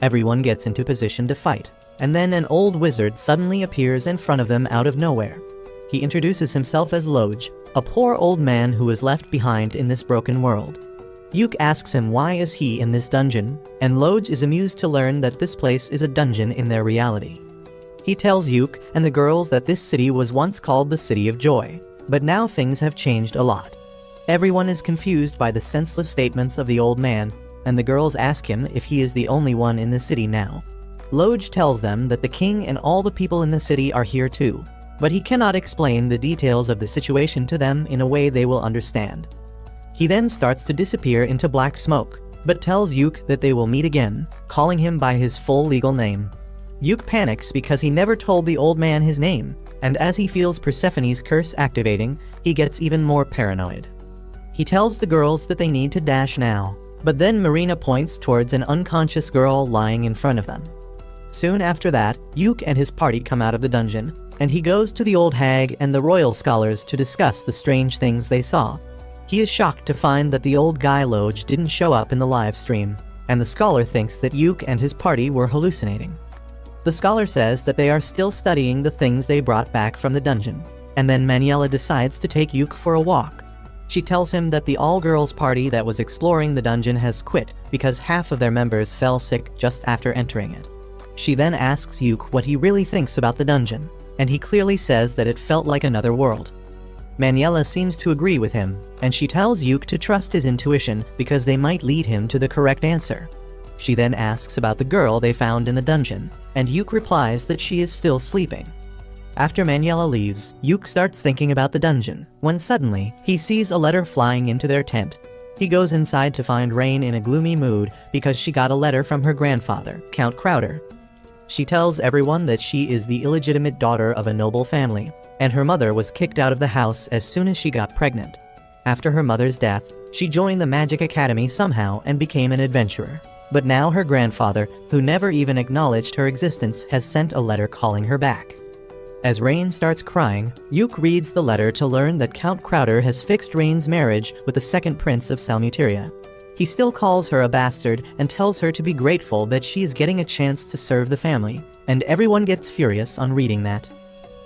Everyone gets into position to fight, and then an old wizard suddenly appears in front of them out of nowhere. He introduces himself as Loj, a poor old man who is left behind in this broken world. Yuk asks him why is he in this dungeon, and Loj is amused to learn that this place is a dungeon in their reality. He tells Yuk and the girls that this city was once called the City of Joy, but now things have changed a lot. Everyone is confused by the senseless statements of the old man, and the girls ask him if he is the only one in the city now. Loj tells them that the king and all the people in the city are here too, but he cannot explain the details of the situation to them in a way they will understand. He then starts to disappear into black smoke, but tells Yuk that they will meet again, calling him by his full legal name. Yuk panics because he never told the old man his name, and as he feels Persephone's curse activating, he gets even more paranoid. He tells the girls that they need to dash now, but then Marina points towards an unconscious girl lying in front of them. Soon after that, Yuk and his party come out of the dungeon, and he goes to the old hag and the royal scholars to discuss the strange things they saw. He is shocked to find that the old guy Loj didn't show up in the live stream, and the scholar thinks that Yuk and his party were hallucinating. The scholar says that they are still studying the things they brought back from the dungeon, and then Maniela decides to take Yuk for a walk. She tells him that the all-girls party that was exploring the dungeon has quit because half of their members fell sick just after entering it. She then asks Yuk what he really thinks about the dungeon, and he clearly says that it felt like another world. Maniela seems to agree with him, and she tells Yuk to trust his intuition because they might lead him to the correct answer. She then asks about the girl they found in the dungeon, and Yuk replies that she is still sleeping. After Maniela leaves, Yuk starts thinking about the dungeon, when suddenly, he sees a letter flying into their tent. He goes inside to find Rain in a gloomy mood because she got a letter from her grandfather, Count Crowder. She tells everyone that she is the illegitimate daughter of a noble family, and her mother was kicked out of the house as soon as she got pregnant. After her mother's death, she joined the Magic Academy somehow and became an adventurer. But now her grandfather, who never even acknowledged her existence, has sent a letter calling her back. As Rain starts crying, Yuk reads the letter to learn that Count Crowder has fixed Rain's marriage with the second prince of Salmuteria. He still calls her a bastard and tells her to be grateful that she is getting a chance to serve the family, and everyone gets furious on reading that.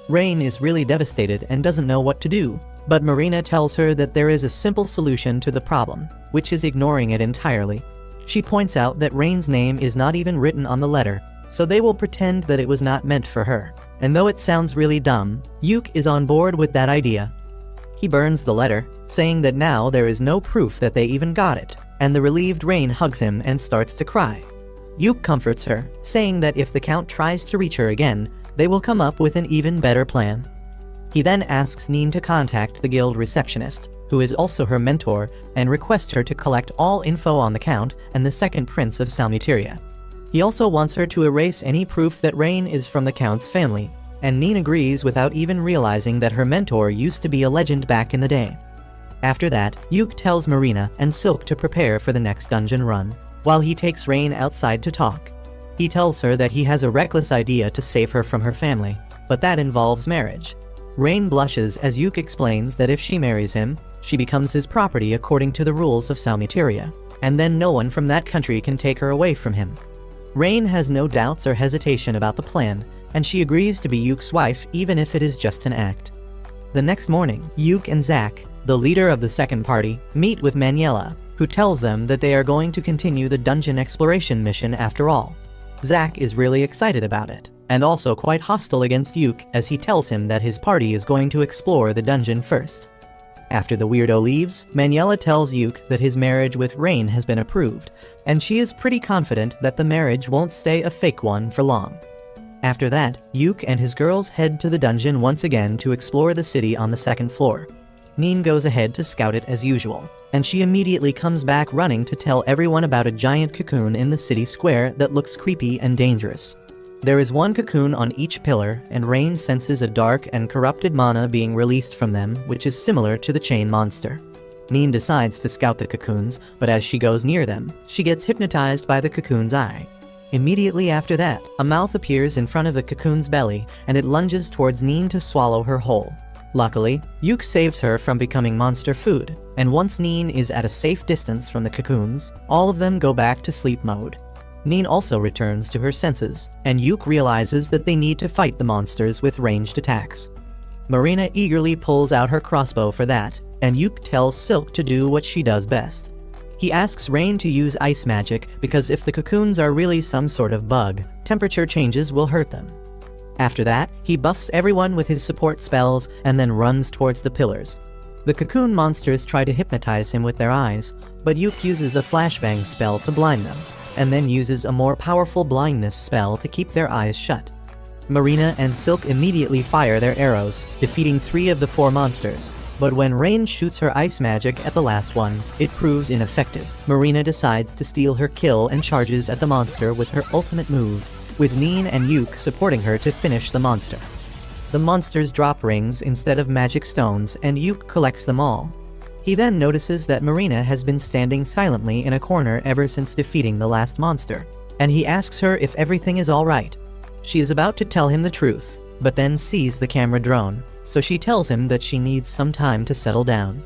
Rain is really devastated and doesn't know what to do, but Marina tells her that there is a simple solution to the problem, which is ignoring it entirely. She points out that Rain's name is not even written on the letter, so they will pretend that it was not meant for her. And though it sounds really dumb, Yuk is on board with that idea. He burns the letter, saying that now there is no proof that they even got it, and the relieved Rain hugs him and starts to cry. Yuk comforts her, saying that if the Count tries to reach her again, they will come up with an even better plan. He then asks Neen to contact the guild receptionist, who is also her mentor, and request her to collect all info on the Count and the second prince of Salmuteria. He also wants her to erase any proof that Rain is from the Count's family, and Neen agrees without even realizing that her mentor used to be a legend back in the day. After that, Yuk tells Marina and Silk to prepare for the next dungeon run, while he takes Rain outside to talk. He tells her that he has a reckless idea to save her from her family, but that involves marriage. Rain blushes as Yuk explains that if she marries him, she becomes his property according to the rules of Salmuteria, and then no one from that country can take her away from him. Rain has no doubts or hesitation about the plan, and she agrees to be Yuk's wife even if it is just an act. The next morning, Yuk and Zack, the leader of the second party, meet with Maniela, who tells them that they are going to continue the dungeon exploration mission after all. Zack is really excited about it, and also quite hostile against Yuk as he tells him that his party is going to explore the dungeon first. After the weirdo leaves, Maniela tells Yuk that his marriage with Rain has been approved, and she is pretty confident that the marriage won't stay a fake one for long. After that, Yuk and his girls head to the dungeon once again to explore the city on the second floor. Neen goes ahead to scout it as usual, and she immediately comes back running to tell everyone about a giant cocoon in the city square that looks creepy and dangerous. There is one cocoon on each pillar, and Rain senses a dark and corrupted mana being released from them, which is similar to the chain monster. Neen decides to scout the cocoons, but as she goes near them, she gets hypnotized by the cocoon's eye. Immediately after that, a mouth appears in front of the cocoon's belly, and it lunges towards Neen to swallow her whole. Luckily, Yuk saves her from becoming monster food, and once Neen is at a safe distance from the cocoons, all of them go back to sleep mode. Neen also returns to her senses, and Yuk realizes that they need to fight the monsters with ranged attacks. Marina eagerly pulls out her crossbow for that, and Yuk tells Silk to do what she does best. He asks Rain to use ice magic because if the cocoons are really some sort of bug, temperature changes will hurt them. After that, he buffs everyone with his support spells and then runs towards the pillars. The cocoon monsters try to hypnotize him with their eyes, but Yuk uses a flashbang spell to blind them, and then uses a more powerful blindness spell to keep their eyes shut. Marina and Silk immediately fire their arrows, defeating 3 of the 4 monsters. But when Rain shoots her ice magic at the last one, it proves ineffective. Marina decides to steal her kill and charges at the monster with her ultimate move, with Neen and Yuk supporting her to finish the monster. The monsters drop rings instead of magic stones, and Yuk collects them all. He then notices that Marina has been standing silently in a corner ever since defeating the last monster, and he asks her if everything is alright. She is about to tell him the truth, but then sees the camera drone, so she tells him that she needs some time to settle down.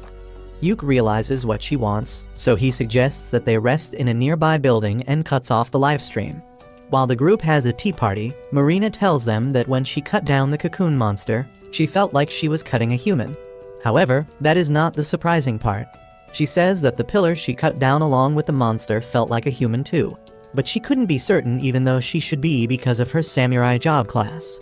Yuk realizes what she wants, so he suggests that they rest in a nearby building and cuts off the livestream. While the group has a tea party, Marina tells them that when she cut down the cocoon monster, she felt like she was cutting a human. However, that is not the surprising part. She says that the pillar she cut down along with the monster felt like a human too, but she couldn't be certain even though she should be because of her samurai job class.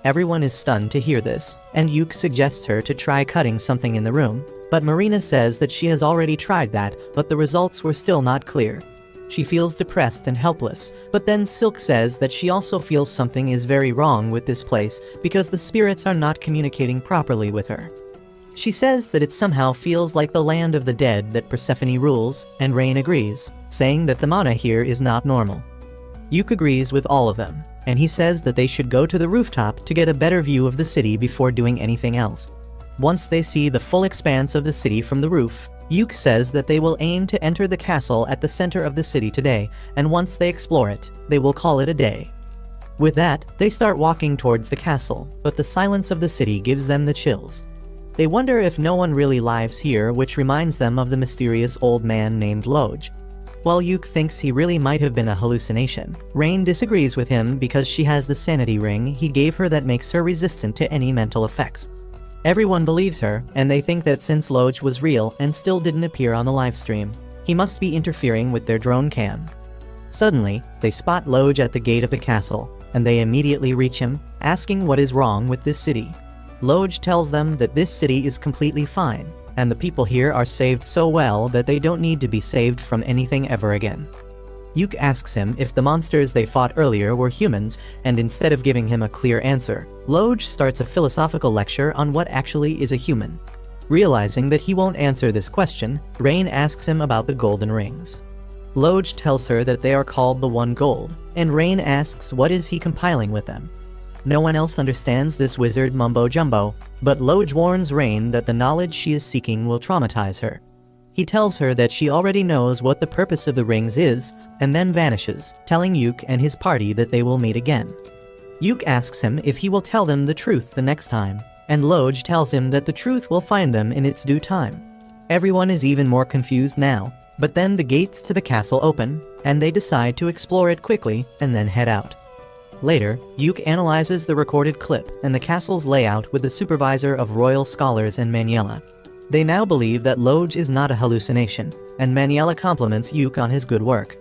Everyone is stunned to hear this, and Yuk suggests her to try cutting something in the room, but Marina says that she has already tried that, but the results were still not clear. She feels depressed and helpless, but then Silk says that she also feels something is very wrong with this place because the spirits are not communicating properly with her. She says that it somehow feels like the land of the dead that Persephone rules, and Rain agrees, saying that the mana here is not normal. Yuk agrees with all of them, and he says that they should go to the rooftop to get a better view of the city before doing anything else. Once they see the full expanse of the city from the roof, Yuk says that they will aim to enter the castle at the center of the city today, and once they explore it, they will call it a day. With that, they start walking towards the castle, but the silence of the city gives them the chills. They wonder if no one really lives here, which reminds them of the mysterious old man named Loj. While Yuk thinks he really might have been a hallucination, Rain disagrees with him because she has the sanity ring he gave her that makes her resistant to any mental effects. Everyone believes her, and they think that since Loj was real and still didn't appear on the livestream, he must be interfering with their drone cam. Suddenly, they spot Loj at the gate of the castle, and they immediately reach him, asking what is wrong with this city. Loj tells them that this city is completely fine, and the people here are saved so well that they don't need to be saved from anything ever again. Yuk asks him if the monsters they fought earlier were humans, and instead of giving him a clear answer, Loj starts a philosophical lecture on what actually is a human. Realizing that he won't answer this question, Rain asks him about the golden rings. Loj tells her that they are called the One Gold, and Rain asks what is he compiling with them. No one else understands this wizard mumbo-jumbo, but Loj warns Rain that the knowledge she is seeking will traumatize her. He tells her that she already knows what the purpose of the rings is, and then vanishes, telling Yuk and his party that they will meet again. Yuk asks him if he will tell them the truth the next time, and Loj tells him that the truth will find them in its due time. Everyone is even more confused now, but then the gates to the castle open, and they decide to explore it quickly and then head out. Later, Yuk analyzes the recorded clip and the castle's layout with the supervisor of royal scholars and Maniela. They now believe that Loj is not a hallucination, and Maniela compliments Yuk on his good work.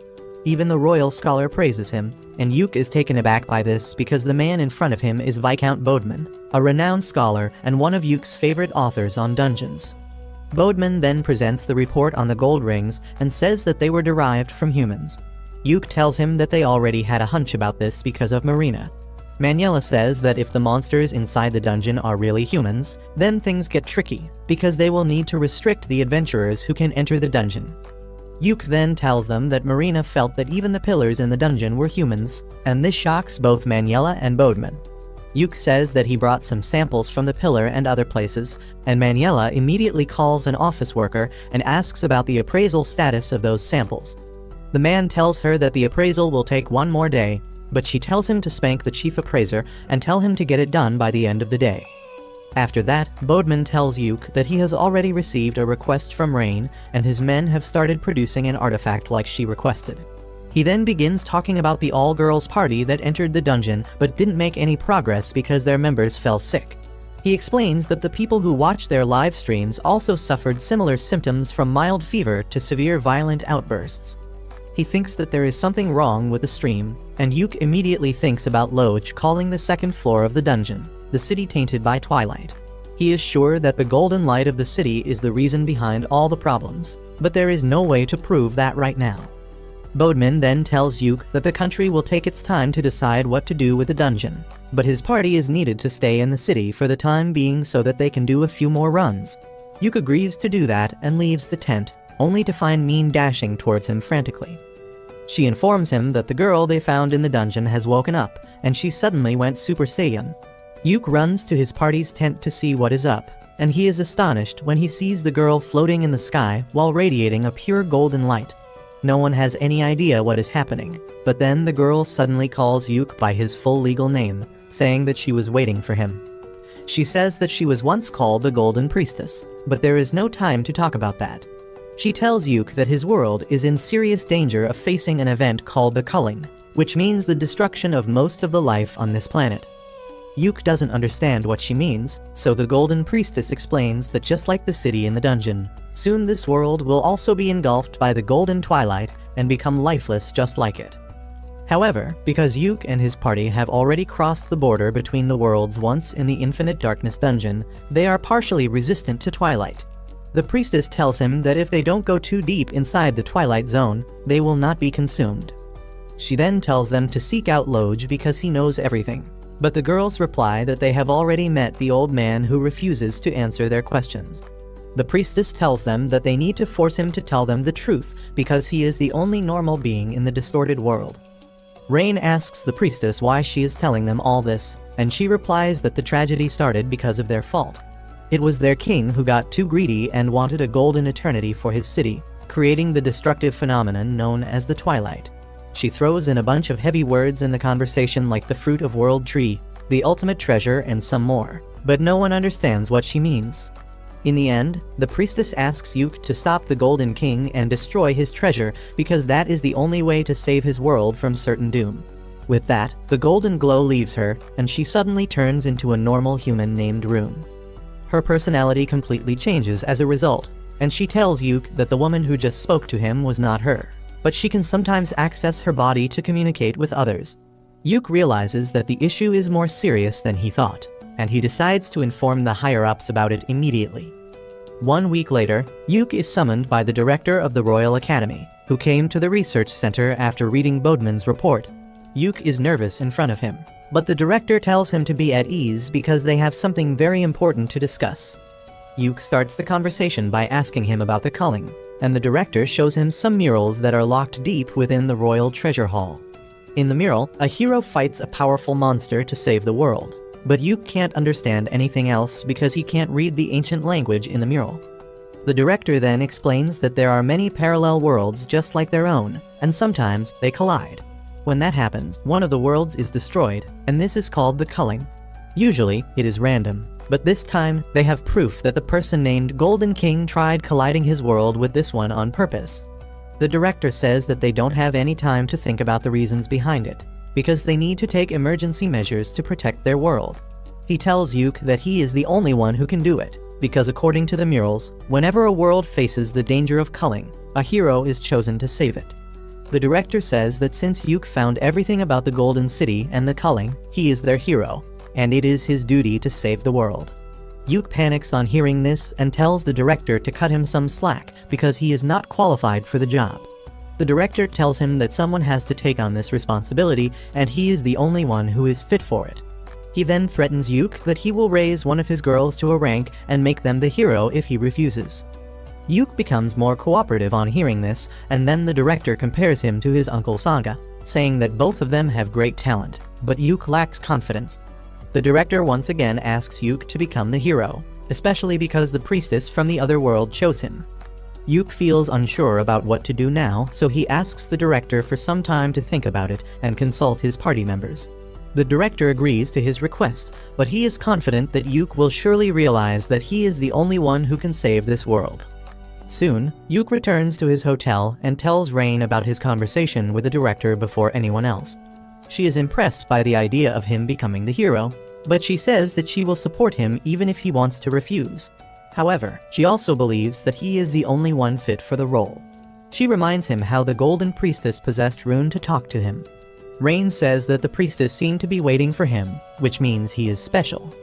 Even the royal scholar praises him, and Yuk is taken aback by this because the man in front of him is Viscount Bodman, a renowned scholar and one of Yuk's favorite authors on dungeons. Bodman then presents the report on the gold rings and says that they were derived from humans. Yuk tells him that they already had a hunch about this because of Marina. Manuela says that if the monsters inside the dungeon are really humans, then things get tricky, because they will need to restrict the adventurers who can enter the dungeon. Yuke then tells them that Marina felt that even the pillars in the dungeon were humans, and this shocks both Manuela and Bodman. Yuke says that he brought some samples from the pillar and other places, and Manuela immediately calls an office worker and asks about the appraisal status of those samples. The man tells her that the appraisal will take one more day, but she tells him to spank the chief appraiser and tell him to get it done by the end of the day. After that, Bodman tells Yuke that he has already received a request from Rain, and his men have started producing an artifact like she requested. He then begins talking about the all-girls party that entered the dungeon but didn't make any progress because their members fell sick. He explains that the people who watched their live streams also suffered similar symptoms from mild fever to severe violent outbursts. He thinks that there is something wrong with the stream, and Yuke immediately thinks about Loge calling the second floor of the dungeon, the city tainted by twilight. He is sure that the golden light of the city is the reason behind all the problems, but there is no way to prove that right now. Bodman then tells Yuke that the country will take its time to decide what to do with the dungeon, but his party is needed to stay in the city for the time being so that they can do a few more runs. Yuke agrees to do that and leaves the tent, only to find Min dashing towards him frantically. She informs him that the girl they found in the dungeon has woken up, and she suddenly went Super Saiyan. Yuke runs to his party's tent to see what is up, and he is astonished when he sees the girl floating in the sky while radiating a pure golden light. No one has any idea what is happening, but then the girl suddenly calls Yuke by his full legal name, saying that she was waiting for him. She says that she was once called the Golden Priestess, but there is no time to talk about that. She tells Yuke that his world is in serious danger of facing an event called the culling, which means the destruction of most of the life on this planet. Yuke doesn't understand what she means, so the Golden Priestess explains that just like the city in the dungeon, soon this world will also be engulfed by the golden twilight and become lifeless just like it. However, because Yuke and his party have already crossed the border between the worlds once in the Infinite Darkness dungeon, they are partially resistant to twilight. The priestess tells him that if they don't go too deep inside the twilight zone, they will not be consumed. She then tells them to seek out Loge because he knows everything, but the girls reply that they have already met the old man who refuses to answer their questions. The priestess tells them that they need to force him to tell them the truth because he is the only normal being in the distorted world. Rain asks the priestess why she is telling them all this, and she replies that the tragedy started because of their fault. It was their king who got too greedy and wanted a golden eternity for his city, creating the destructive phenomenon known as the Twilight. She throws in a bunch of heavy words in the conversation like the fruit of world tree, the ultimate treasure, and some more, but no one understands what she means. In the end, the priestess asks Yuke to stop the Golden King and destroy his treasure because that is the only way to save his world from certain doom. With that, the golden glow leaves her, and she suddenly turns into a normal human named Rune. Her personality completely changes as a result, and she tells Yuke that the woman who just spoke to him was not her, but she can sometimes access her body to communicate with others. Yuke realizes that the issue is more serious than he thought, and he decides to inform the higher-ups about it immediately. 1 week later, Yuke is summoned by the director of the Royal Academy, who came to the research center after reading Bodman's report. Yuke is nervous in front of him, but the director tells him to be at ease because they have something very important to discuss. Yuke starts the conversation by asking him about the culling, and the director shows him some murals that are locked deep within the Royal Treasure Hall. In the mural, a hero fights a powerful monster to save the world, but Yuke can't understand anything else because he can't read the ancient language in the mural. The director then explains that there are many parallel worlds just like their own, and sometimes they collide. When that happens, one of the worlds is destroyed, and this is called the culling. Usually, it is random, but this time, they have proof that the person named Golden King tried colliding his world with this one on purpose. The director says that they don't have any time to think about the reasons behind it, because they need to take emergency measures to protect their world. He tells Yuke that he is the only one who can do it, because according to the murals, whenever a world faces the danger of culling, a hero is chosen to save it. The director says that since Yuke found everything about the Golden City and the culling, he is their hero, and it is his duty to save the world. Yuke panics on hearing this and tells the director to cut him some slack because he is not qualified for the job. The director tells him that someone has to take on this responsibility and he is the only one who is fit for it. He then threatens Yuke that he will raise one of his girls to a rank and make them the hero if he refuses. Yuke becomes more cooperative on hearing this, and then the director compares him to his uncle Saga, saying that both of them have great talent, but Yuke lacks confidence. The director once again asks Yuke to become the hero, especially because the priestess from the other world chose him. Yuke feels unsure about what to do now, so he asks the director for some time to think about it and consult his party members. The director agrees to his request, but he is confident that Yuke will surely realize that he is the only one who can save this world. Soon, Yuke returns to his hotel and tells Rain about his conversation with the director before anyone else. She is impressed by the idea of him becoming the hero, but she says that she will support him even if he wants to refuse. However, she also believes that he is the only one fit for the role. She reminds him how the Golden Priestess possessed Rune to talk to him. Rain says that the priestess seemed to be waiting for him, which means he is special.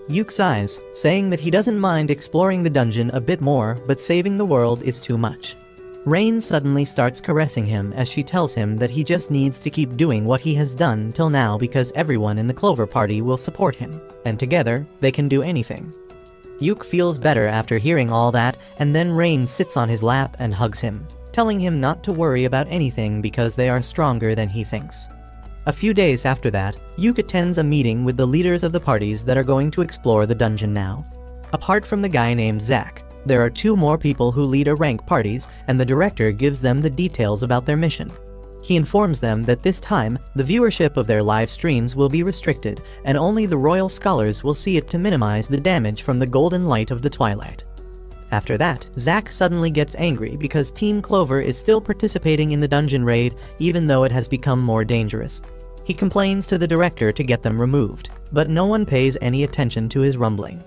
Yuke sighs, saying that he doesn't mind exploring the dungeon a bit more, but saving the world is too much. Rain suddenly starts caressing him as she tells him that he just needs to keep doing what he has done till now because everyone in the Clover Party will support him, and together, they can do anything. Yuke feels better after hearing all that, and then Rain sits on his lap and hugs him, telling him not to worry about anything because they are stronger than he thinks. A few days after that, Yuke attends a meeting with the leaders of the parties that are going to explore the dungeon now. Apart from the guy named Zack, there are 2 more people who lead a rank parties, and the director gives them the details about their mission. He informs them that this time, the viewership of their live streams will be restricted, and only the royal scholars will see it to minimize the damage from the golden light of the twilight. After that, Zack suddenly gets angry because Team Clover is still participating in the dungeon raid even though it has become more dangerous. He complains to the director to get them removed, but no one pays any attention to his rumbling.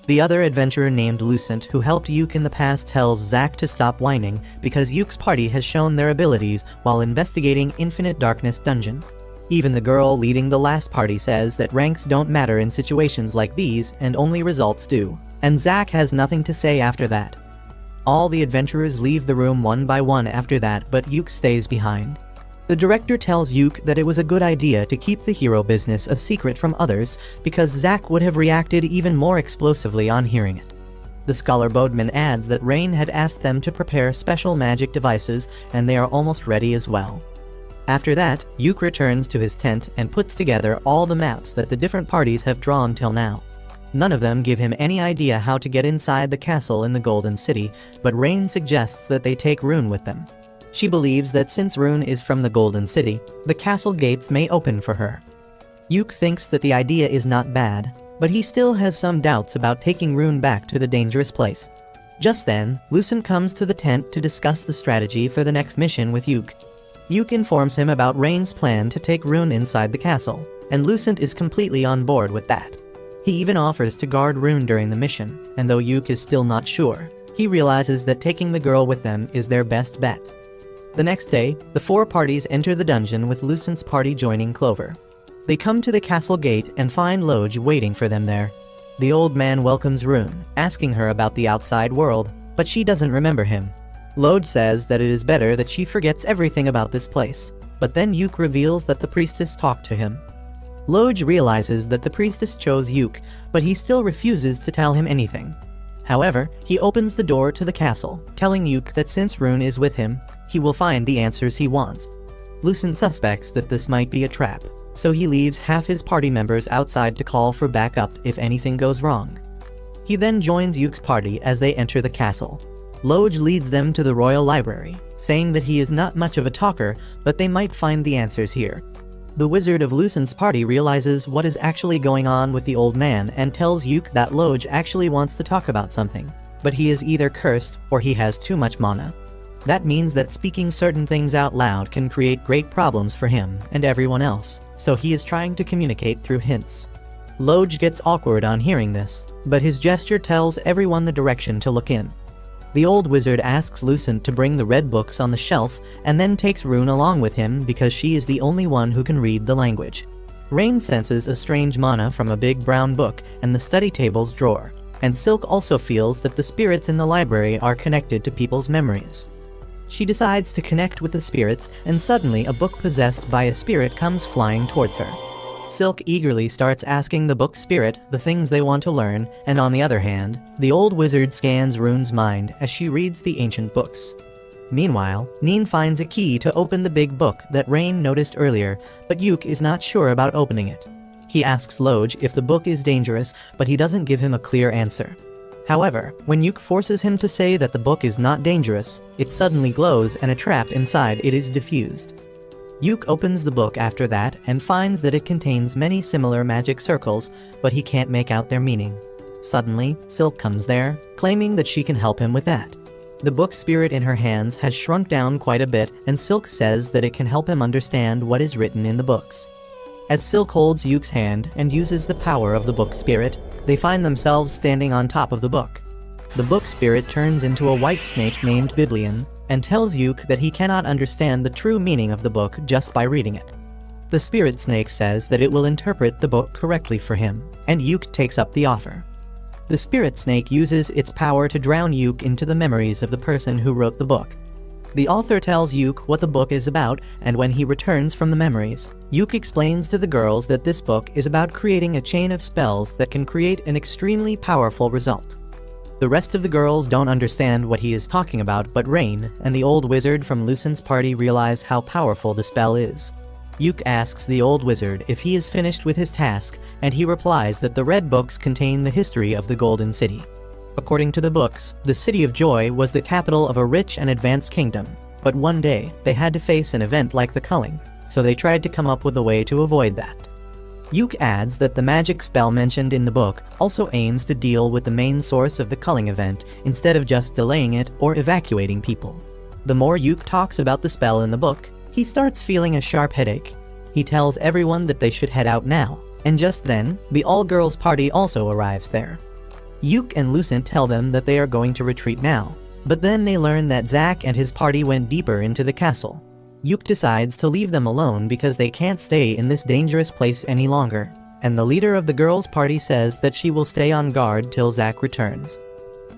The other adventurer named Lucent who helped Yuke in the past tells Zack to stop whining because Yuke's party has shown their abilities while investigating Infinite Darkness Dungeon. Even the girl leading the last party says that ranks don't matter in situations like these and only results do, and Zack has nothing to say after that. All the adventurers leave the room one by one after that, but Yuke stays behind. The director tells Yuke that it was a good idea to keep the hero business a secret from others because Zack would have reacted even more explosively on hearing it. The scholar Bodman adds that Rain had asked them to prepare special magic devices and they are almost ready as well. After that, Yuke returns to his tent and puts together all the maps that the different parties have drawn till now. None of them give him any idea how to get inside the castle in the Golden City, but Rain suggests that they take Rune with them. She believes that since Rune is from the Golden City, the castle gates may open for her. Yuke thinks that the idea is not bad, but he still has some doubts about taking Rune back to the dangerous place. Just then, Lucent comes to the tent to discuss the strategy for the next mission with Yuke. Yuke informs him about Rain's plan to take Rune inside the castle, and Lucent is completely on board with that. He even offers to guard Rune during the mission, and though Yuke is still not sure, he realizes that taking the girl with them is their best bet. The next day, the 4 parties enter the dungeon with Lucent's party joining Clover. They come to the castle gate and find Loge waiting for them there. The old man welcomes Rune, asking her about the outside world, but she doesn't remember him. Loge says that it is better that she forgets everything about this place, but then Yuke reveals that the priestess talked to him. Loge realizes that the priestess chose Yuke, but he still refuses to tell him anything. However, he opens the door to the castle, telling Yuke that since Rune is with him, he will find the answers he wants. Lucent suspects that this might be a trap, so he leaves half his party members outside to call for backup if anything goes wrong. He then joins Yuke's party as they enter the castle. Loge leads them to the royal library, saying that he is not much of a talker, but they might find the answers here. The wizard of Lucent's party realizes what is actually going on with the old man and tells Yuke that Loge actually wants to talk about something, but he is either cursed or he has too much mana. That means that speaking certain things out loud can create great problems for him and everyone else, so he is trying to communicate through hints. Loge gets awkward on hearing this, but his gesture tells everyone the direction to look in. The old wizard asks Lucent to bring the red books on the shelf and then takes Rune along with him because she is the only one who can read the language. Rain senses a strange mana from a big brown book and the study table's drawer, and Silk also feels that the spirits in the library are connected to people's memories. She decides to connect with the spirits, and suddenly a book possessed by a spirit comes flying towards her. Silk eagerly starts asking the book spirit the things they want to learn, and on the other hand, the old wizard scans Rune's mind as she reads the ancient books. Meanwhile, Neen finds a key to open the big book that Rain noticed earlier, but Yuk is not sure about opening it. He asks Loj if the book is dangerous, but he doesn't give him a clear answer. However, when Yuk forces him to say that the book is not dangerous, it suddenly glows and a trap inside it is diffused. Yuk opens the book after that and finds that it contains many similar magic circles, but he can't make out their meaning. Suddenly, Silk comes there, claiming that she can help him with that. The book spirit in her hands has shrunk down quite a bit, and Silk says that it can help him understand what is written in the books. As Silk holds Yuk's hand and uses the power of the book spirit, they find themselves standing on top of the book. The book spirit turns into a white snake named Biblion, and tells Yuk that he cannot understand the true meaning of the book just by reading it. The spirit snake says that it will interpret the book correctly for him, and Yuk takes up the offer. The spirit snake uses its power to drown Yuk into the memories of the person who wrote the book. The author tells Yuk what the book is about, and when he returns from the memories, Yuk explains to the girls that this book is about creating a chain of spells that can create an extremely powerful result. The rest of the girls don't understand what he is talking about, but Rain and the old wizard from Lucen's party realize how powerful the spell is. Yuk asks the old wizard if he is finished with his task, and he replies that the red books contain the history of the Golden City. According to the books, the City of Joy was the capital of a rich and advanced kingdom, but one day, they had to face an event like the culling, so they tried to come up with a way to avoid that. Yuk adds that the magic spell mentioned in the book also aims to deal with the main source of the culling event, instead of just delaying it or evacuating people. The more Yuk talks about the spell in the book, he starts feeling a sharp headache. He tells everyone that they should head out now, and just then, the all-girls party also arrives there. Yuk and Lucent tell them that they are going to retreat now, but then they learn that Zack and his party went deeper into the castle. Yuk decides to leave them alone because they can't stay in this dangerous place any longer, and the leader of the girls' party says that she will stay on guard till Zack returns.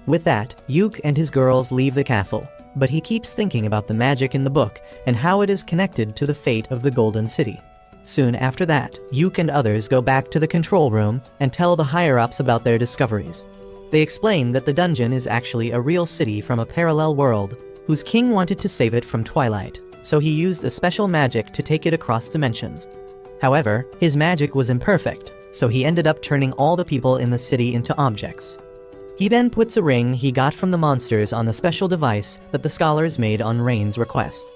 With that, Yuk and his girls leave the castle, but he keeps thinking about the magic in the book and how it is connected to the fate of the Golden City. Soon after that, Yuk and others go back to the control room and tell the higher-ups about their discoveries. They explain that the dungeon is actually a real city from a parallel world, whose king wanted to save it from twilight, so he used a special magic to take it across dimensions. However, his magic was imperfect, so he ended up turning all the people in the city into objects. He then puts a ring he got from the monsters on the special device that the scholars made on Rain's request.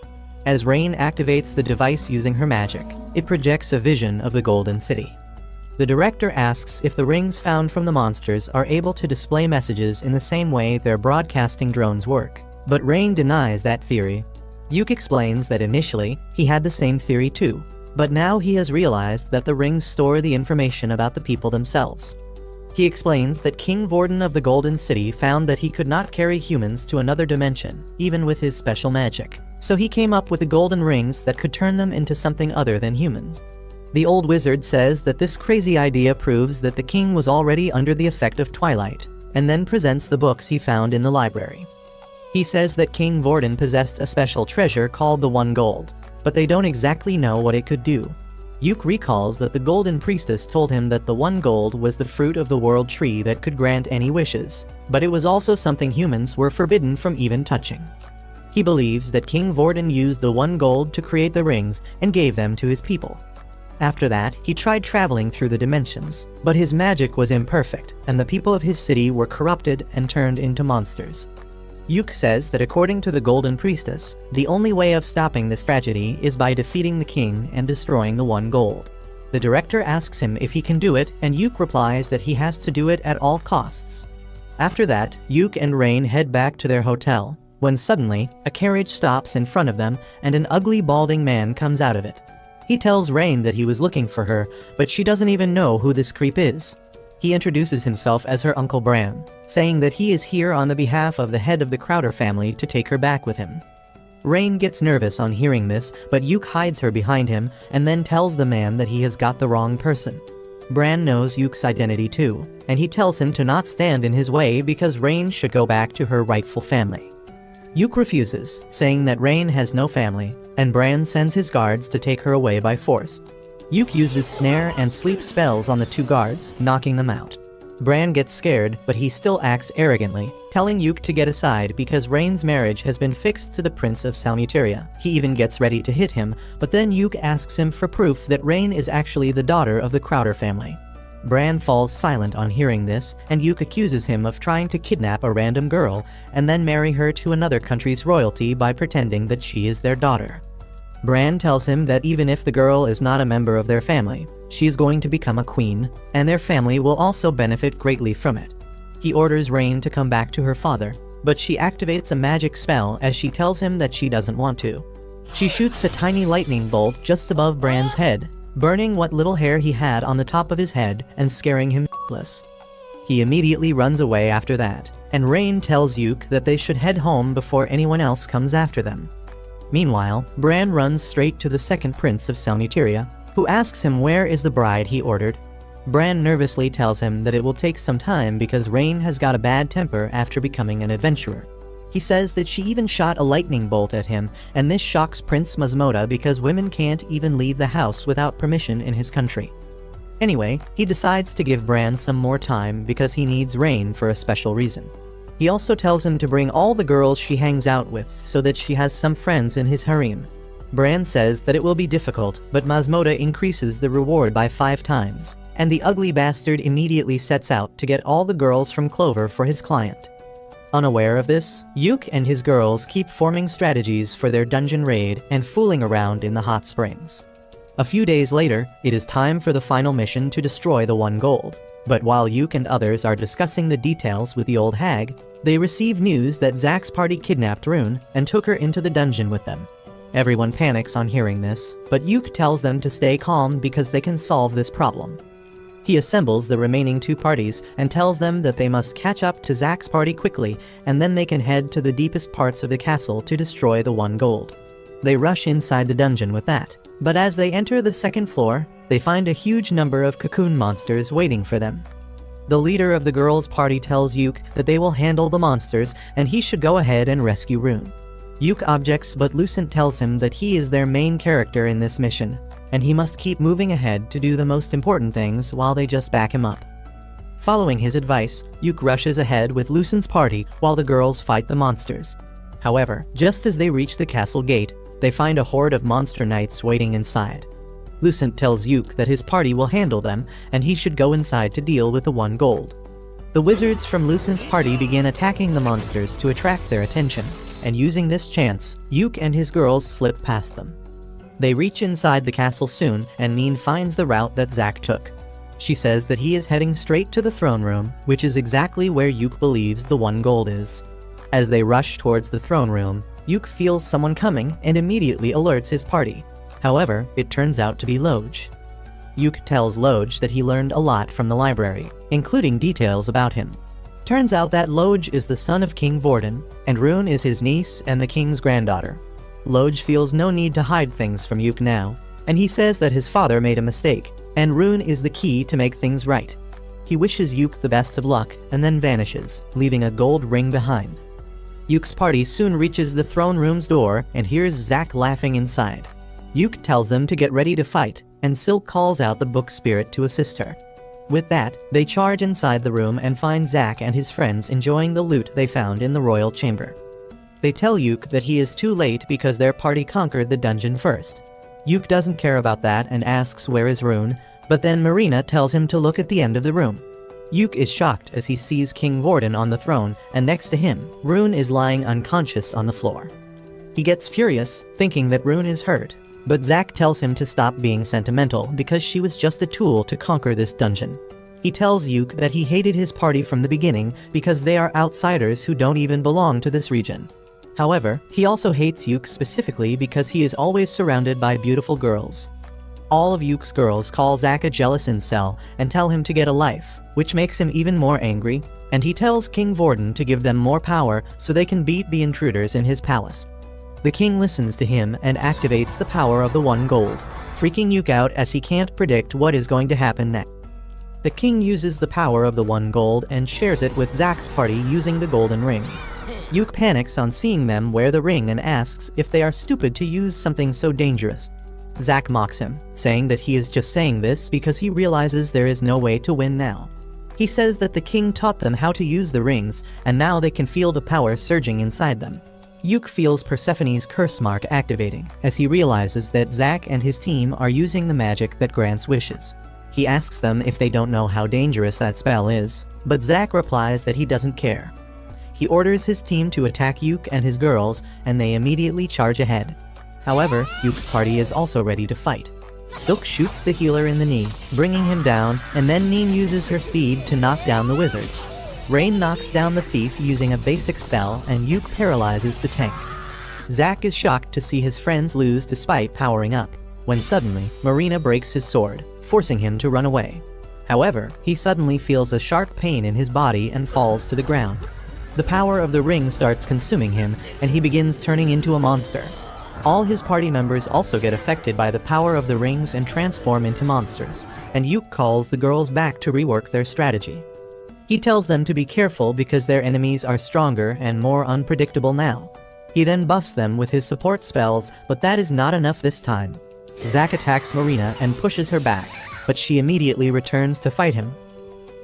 As Rain activates the device using her magic, it projects a vision of the Golden City. The director asks if the rings found from the monsters are able to display messages in the same way their broadcasting drones work, but Rain denies that theory. Yuk explains that initially, he had the same theory too, but now he has realized that the rings store the information about the people themselves. He explains that King Vorden of the Golden City found that he could not carry humans to another dimension, even with his special magic, so he came up with the golden rings that could turn them into something other than humans. The old wizard says that this crazy idea proves that the king was already under the effect of twilight, and then presents the books he found in the library. He says that King Vorden possessed a special treasure called the One Gold, but they don't exactly know what it could do. Yuk recalls that the Golden Priestess told him that the One Gold was the fruit of the World Tree that could grant any wishes, but it was also something humans were forbidden from even touching. He believes that King Vorden used the One Gold to create the rings and gave them to his people. After that, he tried traveling through the dimensions, but his magic was imperfect, and the people of his city were corrupted and turned into monsters. Yuk says that according to the Golden Priestess, the only way of stopping this tragedy is by defeating the king and destroying the One Gold. The director asks him if he can do it, and Yuk replies that he has to do it at all costs. After that, Yuk and Rain head back to their hotel, when suddenly, a carriage stops in front of them and an ugly balding man comes out of it. He tells Rain that he was looking for her, but she doesn't even know who this creep is. He introduces himself as her Uncle Bran, saying that he is here on the behalf of the head of the Crowder family to take her back with him. Rain gets nervous on hearing this, but Yuk hides her behind him and then tells the man that he has got the wrong person. Bran knows Yuk's identity too, and he tells him to not stand in his way because Rain should go back to her rightful family. Yuk refuses, saying that Rain has no family, and Bran sends his guards to take her away by force. Yuk uses snare and sleep spells on the two guards, knocking them out. Bran gets scared, but he still acts arrogantly, telling Yuk to get aside because Rain's marriage has been fixed to the Prince of Salmuteria. He even gets ready to hit him, but then Yuk asks him for proof that Rain is actually the daughter of the Crowder family. Bran falls silent on hearing this, and Yuk accuses him of trying to kidnap a random girl and then marry her to another country's royalty by pretending that she is their daughter. Bran tells him that even if the girl is not a member of their family, she is going to become a queen, and their family will also benefit greatly from it. He orders Rain to come back to her father, but she activates a magic spell as she tells him that she doesn't want to. She shoots a tiny lightning bolt just above Bran's head, burning what little hair he had on the top of his head and scaring him shitless. He immediately runs away after that, and Rain tells Yuk that they should head home before anyone else comes after them. Meanwhile, Bran runs straight to the second prince of Salmuteria, who asks him where is the bride he ordered. Bran nervously tells him that it will take some time because Rain has got a bad temper after becoming an adventurer. He says that she even shot a lightning bolt at him, and this shocks Prince Masmoda because women can't even leave the house without permission in his country. Anyway, he decides to give Bran some more time because he needs Rain for a special reason. He also tells him to bring all the girls she hangs out with so that she has some friends in his harem. Bran says that it will be difficult, but Masmoda increases the reward by 5 times, and the ugly bastard immediately sets out to get all the girls from Clover for his client. Unaware of this, Yuk and his girls keep forming strategies for their dungeon raid and fooling around in the hot springs. A few days later, it is time for the final mission to destroy the One Gold. But while Yuk and others are discussing the details with the old hag, they receive news that Zack's party kidnapped Rune and took her into the dungeon with them. Everyone panics on hearing this, but Yuk tells them to stay calm because they can solve this problem. He assembles the remaining 2 parties and tells them that they must catch up to Zack's party quickly, and then they can head to the deepest parts of the castle to destroy the One Gold. They rush inside the dungeon with that, but as they enter the 2nd floor, they find a huge number of cocoon monsters waiting for them. The leader of the girls' party tells Yuk that they will handle the monsters and he should go ahead and rescue Rune. Yuk objects, but Lucent tells him that he is their main character in this mission, and he must keep moving ahead to do the most important things while they just back him up. Following his advice, Yuk rushes ahead with Lucent's party while the girls fight the monsters. However, just as they reach the castle gate, they find a horde of monster knights waiting inside. Lucent tells Yuk that his party will handle them and he should go inside to deal with the One Gold. The wizards from Lucent's party begin attacking the monsters to attract their attention, and using this chance, Yuk and his girls slip past them. They reach inside the castle soon, and Neen finds the route that Zack took. She says that he is heading straight to the throne room, which is exactly where Yuk believes the One Gold is. As they rush towards the throne room, Yuk feels someone coming and immediately alerts his party. However, it turns out to be Loj. Yuk tells Loj that he learned a lot from the library, including details about him. Turns out that Loj is the son of King Vorden, and Rune is his niece and the king's granddaughter. Loj feels no need to hide things from Yuk now, and he says that his father made a mistake, and Rune is the key to make things right. He wishes Yuk the best of luck and then vanishes, leaving a gold ring behind. Yuk's party soon reaches the throne room's door and hears Zack laughing inside. Yuk tells them to get ready to fight, and Silk calls out the book spirit to assist her. With that, they charge inside the room and find Zack and his friends enjoying the loot they found in the royal chamber. They tell Yuk that he is too late because their party conquered the dungeon first. Yuk doesn't care about that and asks where is Rune, but then Marina tells him to look at the end of the room. Yuk is shocked as he sees King Vorden on the throne, and next to him, Rune is lying unconscious on the floor. He gets furious, thinking that Rune is hurt, but Zack tells him to stop being sentimental because she was just a tool to conquer this dungeon. He tells Yuk that he hated his party from the beginning because they are outsiders who don't even belong to this region. However, he also hates Yuk specifically because he is always surrounded by beautiful girls. All of Yuk's girls call Zack a jealous incel and tell him to get a life, which makes him even more angry, and he tells King Vorden to give them more power so they can beat the intruders in his palace. The king listens to him and activates the power of the One Gold, freaking Yuk out as he can't predict what is going to happen next. The king uses the power of the 1 gold and shares it with Zack's party using the golden rings. Yuk panics on seeing them wear the ring and asks if they are stupid to use something so dangerous. Zack mocks him, saying that he is just saying this because he realizes there is no way to win now. He says that the king taught them how to use the rings, and now they can feel the power surging inside them. Yuk feels Persephone's curse mark activating, as he realizes that Zack and his team are using the magic that grants wishes. He asks them if they don't know how dangerous that spell is, but Zack replies that he doesn't care. He orders his team to attack Yuk and his girls, and they immediately charge ahead. However, Yuk's party is also ready to fight. Silk shoots the healer in the knee, bringing him down, and then Neen uses her speed to knock down the wizard. Rain knocks down the thief using a basic spell, and Yuk paralyzes the tank. Zack is shocked to see his friends lose despite powering up, when suddenly, Marina breaks his sword, forcing him to run away. However, he suddenly feels a sharp pain in his body and falls to the ground. The power of the ring starts consuming him, and he begins turning into a monster. All his party members also get affected by the power of the rings and transform into monsters, and Yuk calls the girls back to rework their strategy. He tells them to be careful because their enemies are stronger and more unpredictable now. He then buffs them with his support spells, but that is not enough this time. Zack attacks Marina and pushes her back, but she immediately returns to fight him.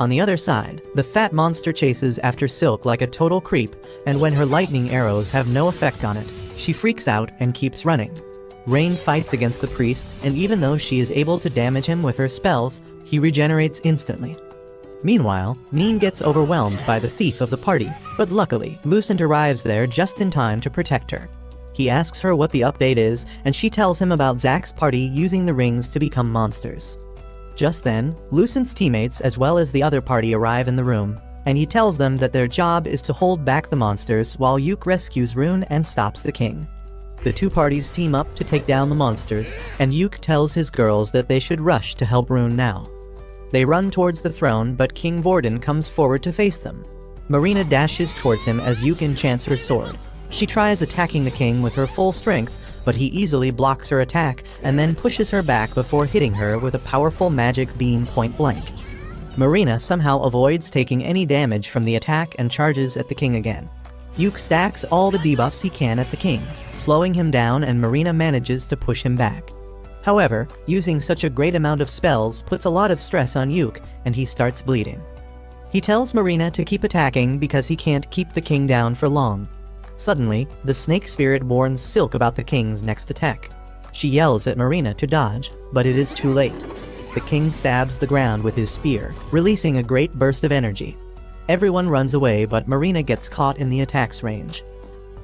On the other side, the fat monster chases after Silk like a total creep, and when her lightning arrows have no effect on it, she freaks out and keeps running. Rain fights against the priest, and even though she is able to damage him with her spells, he regenerates instantly. Meanwhile, Neen gets overwhelmed by the thief of the party, but luckily, Lucent arrives there just in time to protect her. He asks her what the update is, and she tells him about Zack's party using the rings to become monsters. Just then, Lucent's teammates as well as the other party arrive in the room, and he tells them that their job is to hold back the monsters while Yuk rescues Rune and stops the king. The two parties team up to take down the monsters, and Yuk tells his girls that they should rush to help Rune now. They run towards the throne, but King Vorden comes forward to face them. Marina dashes towards him as Yuk enchants her sword. She tries attacking the king with her full strength, but he easily blocks her attack and then pushes her back before hitting her with a powerful magic beam point blank. Marina somehow avoids taking any damage from the attack and charges at the king again. Yuk stacks all the debuffs he can at the king, slowing him down, and Marina manages to push him back. However, using such a great amount of spells puts a lot of stress on Yuk, and he starts bleeding. He tells Marina to keep attacking because he can't keep the king down for long. Suddenly, the snake spirit warns Silk about the king's next attack. She yells at Marina to dodge, but it is too late. The king stabs the ground with his spear, releasing a great burst of energy. Everyone runs away, but Marina gets caught in the attack's range.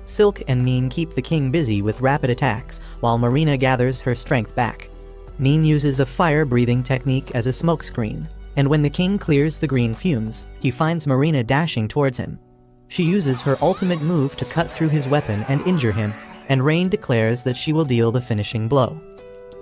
Silk and Neen keep the king busy with rapid attacks, while Marina gathers her strength back. Neen uses a fire-breathing technique as a smokescreen, and when the king clears the green fumes, he finds Marina dashing towards him. She uses her ultimate move to cut through his weapon and injure him, and Rain declares that she will deal the finishing blow.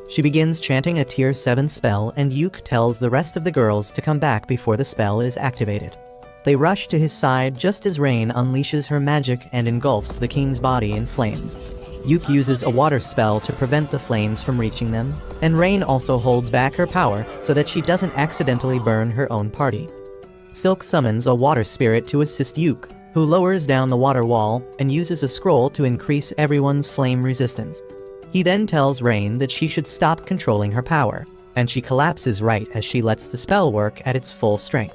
She begins chanting a tier 7 spell, and Yuk tells the rest of the girls to come back before the spell is activated. They rush to his side just as Rain unleashes her magic and engulfs the king's body in flames. Yuk uses a water spell to prevent the flames from reaching them, and Rain also holds back her power so that she doesn't accidentally burn her own party. Silk summons a water spirit to assist Yuk, who lowers down the water wall and uses a scroll to increase everyone's flame resistance. He then tells Rain that she should stop controlling her power, and she collapses right as she lets the spell work at its full strength.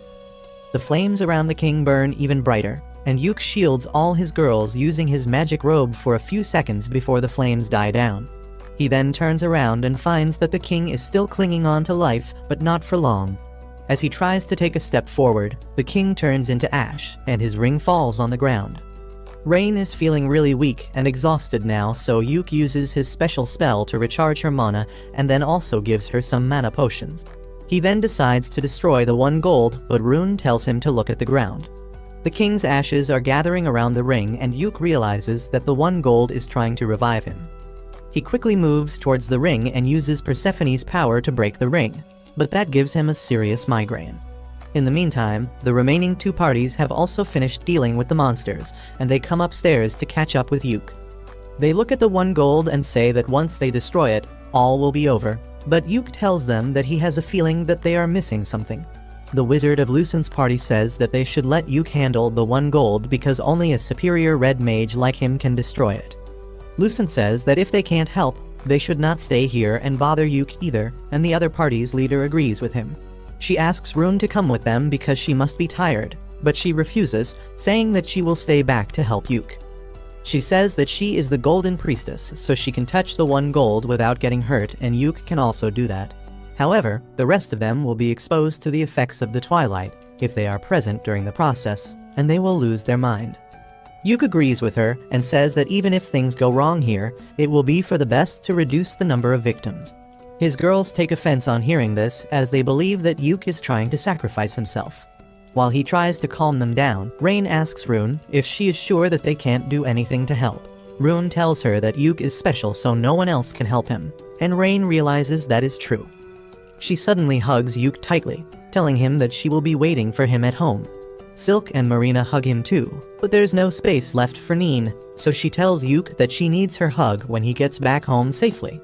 The flames around the king burn even brighter, and Yuk shields all his girls using his magic robe for a few seconds before the flames die down. He then turns around and finds that the king is still clinging on to life, but not for long. As he tries to take a step forward, the king turns into ash, and his ring falls on the ground. Rain is feeling really weak and exhausted now, so Yuk uses his special spell to recharge her mana and then also gives her some mana potions. He then decides to destroy the 1 gold, but Rune tells him to look at the ground. The king's ashes are gathering around the ring, and Yuk realizes that the 1 gold is trying to revive him. He quickly moves towards the ring and uses Persephone's power to break the ring, but that gives him a serious migraine. In the meantime, the remaining 2 parties have also finished dealing with the monsters, and they come upstairs to catch up with Yuk. They look at the 1 gold and say that once they destroy it, all will be over, but Yuk tells them that he has a feeling that they are missing something. the wizard of Lucen's party says that they should let Yuke handle the 1 gold because only a superior red mage like him can destroy it. Lucen says that if they can't help, they should not stay here and bother Yuke either, and the other party's leader agrees with him. She asks Rune to come with them because she must be tired, but she refuses, saying that she will stay back to help Yuke. She says that she is the golden priestess, so she can touch the 1 gold without getting hurt, and Yuke can also do that. However, the rest of them will be exposed to the effects of the twilight if they are present during the process, and they will lose their mind. Yuke agrees with her and says that even if things go wrong here, it will be for the best to reduce the number of victims. His girls take offense on hearing this, as they believe that Yuke is trying to sacrifice himself. While he tries to calm them down, Rain asks Rune if she is sure that they can't do anything to help. Rune tells her that Yuke is special so no one else can help him, and Rain realizes that is true. She suddenly hugs Yuke tightly, telling him that she will be waiting for him at home. Silk and Marina hug him too, but there's no space left for Neen, so she tells Yuke that she needs her hug when he gets back home safely.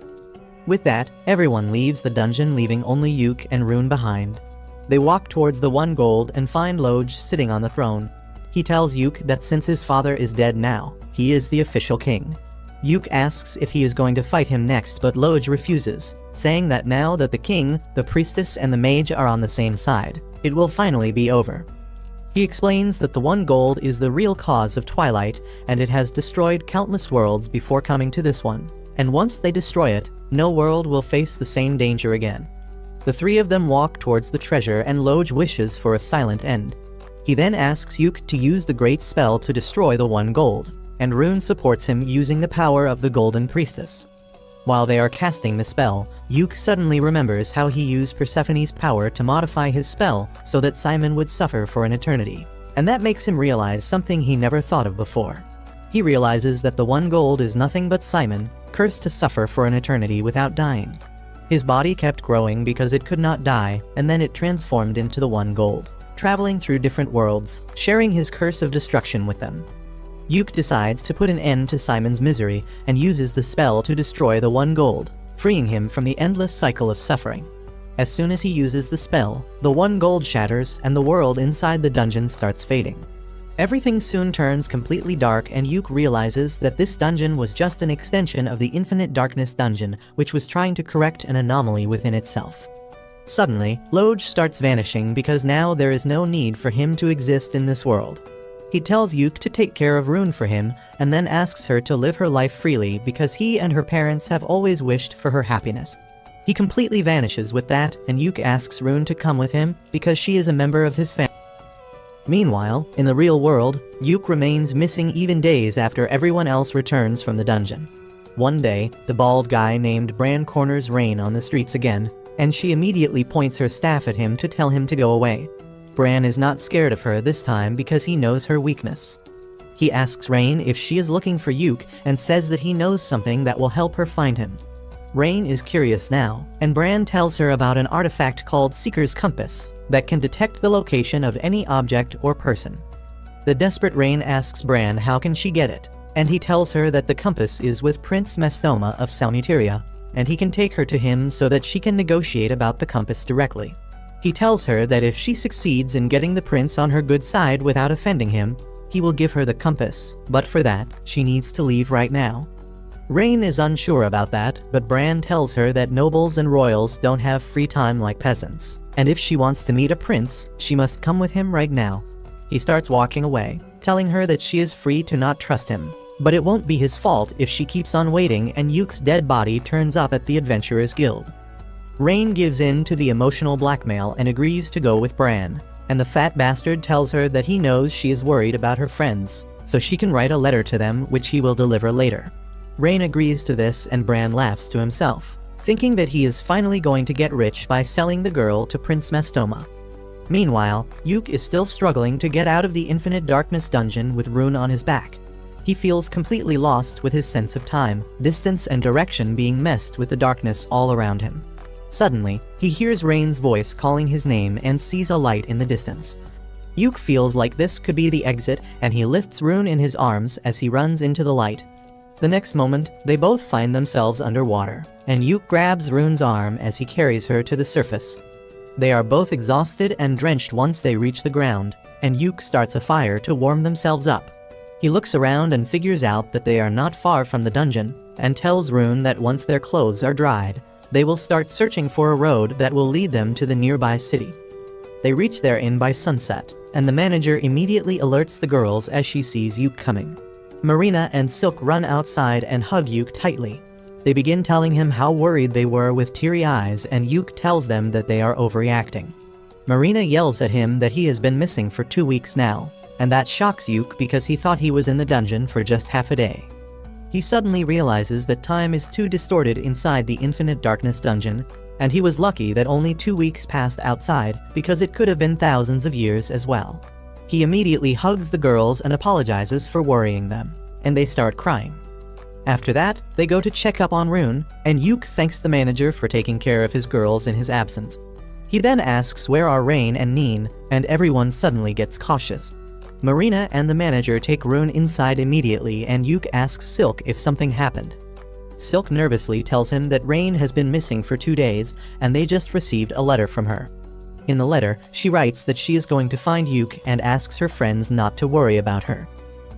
With that, everyone leaves the dungeon, leaving only Yuke and Rune behind. They walk towards the 1 gold and find Loj sitting on the throne. He tells Yuke that since his father is dead now, he is the official king. Yuke asks if he is going to fight him next, but Loj refuses, saying that now that the king, the priestess, and the mage are on the same side, it will finally be over. He explains that the 1 gold is the real cause of Twilight, and it has destroyed countless worlds before coming to this one, and once they destroy it, no world will face the same danger again. The 3 of them walk towards the treasure, and Loj wishes for a silent end. He then asks Yuke to use the great spell to destroy the 1 gold, and Rune supports him using the power of the Golden Priestess. While they are casting the spell, Yuke suddenly remembers how he used Persephone's power to modify his spell so that Simon would suffer for an eternity, and that makes him realize something he never thought of before. He realizes that the 1 gold is nothing but Simon, cursed to suffer for an eternity without dying. His body kept growing because it could not die, and then it transformed into the 1 gold, traveling through different worlds, sharing his curse of destruction with them. Yuke decides to put an end to Simon's misery and uses the spell to destroy the 1 gold, freeing him from the endless cycle of suffering. As soon as he uses the spell, the 1 gold shatters and the world inside the dungeon starts fading. Everything soon turns completely dark, and Yuke realizes that this dungeon was just an extension of the Infinite Darkness dungeon, which was trying to correct an anomaly within itself. Suddenly, Loj starts vanishing because now there is no need for him to exist in this world. He tells Yuke to take care of Rune for him, and then asks her to live her life freely because he and her parents have always wished for her happiness. He completely vanishes with that, and Yuke asks Rune to come with him because she is a member of his family. Meanwhile, in the real world, Yuke remains missing even days after everyone else returns from the dungeon. One day, the bald guy named Bran corners Rain on the streets again, and she immediately points her staff at him to tell him to go away. Bran is not scared of her this time because he knows her weakness. He asks Rain if she is looking for Yuke and says that he knows something that will help her find him. Rain is curious now, and Bran tells her about an artifact called Seeker's Compass that can detect the location of any object or person. The desperate Rain asks Bran how can she get it, and he tells her that the compass is with Prince Mastoma of Salmuteria, and he can take her to him so that she can negotiate about the compass directly. He tells her that if she succeeds in getting the prince on her good side without offending him, he will give her the compass, but for that, she needs to leave right now. Rain is unsure about that, but Bran tells her that nobles and royals don't have free time like peasants, and if she wants to meet a prince, she must come with him right now. He starts walking away, telling her that she is free to not trust him, but it won't be his fault if she keeps on waiting and Yuke's dead body turns up at the Adventurers Guild. Rain gives in to the emotional blackmail and agrees to go with Bran, and the fat bastard tells her that he knows she is worried about her friends, so she can write a letter to them which he will deliver later. Rain agrees to this, and Bran laughs to himself, thinking that he is finally going to get rich by selling the girl to Prince Mastoma. Meanwhile, Yuke is still struggling to get out of the Infinite Darkness dungeon with Rune on his back. He feels completely lost with his sense of time, distance, and direction being messed with the darkness all around him. Suddenly, he hears Rain's voice calling his name and sees a light in the distance. Yuke feels like this could be the exit, and he lifts Rune in his arms as he runs into the light. The next moment, they both find themselves underwater, and Yuke grabs Rune's arm as he carries her to the surface. They are both exhausted and drenched once they reach the ground, and Yuk starts a fire to warm themselves up. He looks around and figures out that they are not far from the dungeon, and tells Rune that once their clothes are dried, they will start searching for a road that will lead them to the nearby city. They reach their inn by sunset, and the manager immediately alerts the girls as she sees Yuk coming. Marina and Silk run outside and hug Yuk tightly. They begin telling him how worried they were with teary eyes, and Yuk tells them that they are overreacting. Marina yells at him that he has been missing for 2 weeks now, and that shocks Yuk because he thought he was in the dungeon for just half a day. He suddenly realizes that time is too distorted inside the Infinite Darkness dungeon, and he was lucky that only 2 weeks passed outside because it could have been thousands of years as well. He immediately hugs the girls and apologizes for worrying them, and they start crying. After that, they go to check up on Rune, and Yuk thanks the manager for taking care of his girls in his absence. He then asks where are Rain and Neen, and everyone suddenly gets cautious. Marina and the manager take Rune inside immediately, and Yuk asks Silk if something happened. Silk nervously tells him that Rain has been missing for 2 days, and they just received a letter from her. In the letter, she writes that she is going to find Yuk and asks her friends not to worry about her.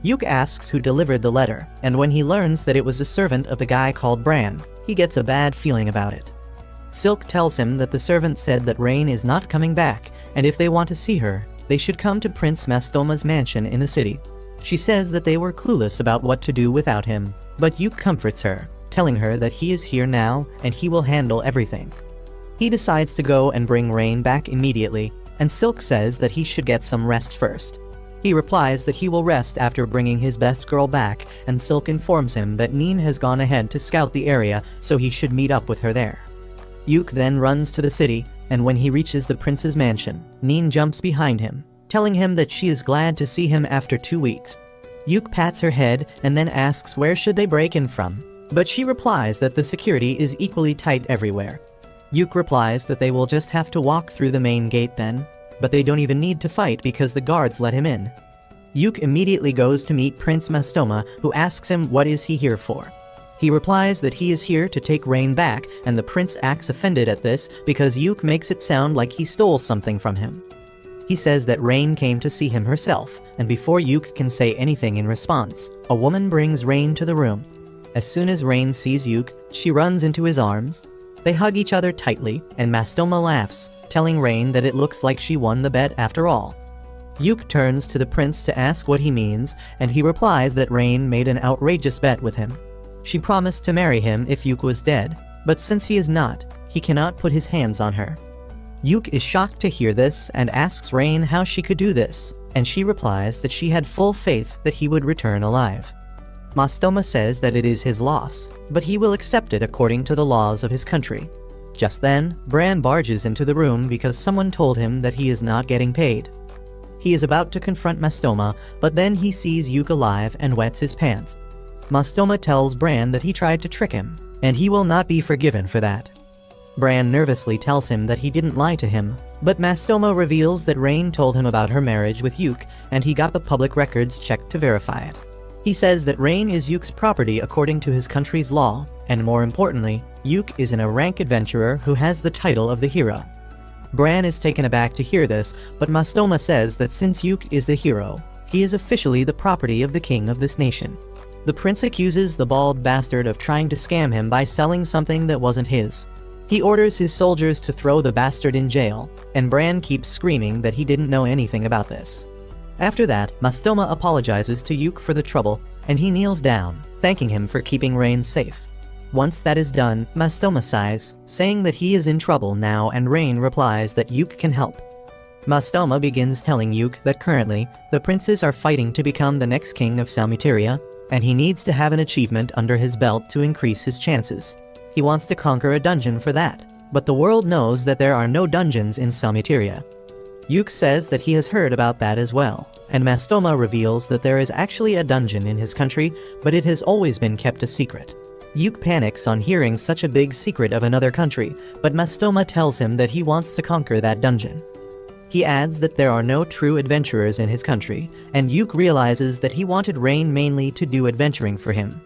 Yuk asks who delivered the letter, and when he learns that it was a servant of the guy called Bran, he gets a bad feeling about it. Silk tells him that the servant said that Rain is not coming back, and if they want to see her, they should come to Prince Mastoma's mansion in the city. She says that they were clueless about what to do without him, but Yuk comforts her, telling her that he is here now and he will handle everything. He decides to go and bring Rain back immediately, and Silk says that he should get some rest first. He replies that he will rest after bringing his best girl back, and Silk informs him that Neen has gone ahead to scout the area, so he should meet up with her there. Yuk then runs to the city, and when he reaches the prince's mansion, Neen jumps behind him, telling him that she is glad to see him after 2 weeks. Yuk pats her head and then asks where should they break in from, but she replies that the security is equally tight everywhere. Yuk replies that they will just have to walk through the main gate then, but they don't even need to fight because the guards let him in. Yuk immediately goes to meet Prince Mastoma, who asks him what is he here for. He replies that he is here to take Rain back, and the prince acts offended at this because Yuk makes it sound like he stole something from him. He says that Rain came to see him herself, and before Yuk can say anything in response, a woman brings Rain to the room. As soon as Rain sees Yuk, she runs into his arms. They hug each other tightly, and Mastoma laughs, telling Rain that it looks like she won the bet after all. Yuk turns to the prince to ask what he means, and he replies that Rain made an outrageous bet with him. She promised to marry him if Yuk was dead, but since he is not, he cannot put his hands on her. Yuk is shocked to hear this and asks Rain how she could do this, and she replies that she had full faith that he would return alive. Mastoma says that it is his loss, but he will accept it according to the laws of his country. Just then, Bran barges into the room because someone told him that he is not getting paid. He is about to confront Mastoma, but then he sees Yuk alive and wets his pants. Mastoma tells Bran that he tried to trick him, and he will not be forgiven for that. Bran nervously tells him that he didn't lie to him, but Mastoma reveals that Rain told him about her marriage with Yuk, and he got the public records checked to verify it. He says that Rain is Yuk's property according to his country's law, and more importantly, Yuk is an rank adventurer who has the title of the hero. Bran is taken aback to hear this, but Mastoma says that since Yuk is the hero, he is officially the property of the king of this nation. The prince accuses the bald bastard of trying to scam him by selling something that wasn't his. He orders his soldiers to throw the bastard in jail, and Bran keeps screaming that he didn't know anything about this. After that, Mastoma apologizes to Yuk for the trouble, and he kneels down, thanking him for keeping Rain safe. Once that is done, Mastoma sighs, saying that he is in trouble now, and Rain replies that Yuk can help. Mastoma begins telling Yuk that currently, the princes are fighting to become the next king of Salmuteria, and he needs to have an achievement under his belt to increase his chances. He wants to conquer a dungeon for that, but the world knows that there are no dungeons in Salmuteria. Yuk says that he has heard about that as well, and Mastoma reveals that there is actually a dungeon in his country, but it has always been kept a secret. Yuk panics on hearing such a big secret of another country, but Mastoma tells him that he wants to conquer that dungeon. He adds that there are no true adventurers in his country, and Yuk realizes that he wanted Rain mainly to do adventuring for him.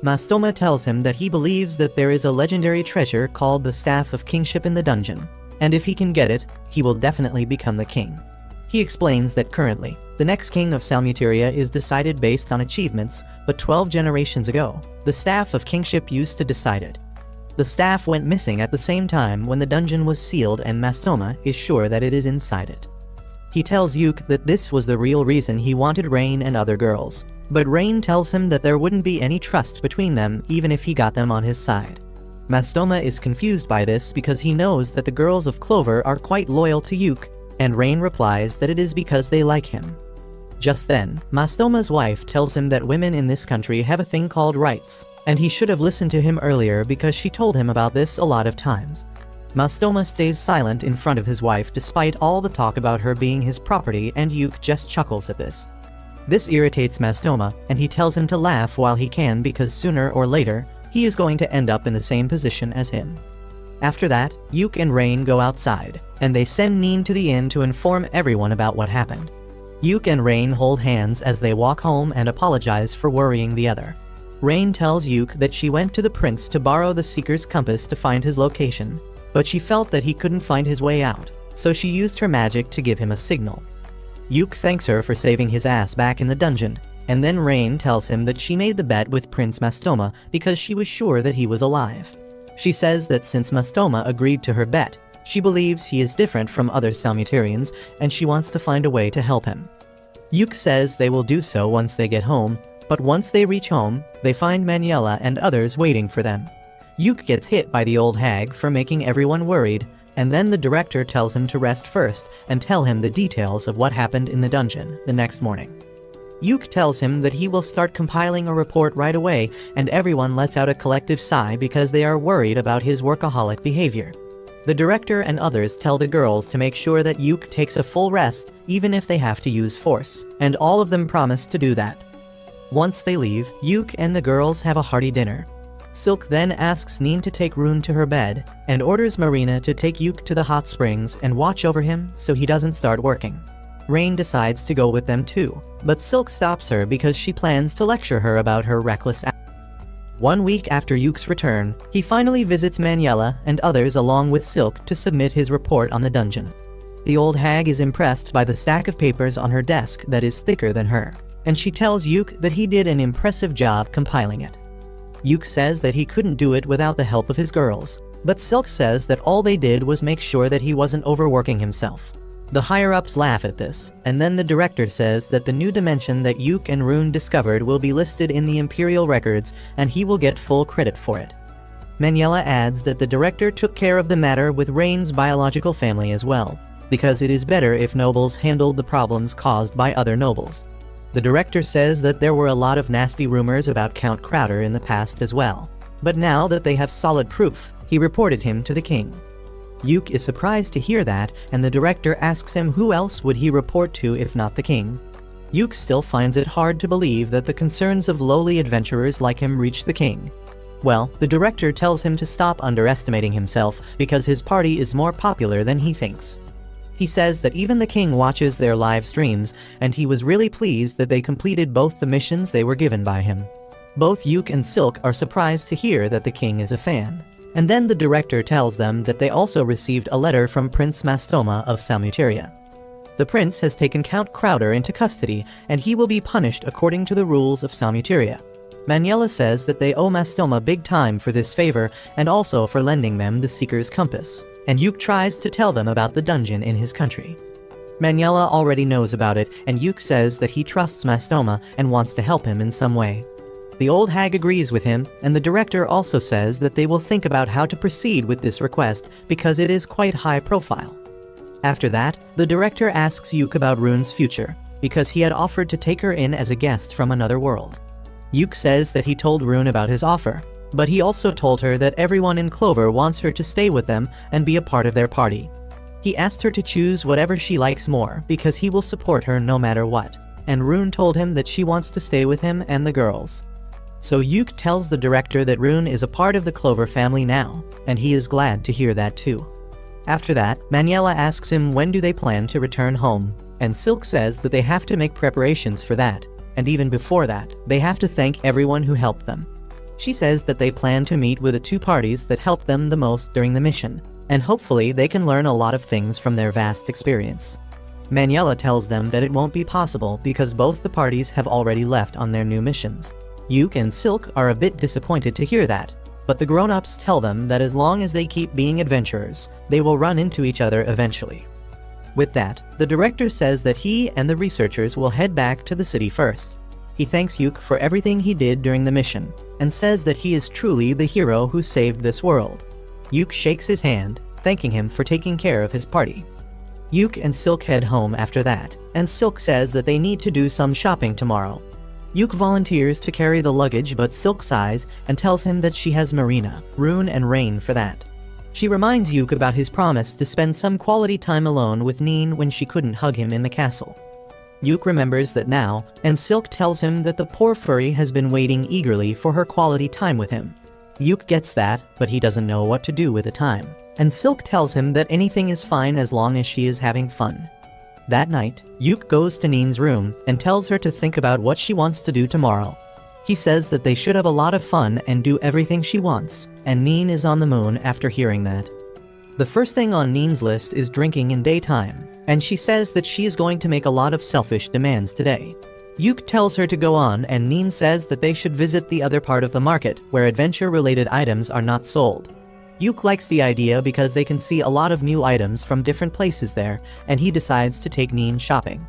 Mastoma tells him that he believes that there is a legendary treasure called the Staff of Kingship in the dungeon. and if he can get it, he will definitely become the king. He explains that currently, the next king of Salmuteria is decided based on achievements, but 12 generations ago, the staff of kingship used to decide it. The staff went missing at the same time when the dungeon was sealed, and Mastoma is sure that it is inside it. He tells Yuke that this was the real reason he wanted Rain and other girls, but Rain tells him that there wouldn't be any trust between them even if he got them on his side. Mastoma is confused by this because he knows that the girls of Clover are quite loyal to Yuke, and Rain replies that it is because they like him. Just then, Mastoma's wife tells him that women in this country have a thing called rights, and he should have listened to him earlier because she told him about this a lot of times. Mastoma stays silent in front of his wife despite all the talk about her being his property, and Yuke just chuckles at this. This irritates Mastoma, and he tells him to laugh while he can because sooner or later, he is going to end up in the same position as him. After that, Yuke and Rain go outside, and they send Neen to the inn to inform everyone about what happened. Yuke and Rain hold hands as they walk home and apologize for worrying the other. Rain tells Yuke that she went to the prince to borrow the Seeker's compass to find his location, but she felt that he couldn't find his way out, so she used her magic to give him a signal. Yuke thanks her for saving his ass back in the dungeon, and then Rain tells him that she made the bet with Prince Mastoma because she was sure that he was alive. She says that since Mastoma agreed to her bet, she believes he is different from other Salmutarians, and she wants to find a way to help him. Yuke says they will do so once they get home, but once they reach home, they find Maniela and others waiting for them. Yuke gets hit by the old hag for making everyone worried, and then the director tells him to rest first and tell him the details of what happened in the dungeon the next morning. Yuke tells him that he will start compiling a report right away, and everyone lets out a collective sigh because they are worried about his workaholic behavior. The director and others tell the girls to make sure that Yuke takes a full rest even if they have to use force, and all of them promise to do that. Once they leave, Yuke and the girls have a hearty dinner. Silk then asks Neen to take Rune to her bed, and orders Marina to take Yuke to the hot springs and watch over him so he doesn't start working. Rain decides to go with them too, but Silk stops her because she plans to lecture her about her reckless act. 1 week after Yuke's return, he finally visits Maniela and others along with Silk to submit his report on the dungeon. The old hag is impressed by the stack of papers on her desk that is thicker than her, and she tells Yuke that he did an impressive job compiling it. Yuke says that he couldn't do it without the help of his girls, but Silk says that all they did was make sure that he wasn't overworking himself. The higher-ups laugh at this, and then the director says that the new dimension that Yuke and Rune discovered will be listed in the Imperial records and he will get full credit for it. Maniela adds that the director took care of the matter with Rain's biological family as well, because it is better if nobles handled the problems caused by other nobles. The director says that there were a lot of nasty rumors about Count Crowder in the past as well, but now that they have solid proof, he reported him to the king. Yuke is surprised to hear that, and the director asks him who else would he report to if not the king. Yuke still finds it hard to believe that the concerns of lowly adventurers like him reach the king. Well, the director tells him to stop underestimating himself because his party is more popular than he thinks. He says that even the king watches their live streams, and he was really pleased that they completed both the missions they were given by him. Both Yuke and Silk are surprised to hear that the king is a fan. And then the director tells them that they also received a letter from Prince Mastoma of Salmuteria. The prince has taken Count Crowder into custody, and he will be punished according to the rules of Salmuteria. Maniela says that they owe Mastoma big time for this favor, and also for lending them the Seeker's compass, and Yuke tries to tell them about the dungeon in his country. Maniela already knows about it, and Yuke says that he trusts Mastoma and wants to help him in some way. The old hag agrees with him, and the director also says that they will think about how to proceed with this request because it is quite high profile. After that, the director asks Yuke about Rune's future, because he had offered to take her in as a guest from another world. Yuke says that he told Rune about his offer, but he also told her that everyone in Clover wants her to stay with them and be a part of their party. He asked her to choose whatever she likes more because he will support her no matter what, and Rune told him that she wants to stay with him and the girls. So Yuke tells the director that Rune is a part of the Clover family now, and he is glad to hear that too. After that, Maniela asks him when do they plan to return home, and Silk says that they have to make preparations for that, and even before that, they have to thank everyone who helped them. She says that they plan to meet with the two parties that helped them the most during the mission, and hopefully they can learn a lot of things from their vast experience. Manuela tells them that it won't be possible because both the parties have already left on their new missions. Yuke and Silk are a bit disappointed to hear that, but the grown-ups tell them that as long as they keep being adventurers, they will run into each other eventually. With that, the director says that he and the researchers will head back to the city first. He thanks Yuke for everything he did during the mission, and says that he is truly the hero who saved this world. Yuke shakes his hand, thanking him for taking care of his party. Yuke and Silk head home after that, and Silk says that they need to do some shopping tomorrow. Yuke volunteers to carry the luggage, but Silk sighs and tells him that she has Marina, Rune, and Rain for that. She reminds Yuke about his promise to spend some quality time alone with Neen when she couldn't hug him in the castle. Yuke remembers that now, and Silk tells him that the poor furry has been waiting eagerly for her quality time with him. Yuke gets that, but he doesn't know what to do with the time, and Silk tells him that anything is fine as long as she is having fun. That night, Yuke goes to Neen's room and tells her to think about what she wants to do tomorrow. He says that they should have a lot of fun and do everything she wants, and Neen is on the moon after hearing that. The first thing on Neen's list is drinking in daytime, and she says that she is going to make a lot of selfish demands today. Yuke tells her to go on, and Neen says that they should visit the other part of the market where adventure-related items are not sold. Yuke likes the idea because they can see a lot of new items from different places there, and he decides to take Neen shopping.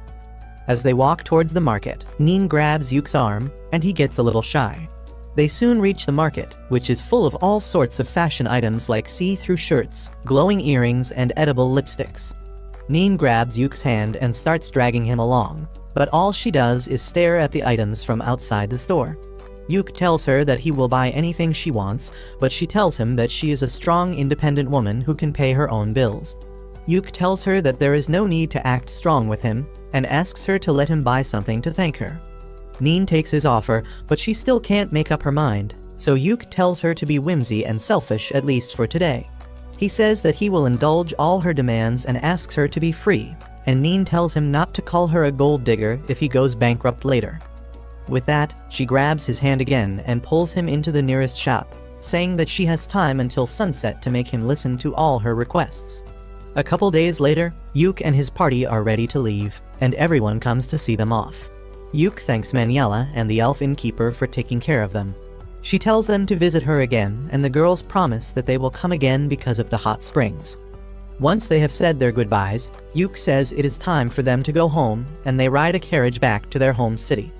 As they walk towards the market, Neen grabs Yuke's arm, and he gets a little shy. They soon reach the market, which is full of all sorts of fashion items like see-through shirts, glowing earrings, and edible lipsticks. Neen grabs Yuke's hand and starts dragging him along, but all she does is stare at the items from outside the store. Yuke tells her that he will buy anything she wants, but she tells him that she is a strong, independent woman who can pay her own bills. Yuke tells her that there is no need to act strong with him, and asks her to let him buy something to thank her. Neen takes his offer, but she still can't make up her mind, so Yuke tells her to be whimsy and selfish at least for today. He says that he will indulge all her demands and asks her to be free, and Neen tells him not to call her a gold digger if he goes bankrupt later. With that, she grabs his hand again and pulls him into the nearest shop, saying that she has time until sunset to make him listen to all her requests. A couple days later, Yuke and his party are ready to leave, and everyone comes to see them off. Yuke thanks Manuela and the elf innkeeper for taking care of them. She tells them to visit her again, and the girls promise that they will come again because of the hot springs. Once they have said their goodbyes, Yuke says it is time for them to go home, and they ride a carriage back to their home city.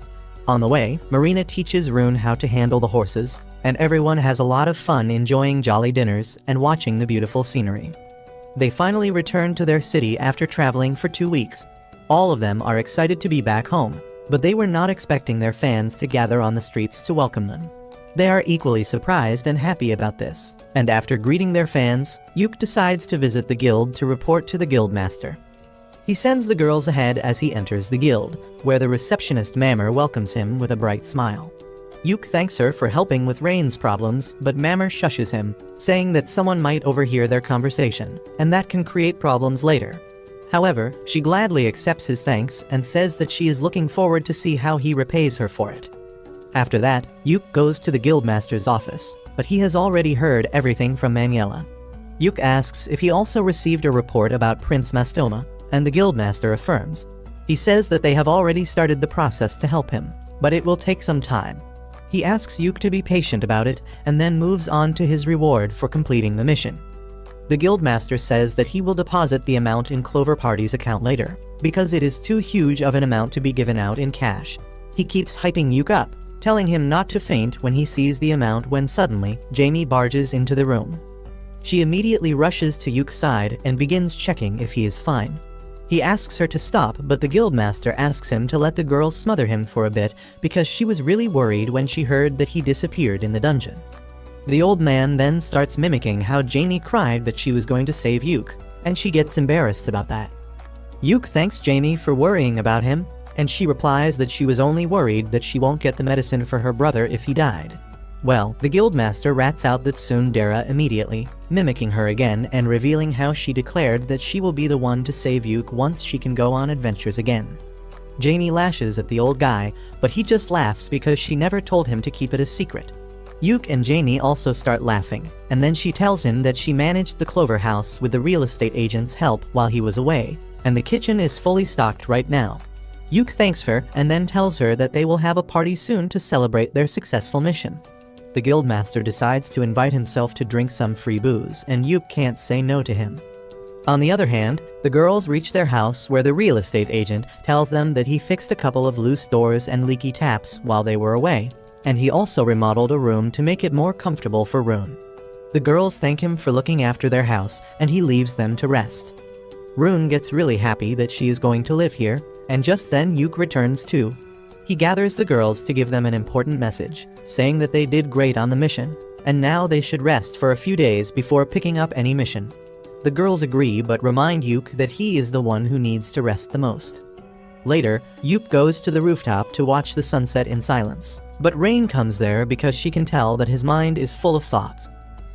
On the way, Marina teaches Rune how to handle the horses, and everyone has a lot of fun enjoying jolly dinners and watching the beautiful scenery. They finally return to their city after traveling for 2 weeks. All of them are excited to be back home, but they were not expecting their fans to gather on the streets to welcome them. They are equally surprised and happy about this, and after greeting their fans, Yuke decides to visit the guild to report to the guildmaster. He sends the girls ahead as he enters the guild, where the receptionist Mammer welcomes him with a bright smile. Yuke thanks her for helping with Rain's problems, but Mammer shushes him, saying that someone might overhear their conversation, and that can create problems later. However, she gladly accepts his thanks and says that she is looking forward to see how he repays her for it. After that, Yuke goes to the guildmaster's office, but he has already heard everything from Manuela. Yuke asks if he also received a report about Prince Mastoma, and the guildmaster affirms. He says that they have already started the process to help him, but it will take some time. He asks Yuke to be patient about it, and then moves on to his reward for completing the mission. The guildmaster says that he will deposit the amount in Clover Party's account later, because it is too huge of an amount to be given out in cash. He keeps hyping Yuke up, telling him not to faint when he sees the amount when suddenly, Jamie barges into the room. She immediately rushes to Yuke's side and begins checking if he is fine. He asks her to stop, but the guildmaster asks him to let the girl smother him for a bit because she was really worried when she heard that he disappeared in the dungeon. The old man then starts mimicking how Jamie cried that she was going to save Yuke, and she gets embarrassed about that. Yuke thanks Jamie for worrying about him, and she replies that she was only worried that she won't get the medicine for her brother if he died. Well, the guildmaster rats out that tsundere immediately, mimicking her again and revealing how she declared that she will be the one to save Yuke once she can go on adventures again. Jamie lashes at the old guy, but he just laughs because she never told him to keep it a secret. Yuke and Jamie also start laughing, and then she tells him that she managed the Clover House with the real estate agent's help while he was away, and the kitchen is fully stocked right now. Yuke thanks her and then tells her that they will have a party soon to celebrate their successful mission. The guildmaster decides to invite himself to drink some free booze, and Yuke can't say no to him. On the other hand, the girls reach their house where the real estate agent tells them that he fixed a couple of loose doors and leaky taps while they were away, and he also remodeled a room to make it more comfortable for Rune. The girls thank him for looking after their house, and he leaves them to rest. Rune gets really happy that she is going to live here, and just then Yuke returns too. He gathers the girls to give them an important message, saying that they did great on the mission, and now they should rest for a few days before picking up any mission. The girls agree but remind Yuke that he is the one who needs to rest the most. Later, Yuke goes to the rooftop to watch the sunset in silence, but Rain comes there because she can tell that his mind is full of thoughts.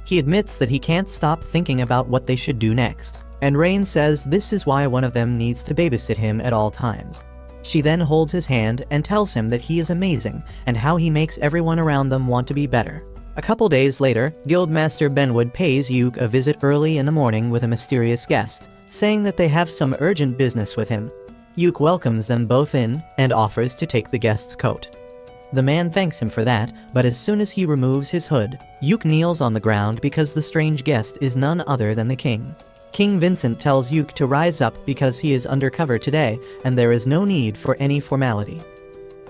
He admits that he can't stop thinking about what they should do next, and Rain says this is why one of them needs to babysit him at all times. She then holds his hand and tells him that he is amazing and how he makes everyone around them want to be better. A couple days later, Guildmaster Benwood pays Yuke a visit early in the morning with a mysterious guest, saying that they have some urgent business with him. Yuke welcomes them both in and offers to take the guest's coat. The man thanks him for that, but as soon as he removes his hood, Yuke kneels on the ground because the strange guest is none other than the king. King Vincent tells Yuke to rise up because he is undercover today and there is no need for any formality.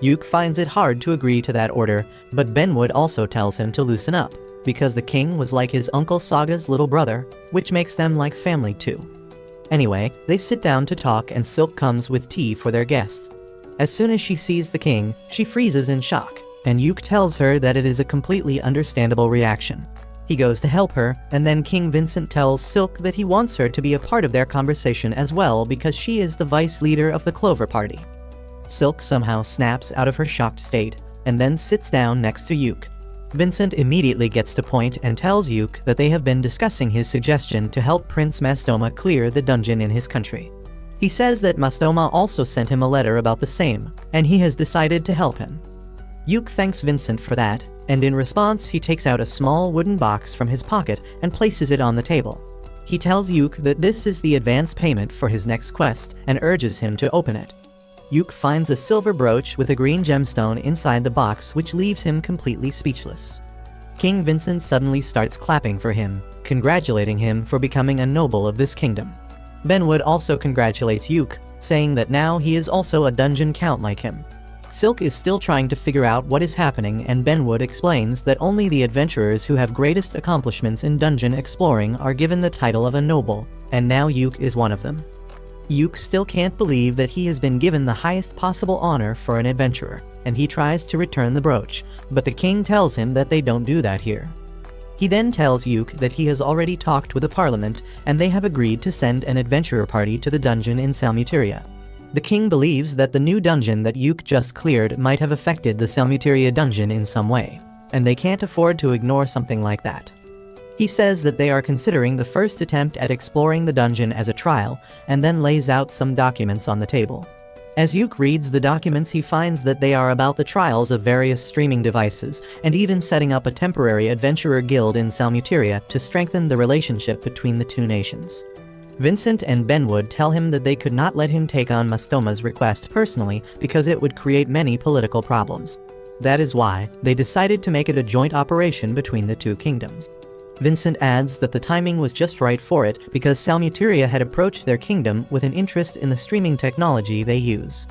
Yuke finds it hard to agree to that order, but Benwood also tells him to loosen up, because the king was like his uncle Saga's little brother, which makes them like family too. Anyway, they sit down to talk and Silk comes with tea for their guests. As soon as she sees the king, she freezes in shock, and Yuke tells her that it is a completely understandable reaction. He goes to help her, and then King Vincent tells Silk that he wants her to be a part of their conversation as well because she is the vice leader of the Clover Party. Silk somehow snaps out of her shocked state, and then sits down next to Yuke. Vincent immediately gets to point and tells Yuke that they have been discussing his suggestion to help Prince Mastoma clear the dungeon in his country. He says that Mastoma also sent him a letter about the same, and he has decided to help him. Yuke thanks Vincent for that, and in response he takes out a small wooden box from his pocket and places it on the table. He tells Yuke that this is the advance payment for his next quest and urges him to open it. Yuke finds a silver brooch with a green gemstone inside the box, which leaves him completely speechless. King Vincent suddenly starts clapping for him, congratulating him for becoming a noble of this kingdom. Benwood also congratulates Yuke, saying that now he is also a dungeon count like him. Silk is still trying to figure out what is happening, and Benwood explains that only the adventurers who have greatest accomplishments in dungeon exploring are given the title of a noble, and now Yuke is one of them. Yuke still can't believe that he has been given the highest possible honor for an adventurer, and he tries to return the brooch, but the king tells him that they don't do that here. He then tells Yuke that he has already talked with the parliament, and they have agreed to send an adventurer party to the dungeon in Salmuteria. The king believes that the new dungeon that Yuke just cleared might have affected the Salmuteria dungeon in some way, and they can't afford to ignore something like that. He says that they are considering the first attempt at exploring the dungeon as a trial, and then lays out some documents on the table. As Yuke reads the documents, he finds that they are about the trials of various streaming devices, and even setting up a temporary adventurer guild in Salmuteria to strengthen the relationship between the two nations. Vincent and Benwood tell him that they could not let him take on Mastoma's request personally because it would create many political problems. That is why they decided to make it a joint operation between the two kingdoms. Vincent adds that the timing was just right for it because Salmuteria had approached their kingdom with an interest in the streaming technology they use.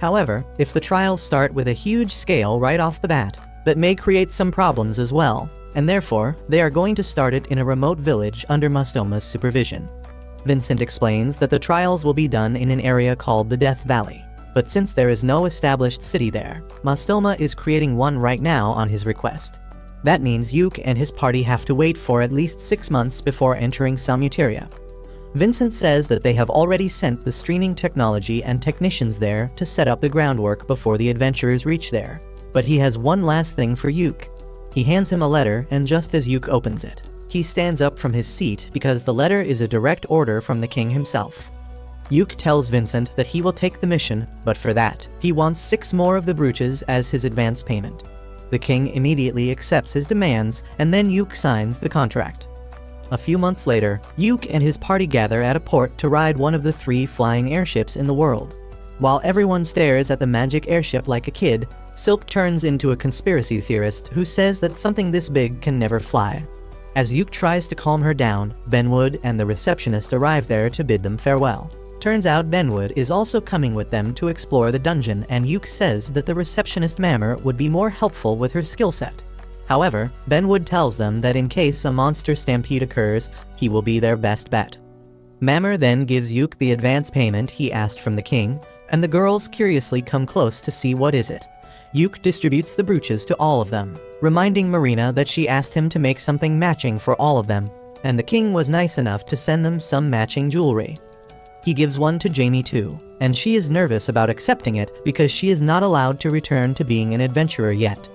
However, if the trials start with a huge scale right off the bat, that may create some problems as well, and therefore, they are going to start it in a remote village under Mastoma's supervision. Vincent explains that the trials will be done in an area called the Death Valley, but since there is no established city there, Mastoma is creating one right now on his request. That means Yuke and his party have to wait for at least 6 months before entering Salmuteria. Vincent says that they have already sent the streaming technology and technicians there to set up the groundwork before the adventurers reach there, but he has one last thing for Yuke. He hands him a letter, and just as Yuke opens it, he stands up from his seat because the letter is a direct order from the king himself. Yuke tells Vincent that he will take the mission, but for that, he wants 6 more of the brooches as his advance payment. The king immediately accepts his demands, and then Yuk signs the contract. A few months later, Yuk and his party gather at a port to ride one of the 3 flying airships in the world. While everyone stares at the magic airship like a kid, Silk turns into a conspiracy theorist who says that something this big can never fly. As Yuk tries to calm her down, Benwood and the receptionist arrive there to bid them farewell. Turns out Benwood is also coming with them to explore the dungeon, and Yuk says that the receptionist Mammer would be more helpful with her skill set. However, Benwood tells them that in case a monster stampede occurs, he will be their best bet. Mammer then gives Yuk the advance payment he asked from the king, and the girls curiously come close to see what is it. Yuk distributes the brooches to all of them, reminding Marina that she asked him to make something matching for all of them, and the king was nice enough to send them some matching jewelry. He gives one to Jamie too, and she is nervous about accepting it because she is not allowed to return to being an adventurer yet.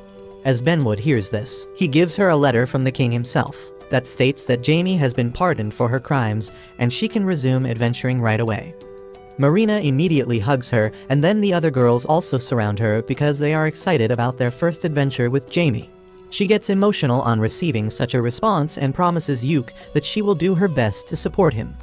As Benwood hears this, he gives her a letter from the king himself that states that Jamie has been pardoned for her crimes and she can resume adventuring right away. Marina immediately hugs her, and then the other girls also surround her because they are excited about their first adventure with Jamie. She gets emotional on receiving such a response and promises Yuk that she will do her best to support him.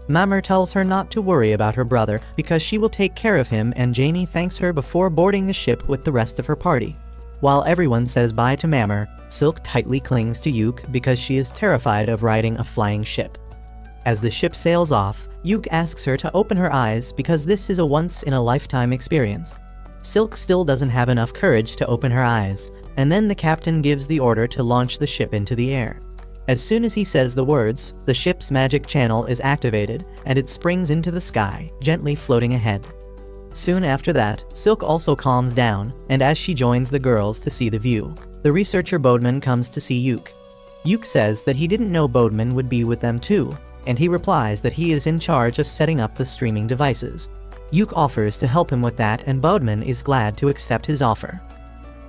Mammer tells her not to worry about her brother because she will take care of him, and Jamie thanks her before boarding the ship with the rest of her party. While everyone says bye to Mammer, Silk tightly clings to Yuk because she is terrified of riding a flying ship. As the ship sails off, Yuk asks her to open her eyes because this is a once-in-a-lifetime experience. Silk still doesn't have enough courage to open her eyes, and then the captain gives the order to launch the ship into the air. As soon as he says the words, the ship's magic channel is activated, and it springs into the sky, gently floating ahead. Soon after that, Silk also calms down, and as she joins the girls to see the view, the researcher Bodeman comes to see Yuk. Yuk says that he didn't know Bodeman would be with them too, and he replies that he is in charge of setting up the streaming devices. Yuk offers to help him with that, and Bodeman is glad to accept his offer.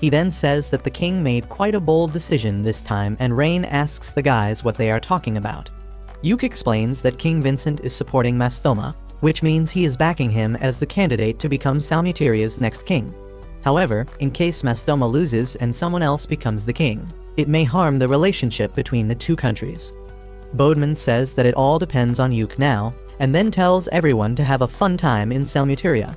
He then says that the king made quite a bold decision this time, and Rain asks the guys what they are talking about. Yuk explains that King Vincent is supporting Mastoma, which means he is backing him as the candidate to become Salmuteria's next king. However, in case Mastoma loses and someone else becomes the king, it may harm the relationship between the 2 countries. Bodeman says that it all depends on Yuk now, and then tells everyone to have a fun time in Salmuteria.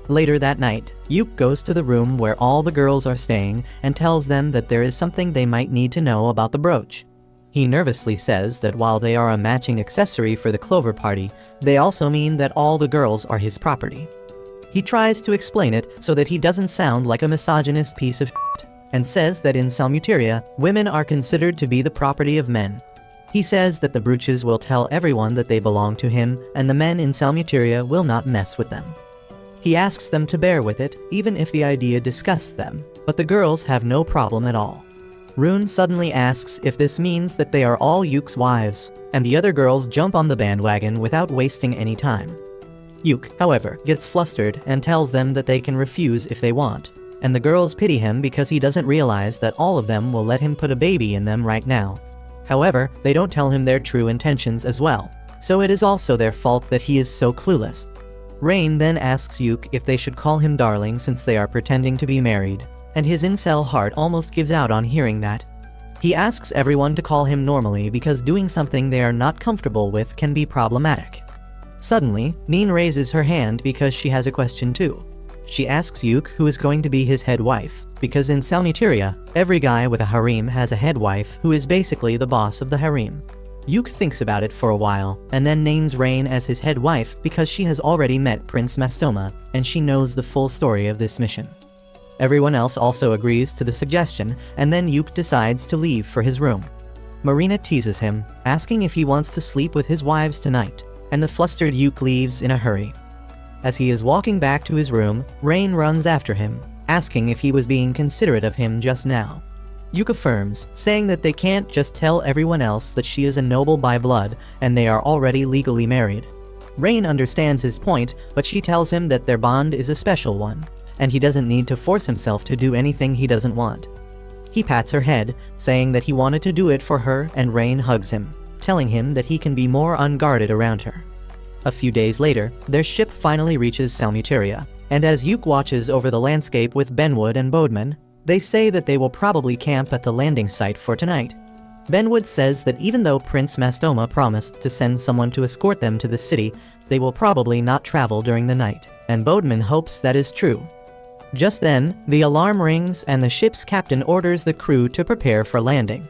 Later that night, Yuk goes to the room where all the girls are staying and tells them that there is something they might need to know about the brooch. He nervously says that while they are a matching accessory for the Clover Party, they also mean that all the girls are his property. He tries to explain it so that he doesn't sound like a misogynist piece of shit, and says that in Salmuteria, women are considered to be the property of men. He says that the brooches will tell everyone that they belong to him, and the men in Salmuteria will not mess with them. He asks them to bear with it, even if the idea disgusts them, but the girls have no problem at all. Rune suddenly asks if this means that they are all Yuk's wives, and the other girls jump on the bandwagon without wasting any time. Yuk, however, gets flustered and tells them that they can refuse if they want, and the girls pity him because he doesn't realize that all of them will let him put a baby in them right now. However, they don't tell him their true intentions as well, so it is also their fault that he is so clueless. Rain then asks Yuk if they should call him darling since they are pretending to be married, and his incel heart almost gives out on hearing that. He asks everyone to call him normally because doing something they are not comfortable with can be problematic. Suddenly, Min raises her hand because she has a question too. She asks Yuk who is going to be his head wife, because in Salmuteria, every guy with a harem has a head wife who is basically the boss of the harem. Yuk thinks about it for a while, and then names Rain as his head wife because she has already met Prince Mastoma, and she knows the full story of this mission. Everyone else also agrees to the suggestion, and then Yuk decides to leave for his room. Marina teases him, asking if he wants to sleep with his wives tonight, and the flustered Yuk leaves in a hurry. As he is walking back to his room, Rain runs after him, asking if he was being considerate of him just now. Yuk affirms, saying that they can't just tell everyone else that she is a noble by blood and they are already legally married. Rain understands his point, but she tells him that their bond is a special one, and he doesn't need to force himself to do anything he doesn't want. He pats her head, saying that he wanted to do it for her, and Rain hugs him, telling him that he can be more unguarded around her. A few days later, their ship finally reaches Salmuteria, and as Yuk watches over the landscape with Benwood and Bodeman, They say that they will probably camp at the landing site for tonight. Benwood says that even though Prince Mastoma promised to send someone to escort them to the city, they will probably not travel during the night, and Bodeman hopes that is true. Just then, the alarm rings and the ship's captain orders the crew to prepare for landing.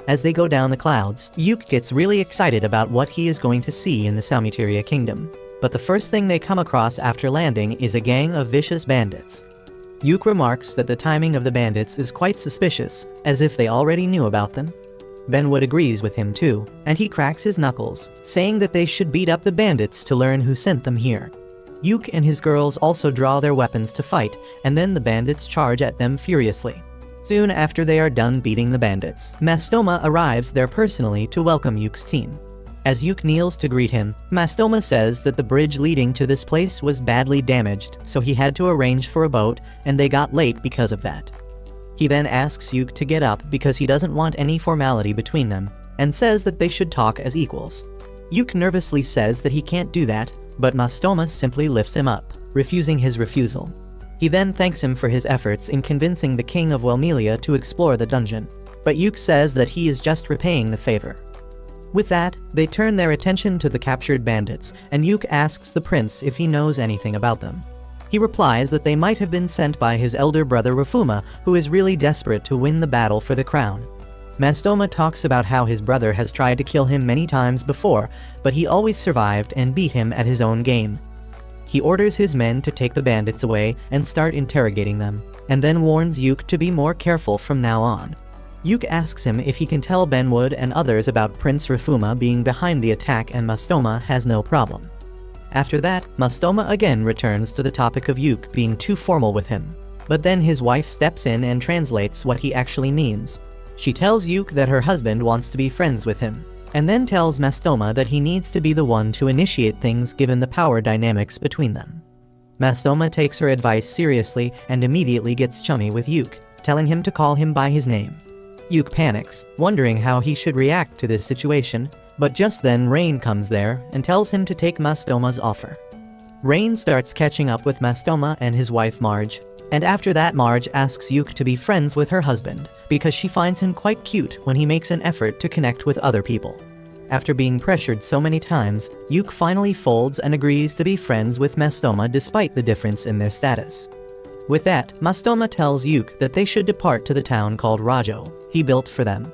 As they go down the clouds, Yuke gets really excited about what he is going to see in the Salmuteria Kingdom. But the first thing they come across after landing is a gang of vicious bandits. Yuke remarks that the timing of the bandits is quite suspicious, as if they already knew about them. Benwood agrees with him too, and he cracks his knuckles, saying that they should beat up the bandits to learn who sent them here. Yuke and his girls also draw their weapons to fight, and then the bandits charge at them furiously. Soon after they are done beating the bandits, Mastoma arrives there personally to welcome Yuke's team. As Yuke kneels to greet him, Mastoma says that the bridge leading to this place was badly damaged, so he had to arrange for a boat, and they got late because of that. He then asks Yuke to get up because he doesn't want any formality between them, and says that they should talk as equals. Yuke nervously says that he can't do that, but Mastoma simply lifts him up, refusing his refusal. He then thanks him for his efforts in convincing the king of Welmelia to explore the dungeon, but Yuke says that he is just repaying the favor. With that, they turn their attention to the captured bandits, and Yuke asks the prince if he knows anything about them. He replies that they might have been sent by his elder brother Rafuma, who is really desperate to win the battle for the crown. Mastoma talks about how his brother has tried to kill him many times before, but he always survived and beat him at his own game. He orders his men to take the bandits away and start interrogating them, and then warns Yuke to be more careful from now on. Yuke asks him if he can tell Benwood and others about Prince Rafuma being behind the attack, and Mastoma has no problem. After that, Mastoma again returns to the topic of Yuke being too formal with him. But then his wife steps in and translates what he actually means. She tells Yuke that her husband wants to be friends with him, and then tells Mastoma that he needs to be the one to initiate things given the power dynamics between them. Mastoma takes her advice seriously and immediately gets chummy with Yuke, telling him to call him by his name. Yuke panics, wondering how he should react to this situation, but just then Rain comes there and tells him to take Mastoma's offer. Rain starts catching up with Mastoma and his wife Marge, and after that Marge asks Yuke to be friends with her husband because she finds him quite cute when he makes an effort to connect with other people. After being pressured so many times, Yuke finally folds and agrees to be friends with Mastoma despite the difference in their status. With that, Mastoma tells Yuke that they should depart to the town called Rajo he built for them.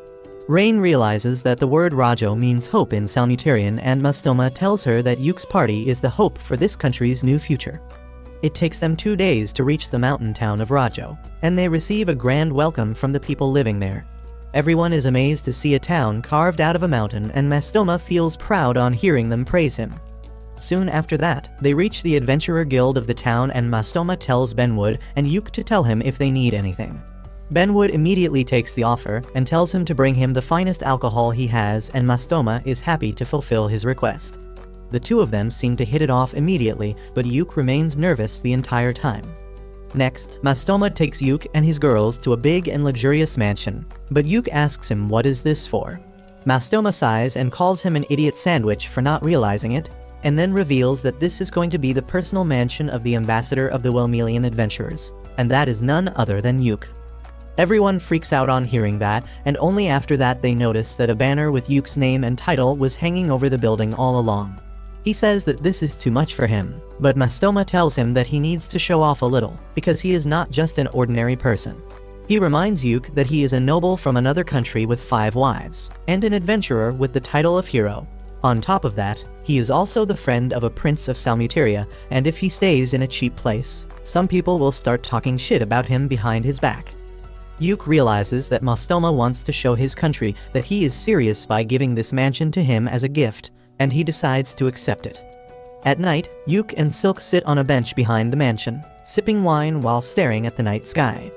Rain realizes that the word Rajo means hope in Salmutarian, and Mastoma tells her that Yuke's party is the hope for this country's new future. It takes them 2 days to reach the mountain town of Rajo, and they receive a grand welcome from the people living there. Everyone is amazed to see a town carved out of a mountain, and Mastoma feels proud on hearing them praise him. Soon after that, they reach the adventurer guild of the town, and Mastoma tells Benwood and Yuke to tell him if they need anything. Benwood immediately takes the offer and tells him to bring him the finest alcohol he has, and Mastoma is happy to fulfill his request. The two of them seem to hit it off immediately, but Yuke remains nervous the entire time. Next, Mastoma takes Yuke and his girls to a big and luxurious mansion, but Yuke asks him what is this for. Mastoma sighs and calls him an idiot sandwich for not realizing it, and then reveals that this is going to be the personal mansion of the ambassador of the Welmelian adventurers, and that is none other than Yuke. Everyone freaks out on hearing that, and only after that they notice that a banner with Yuke's name and title was hanging over the building all along. He says that this is too much for him, but Mastoma tells him that he needs to show off a little, because he is not just an ordinary person. He reminds Yuke that he is a noble from another country with 5 wives, and an adventurer with the title of hero. On top of that, he is also the friend of a prince of Salmuteria, and if he stays in a cheap place, some people will start talking shit about him behind his back. Yuke realizes that Mastoma wants to show his country that he is serious by giving this mansion to him as a gift, and he decides to accept it. At night, Yuke and Silk sit on a bench behind the mansion, sipping wine while staring at the night sky.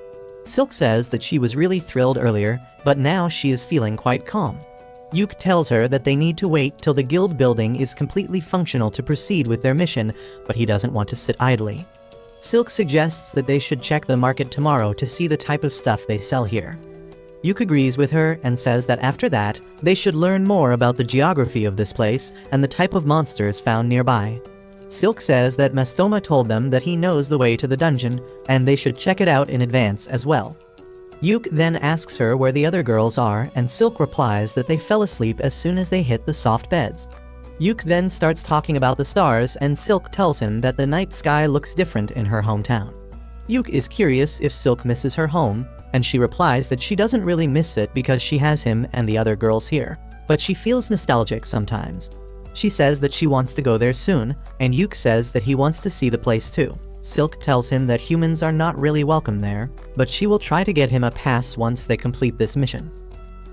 Silk says that she was really thrilled earlier, but now she is feeling quite calm. Yuke tells her that they need to wait till the guild building is completely functional to proceed with their mission, but he doesn't want to sit idly. Silk suggests that they should check the market tomorrow to see the type of stuff they sell here. Yuke agrees with her and says that after that, they should learn more about the geography of this place and the type of monsters found nearby. Silk says that Mastoma told them that he knows the way to the dungeon, and they should check it out in advance as well. Yuk then asks her where the other girls are, and Silk replies that they fell asleep as soon as they hit the soft beds. Yuk then starts talking about the stars, and Silk tells him that the night sky looks different in her hometown. Yuk is curious if Silk misses her home, and she replies that she doesn't really miss it because she has him and the other girls here, but she feels nostalgic sometimes. She says that she wants to go there soon, and Yuk says that he wants to see the place too. Silk tells him that humans are not really welcome there, but she will try to get him a pass once they complete this mission.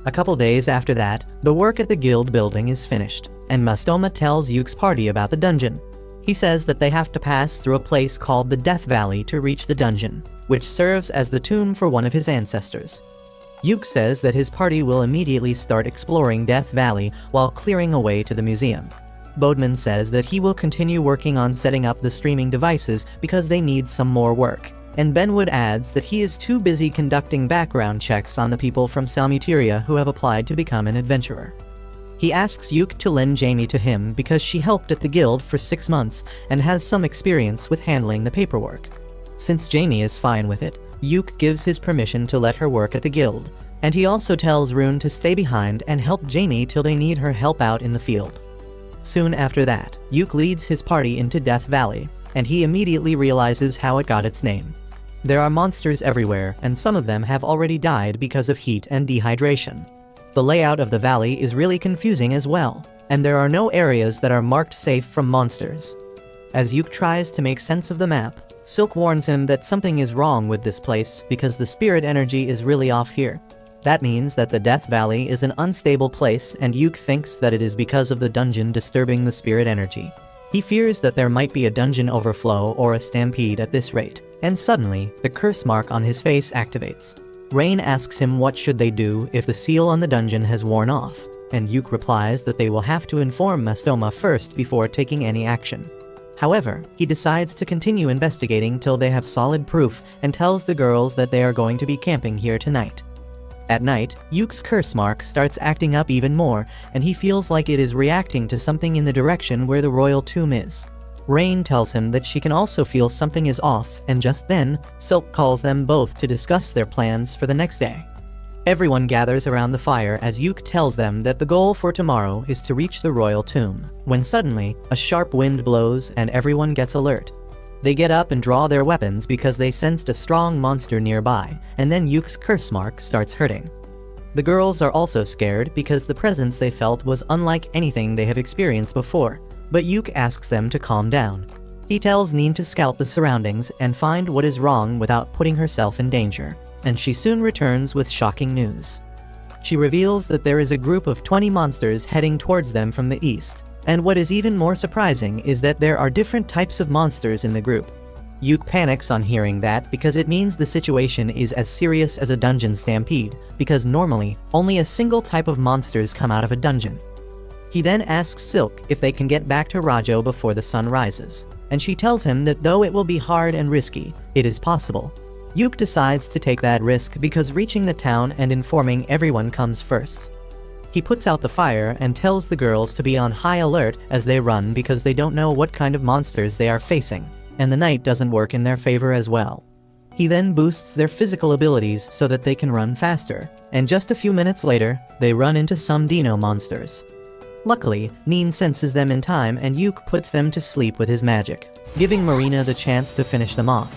A couple days after that, the work at the guild building is finished, and Mastoma tells Yuk's party about the dungeon. He says that they have to pass through a place called the Death Valley to reach the dungeon, which serves as the tomb for one of his ancestors. Yuk says that his party will immediately start exploring Death Valley while clearing a way to the museum. Bodman says that he will continue working on setting up the streaming devices because they need some more work, and Benwood adds that he is too busy conducting background checks on the people from Salmuteria who have applied to become an adventurer. He asks Yuk to lend Jamie to him because she helped at the guild for 6 months and has some experience with handling the paperwork. Since Jamie is fine with it, Yuk gives his permission to let her work at the guild, and he also tells Rune to stay behind and help Jamie till they need her help out in the field. Soon after that, Yuk leads his party into Death Valley, and he immediately realizes how it got its name. There are monsters everywhere, and some of them have already died because of heat and dehydration. The layout of the valley is really confusing as well, and there are no areas that are marked safe from monsters. As Yuk tries to make sense of the map, Silk warns him that something is wrong with this place because the spirit energy is really off here. That means that the Death Valley is an unstable place, and Yuk thinks that it is because of the dungeon disturbing the spirit energy. He fears that there might be a dungeon overflow or a stampede at this rate, and suddenly, the curse mark on his face activates. Rain asks him what should they do if the seal on the dungeon has worn off, and Yuk replies that they will have to inform Mastoma first before taking any action. However, he decides to continue investigating till they have solid proof and tells the girls that they are going to be camping here tonight. At night, Yuk's curse mark starts acting up even more, and he feels like it is reacting to something in the direction where the royal tomb is. Rain tells him that she can also feel something is off, and just then, Silk calls them both to discuss their plans for the next day. Everyone gathers around the fire as Yuk tells them that the goal for tomorrow is to reach the royal tomb, when suddenly, a sharp wind blows and everyone gets alert. They get up and draw their weapons because they sensed a strong monster nearby, and then Yuk's curse mark starts hurting. The girls are also scared because the presence they felt was unlike anything they have experienced before, but Yuk asks them to calm down. He tells Neen to scout the surroundings and find what is wrong without putting herself in danger, and she soon returns with shocking news. She reveals that there is a group of 20 monsters heading towards them from the east. And what is even more surprising is that there are different types of monsters in the group. Yuk panics on hearing that because it means the situation is as serious as a dungeon stampede, because normally, only a single type of monsters come out of a dungeon. He then asks Silk if they can get back to Rajo before the sun rises, and she tells him that though it will be hard and risky, it is possible. Yuk decides to take that risk because reaching the town and informing everyone comes first. He puts out the fire and tells the girls to be on high alert as they run because they don't know what kind of monsters they are facing, and the night doesn't work in their favor as well. He then boosts their physical abilities so that they can run faster, and just a few minutes later, they run into some dino monsters. Luckily, Neen senses them in time and Yuk puts them to sleep with his magic, giving Marina the chance to finish them off.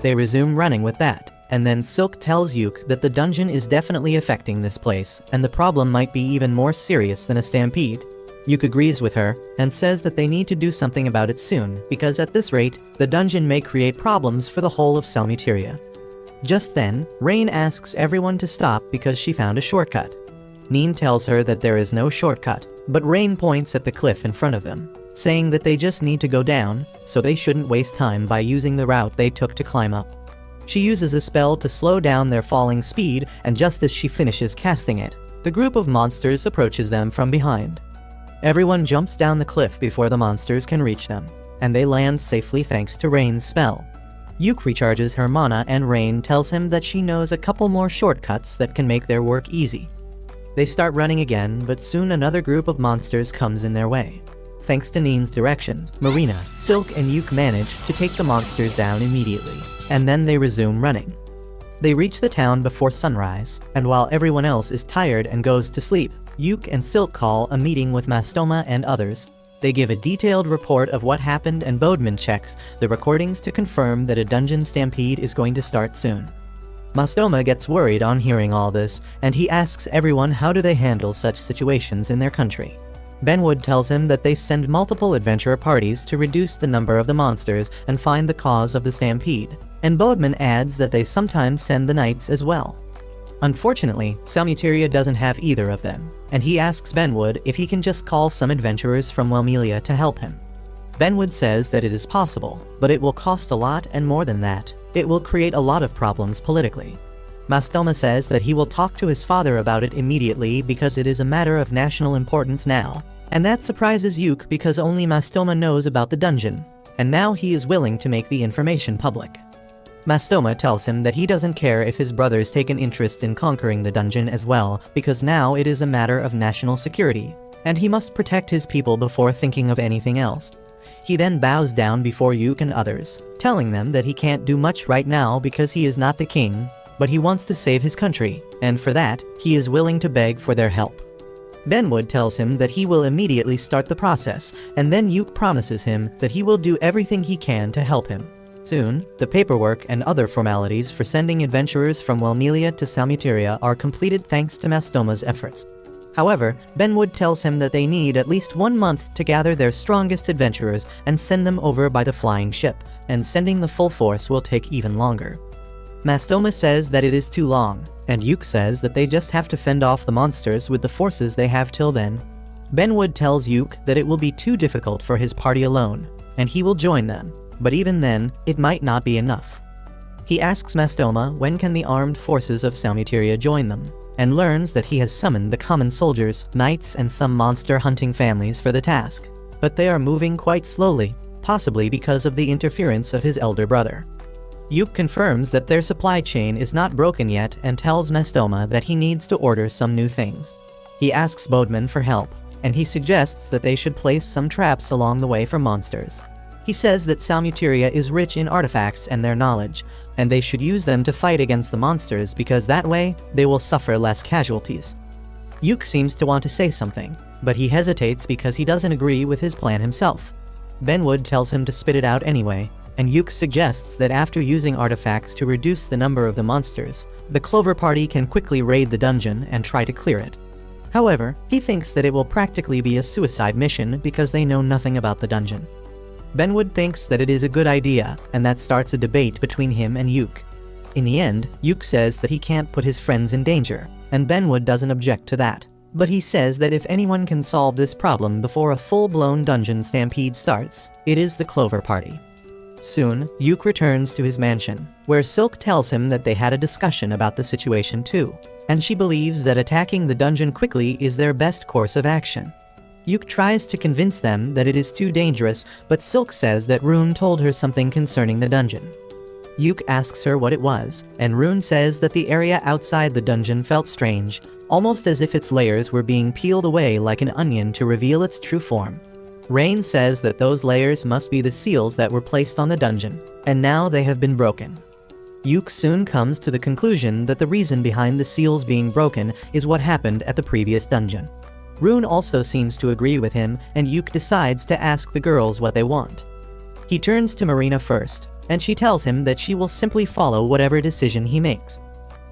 They resume running with that. And then Silk tells Yuk that the dungeon is definitely affecting this place, and the problem might be even more serious than a stampede. Yuk agrees with her, and says that they need to do something about it soon, because at this rate, the dungeon may create problems for the whole of Salmuteria. Just then, Rain asks everyone to stop because she found a shortcut. Neen tells her that there is no shortcut, but Rain points at the cliff in front of them, saying that they just need to go down, so they shouldn't waste time by using the route they took to climb up. She uses a spell to slow down their falling speed, and just as she finishes casting it, the group of monsters approaches them from behind. Everyone jumps down the cliff before the monsters can reach them, and they land safely thanks to Rain's spell. Yuk recharges her mana and Rain tells him that she knows a couple more shortcuts that can make their work easy. They start running again, but soon another group of monsters comes in their way. Thanks to Neen's directions, Marina, Silk, and Yuk manage to take the monsters down immediately, and then they resume running. They reach the town before sunrise, and while everyone else is tired and goes to sleep, Yuk and Silk call a meeting with Mastoma and others. They give a detailed report of what happened, and Bodman checks the recordings to confirm that a dungeon stampede is going to start soon. Mastoma gets worried on hearing all this, and he asks everyone how do they handle such situations in their country. Benwood tells him that they send multiple adventurer parties to reduce the number of the monsters and find the cause of the stampede, and Bodman adds that they sometimes send the knights as well. Unfortunately, Salmuteria doesn't have either of them, and he asks Benwood if he can just call some adventurers from Welmelia to help him. Benwood says that it is possible, but it will cost a lot, and more than that, it will create a lot of problems politically. Mastoma says that he will talk to his father about it immediately because it is a matter of national importance now, and that surprises Yuk because only Mastoma knows about the dungeon, and now he is willing to make the information public. Mastoma tells him that he doesn't care if his brothers take an interest in conquering the dungeon as well, because now it is a matter of national security, and he must protect his people before thinking of anything else. He then bows down before Yuk and others, telling them that he can't do much right now because he is not the king, but he wants to save his country, and for that, he is willing to beg for their help. Benwood tells him that he will immediately start the process, and then Yuk promises him that he will do everything he can to help him. Soon, the paperwork and other formalities for sending adventurers from Welmelia to Salmuteria are completed thanks to Mastoma's efforts. However, Benwood tells him that they need at least 1 month to gather their strongest adventurers and send them over by the flying ship, and sending the full force will take even longer. Mastoma says that it is too long, and Yuk says that they just have to fend off the monsters with the forces they have till then. Benwood tells Yuk that it will be too difficult for his party alone, and he will join them. But even then, it might not be enough. He asks Mastoma when can the armed forces of Salmuteria join them, and learns that he has summoned the common soldiers, knights, and some monster-hunting families for the task. But they are moving quite slowly, possibly because of the interference of his elder brother. Yuk confirms that their supply chain is not broken yet and tells Mastoma that he needs to order some new things. He asks Bodman for help, and he suggests that they should place some traps along the way for monsters. He says that Salmuteria is rich in artifacts and their knowledge, and they should use them to fight against the monsters because that way, they will suffer less casualties. Yuk seems to want to say something, but he hesitates because he doesn't agree with his plan himself. Benwood tells him to spit it out anyway, and Yuk suggests that after using artifacts to reduce the number of the monsters, the Clover Party can quickly raid the dungeon and try to clear it. However, he thinks that it will practically be a suicide mission because they know nothing about the dungeon. Benwood thinks that it is a good idea, and that starts a debate between him and Yuk. In the end, Yuk says that he can't put his friends in danger, and Benwood doesn't object to that. But he says that if anyone can solve this problem before a full-blown dungeon stampede starts, it is the Clover Party. Soon, Yuk returns to his mansion, where Silk tells him that they had a discussion about the situation too, and she believes that attacking the dungeon quickly is their best course of action. Yuk tries to convince them that it is too dangerous, but Silk says that Rune told her something concerning the dungeon. Yuk asks her what it was, and Rune says that the area outside the dungeon felt strange, almost as if its layers were being peeled away like an onion to reveal its true form. Rain says that those layers must be the seals that were placed on the dungeon, and now they have been broken. Yuk soon comes to the conclusion that the reason behind the seals being broken is what happened at the previous dungeon. Rune also seems to agree with him, and Yuk decides to ask the girls what they want. He turns to Marina first, and she tells him that she will simply follow whatever decision he makes.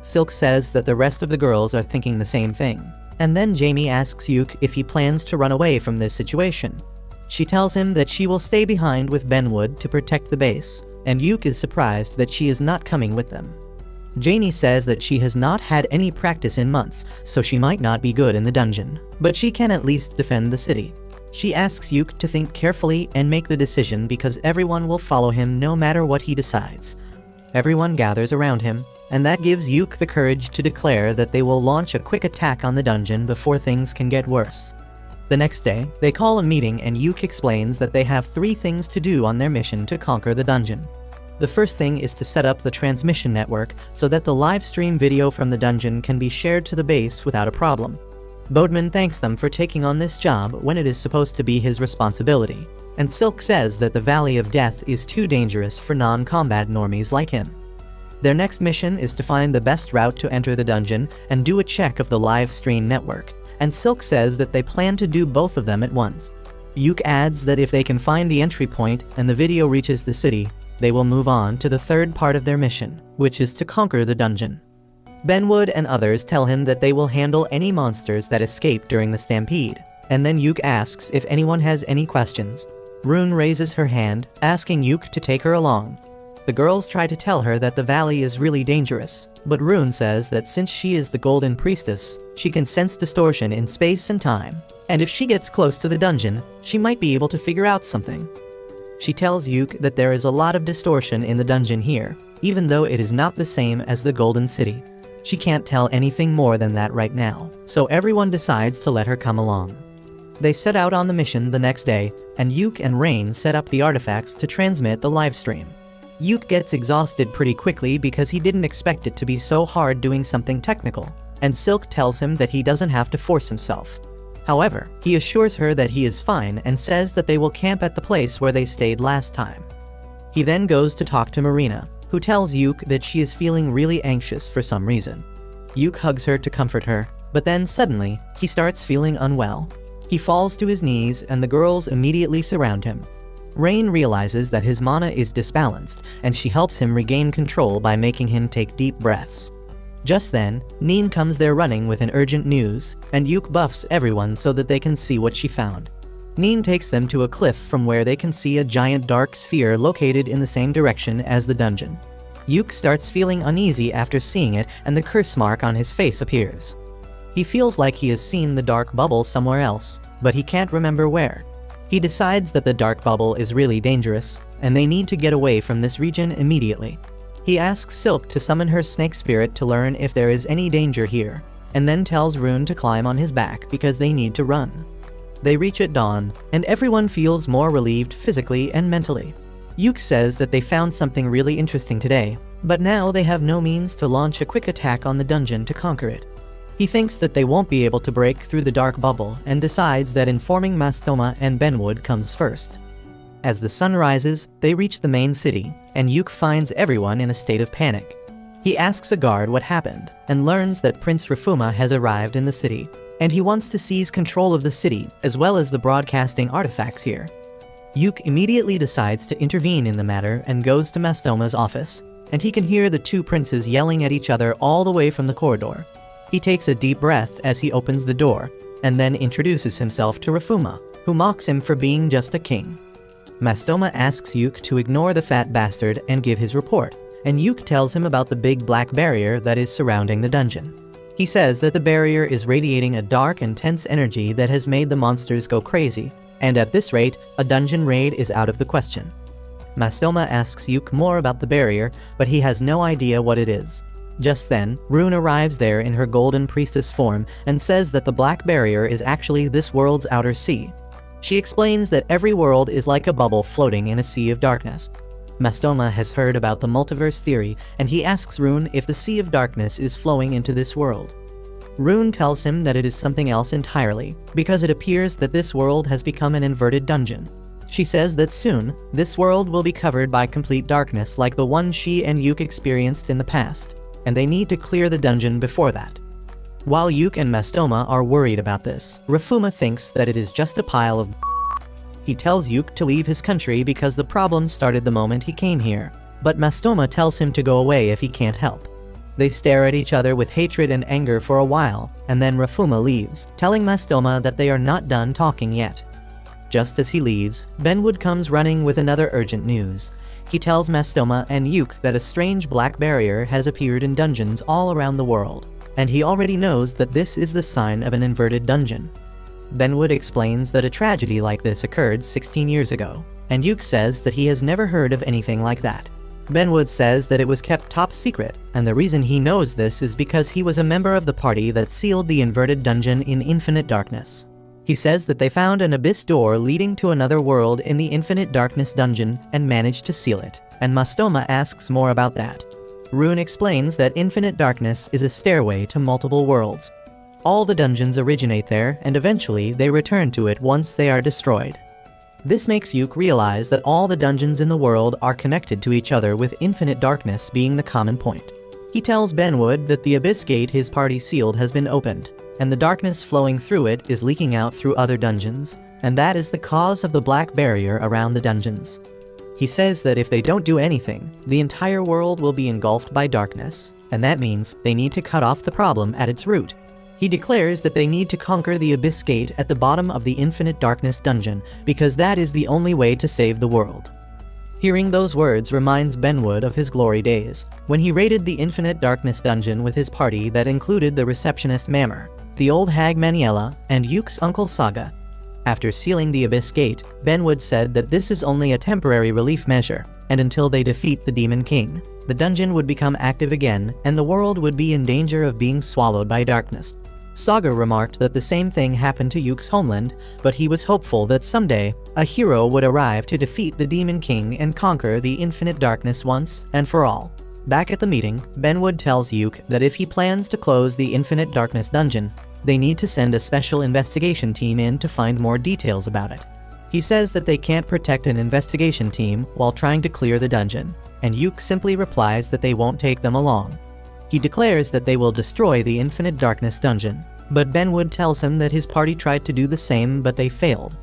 Silk says that the rest of the girls are thinking the same thing, and then Jamie asks Yuk if he plans to run away from this situation. She tells him that she will stay behind with Benwood to protect the base, and Yuk is surprised that she is not coming with them. Jamie says that she has not had any practice in months, so she might not be good in the dungeon, but she can at least defend the city. She asks Yuk to think carefully and make the decision because everyone will follow him no matter what he decides. Everyone gathers around him, and that gives Yuk the courage to declare that they will launch a quick attack on the dungeon before things can get worse. The next day, they call a meeting and Yuk explains that they have 3 things to do on their mission to conquer the dungeon. The first thing is to set up the transmission network so that the live stream video from the dungeon can be shared to the base without a problem. Bodman thanks them for taking on this job when it is supposed to be his responsibility, and Silk says that the Valley of Death is too dangerous for non-combat normies like him. Their next mission is to find the best route to enter the dungeon and do a check of the live stream network, and Silk says that they plan to do both of them at once. Yuk adds that if they can find the entry point and the video reaches the city, they will move on to the third part of their mission, which is to conquer the dungeon. Benwood and others tell him that they will handle any monsters that escape during the stampede, and then Yuk asks if anyone has any questions. Rune raises her hand, asking Yuk to take her along. The girls try to tell her that the valley is really dangerous, but Rune says that since she is the Golden Priestess, she can sense distortion in space and time, and if she gets close to the dungeon, she might be able to figure out something. She tells Yuk that there is a lot of distortion in the dungeon here, even though it is not the same as the Golden City. She can't tell anything more than that right now, so everyone decides to let her come along. They set out on the mission the next day, and Yuk and Rain set up the artifacts to transmit the livestream. Yuk gets exhausted pretty quickly because he didn't expect it to be so hard doing something technical, and Silk tells him that he doesn't have to force himself. However, he assures her that he is fine and says that they will camp at the place where they stayed last time. He then goes to talk to Marina, who tells Yuk that she is feeling really anxious for some reason. Yuk hugs her to comfort her, but then suddenly, he starts feeling unwell. He falls to his knees and the girls immediately surround him. Rain realizes that his mana is disbalanced, and she helps him regain control by making him take deep breaths. Just then, Neen comes there running with an urgent news, and Yuk buffs everyone so that they can see what she found. Neen takes them to a cliff from where they can see a giant dark sphere located in the same direction as the dungeon. Yuk starts feeling uneasy after seeing it, and the curse mark on his face appears. He feels like he has seen the dark bubble somewhere else, but he can't remember where. He decides that the dark bubble is really dangerous, and they need to get away from this region immediately. He asks Silk to summon her snake spirit to learn if there is any danger here, and then tells Rune to climb on his back because they need to run. They reach at dawn, and everyone feels more relieved physically and mentally. Yuk says that they found something really interesting today, but now they have no means to launch a quick attack on the dungeon to conquer it. He thinks that they won't be able to break through the dark bubble and decides that informing Mastoma and Benwood comes first. As the sun rises, they reach the main city, and Yuk finds everyone in a state of panic. He asks a guard what happened, and learns that Prince Rafuma has arrived in the city, and he wants to seize control of the city as well as the broadcasting artifacts here. Yuk immediately decides to intervene in the matter and goes to Mastoma's office, and he can hear the two princes yelling at each other all the way from the corridor. He takes a deep breath as he opens the door, and then introduces himself to Rafuma, who mocks him for being just a king. Mastoma asks Yuk to ignore the fat bastard and give his report, and Yuk tells him about the big black barrier that is surrounding the dungeon. He says that the barrier is radiating a dark and tense energy that has made the monsters go crazy, and at this rate, a dungeon raid is out of the question. Mastoma asks Yuk more about the barrier, but he has no idea what it is. Just then, Rune arrives there in her Golden Priestess form and says that the Black Barrier is actually this world's outer sea. She explains that every world is like a bubble floating in a sea of darkness. Mastoma has heard about the multiverse theory, and he asks Rune if the Sea of Darkness is flowing into this world. Rune tells him that it is something else entirely, because it appears that this world has become an inverted dungeon. She says that soon, this world will be covered by complete darkness like the one she and Yuk experienced in the past, and they need to clear the dungeon before that. While Yuk and Mastoma are worried about this, Rafuma thinks that it is just a pile of He tells Yuk to leave his country because the problem started the moment he came here, but Mastoma tells him to go away if he can't help. They stare at each other with hatred and anger for a while, and then Rafuma leaves, telling Mastoma that they are not done talking yet. Just as he leaves, Benwood comes running with another urgent news. He tells Mastoma and Yuk that a strange black barrier has appeared in dungeons all around the world, and he already knows that this is the sign of an inverted dungeon. Benwood explains that a tragedy like this occurred 16 years ago, and Yuk says that he has never heard of anything like that. Benwood says that it was kept top secret, and the reason he knows this is because he was a member of the party that sealed the inverted dungeon in Infinite Darkness. He says that they found an abyss door leading to another world in the Infinite Darkness dungeon and managed to seal it, and Mastoma asks more about that. Rune explains that Infinite Darkness is a stairway to multiple worlds. All the dungeons originate there, and eventually they return to it once they are destroyed. This makes Yuke realize that all the dungeons in the world are connected to each other, with infinite darkness being the common point. He tells Benwood that the abyss gate his party sealed has been opened, and the darkness flowing through it is leaking out through other dungeons, and that is the cause of the black barrier around the dungeons. He says that if they don't do anything, the entire world will be engulfed by darkness, and that means they need to cut off the problem at its root. He declares that they need to conquer the abyss gate at the bottom of the infinite darkness dungeon, because that is the only way to save the world. Hearing those words reminds Benwood of his glory days, when he raided the infinite darkness dungeon with his party that included the receptionist Mammer, the old hag Maniela, and Yuke's uncle Saga. After sealing the abyss gate, Benwood said that this is only a temporary relief measure, and until they defeat the Demon King, the dungeon would become active again and the world would be in danger of being swallowed by darkness. Saga remarked that the same thing happened to Yuke's homeland, but he was hopeful that someday, a hero would arrive to defeat the Demon King and conquer the infinite darkness once and for all. Back at the meeting, Benwood tells Yuke that if he plans to close the infinite darkness dungeon, they need to send a special investigation team in to find more details about it. He says that they can't protect an investigation team while trying to clear the dungeon, and Yuke simply replies that they won't take them along. He declares that they will destroy the infinite darkness dungeon, but Benwood tells him that his party tried to do the same but they failed.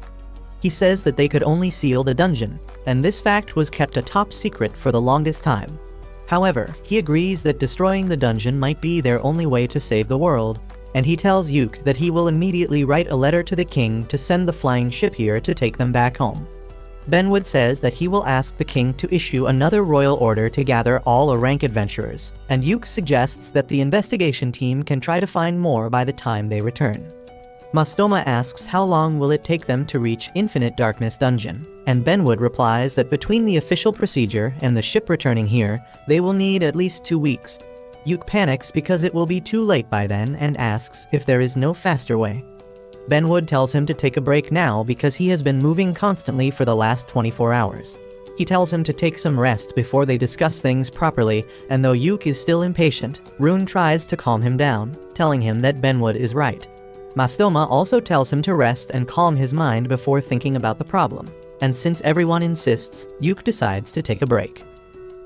He says that they could only seal the dungeon, and this fact was kept a top secret for the longest time. However, he agrees that destroying the dungeon might be their only way to save the world, and he tells Yuke that he will immediately write a letter to the king to send the flying ship here to take them back home. Benwood says that he will ask the king to issue another royal order to gather all rank adventurers, and Yuke suggests that the investigation team can try to find more by the time they return. Mastoma asks how long will it take them to reach Infinite Darkness Dungeon, and Benwood replies that between the official procedure and the ship returning here, they will need at least 2 weeks. Yuke panics because it will be too late by then and asks if there is no faster way. Benwood tells him to take a break now because he has been moving constantly for the last 24 hours. He tells him to take some rest before they discuss things properly, and though Yuke is still impatient, Rune tries to calm him down, telling him that Benwood is right. Mastoma also tells him to rest and calm his mind before thinking about the problem, and since everyone insists, Yuke decides to take a break.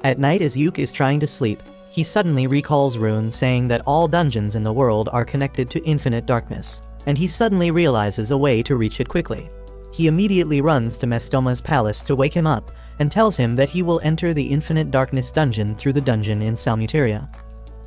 At night, as Yuke is trying to sleep, he suddenly recalls Rune saying that all dungeons in the world are connected to infinite darkness, and he suddenly realizes a way to reach it quickly. He immediately runs to Mastoma's palace to wake him up, and tells him that he will enter the infinite darkness dungeon through the dungeon in Salmuteria.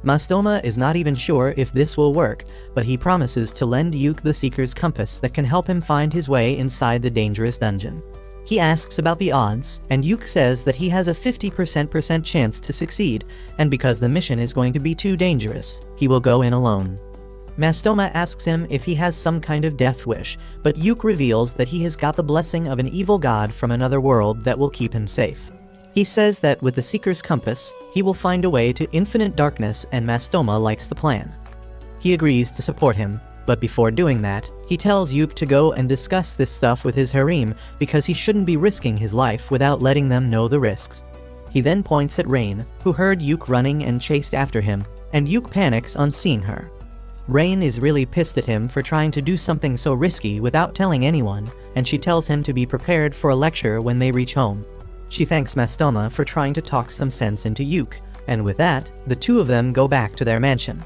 Mastoma is not even sure if this will work, but he promises to lend Yuke the Seeker's Compass that can help him find his way inside the dangerous dungeon. He asks about the odds, and Yuke says that he has a 50% chance to succeed, and because the mission is going to be too dangerous, he will go in alone. Mastoma asks him if he has some kind of death wish, but Yuke reveals that he has got the blessing of an evil god from another world that will keep him safe. He says that with the Seeker's Compass, he will find a way to infinite darkness, and Mastoma likes the plan. He agrees to support him, but before doing that, he tells Yuke to go and discuss this stuff with his harem because he shouldn't be risking his life without letting them know the risks. He then points at Rain, who heard Yuke running and chased after him, and Yuke panics on seeing her. Rain is really pissed at him for trying to do something so risky without telling anyone, and she tells him to be prepared for a lecture when they reach home. She thanks Mastoma for trying to talk some sense into Yuke, and with that, the two of them go back to their mansion.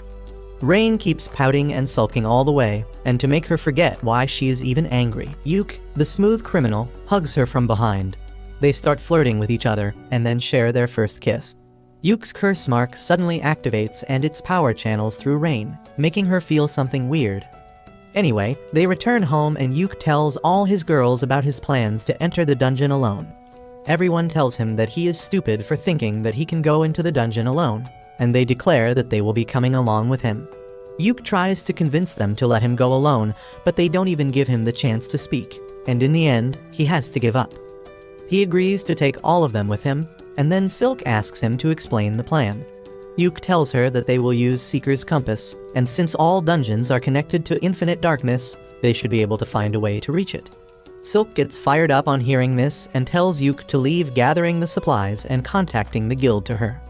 Rain keeps pouting and sulking all the way, and to make her forget why she is even angry, Yuke, the smooth criminal, hugs her from behind. They start flirting with each other, and then share their first kiss. Yuke's curse mark suddenly activates and its power channels through Rain, making her feel something weird. Anyway, they return home and Yuke tells all his girls about his plans to enter the dungeon alone. Everyone tells him that he is stupid for thinking that he can go into the dungeon alone, and they declare that they will be coming along with him. Yuke tries to convince them to let him go alone, but they don't even give him the chance to speak, and in the end, he has to give up. He agrees to take all of them with him, and then Silk asks him to explain the plan. Yuke tells her that they will use Seeker's Compass, and since all dungeons are connected to infinite darkness, they should be able to find a way to reach it. Silk gets fired up on hearing this and tells Yuke to leave gathering the supplies and contacting the guild to her.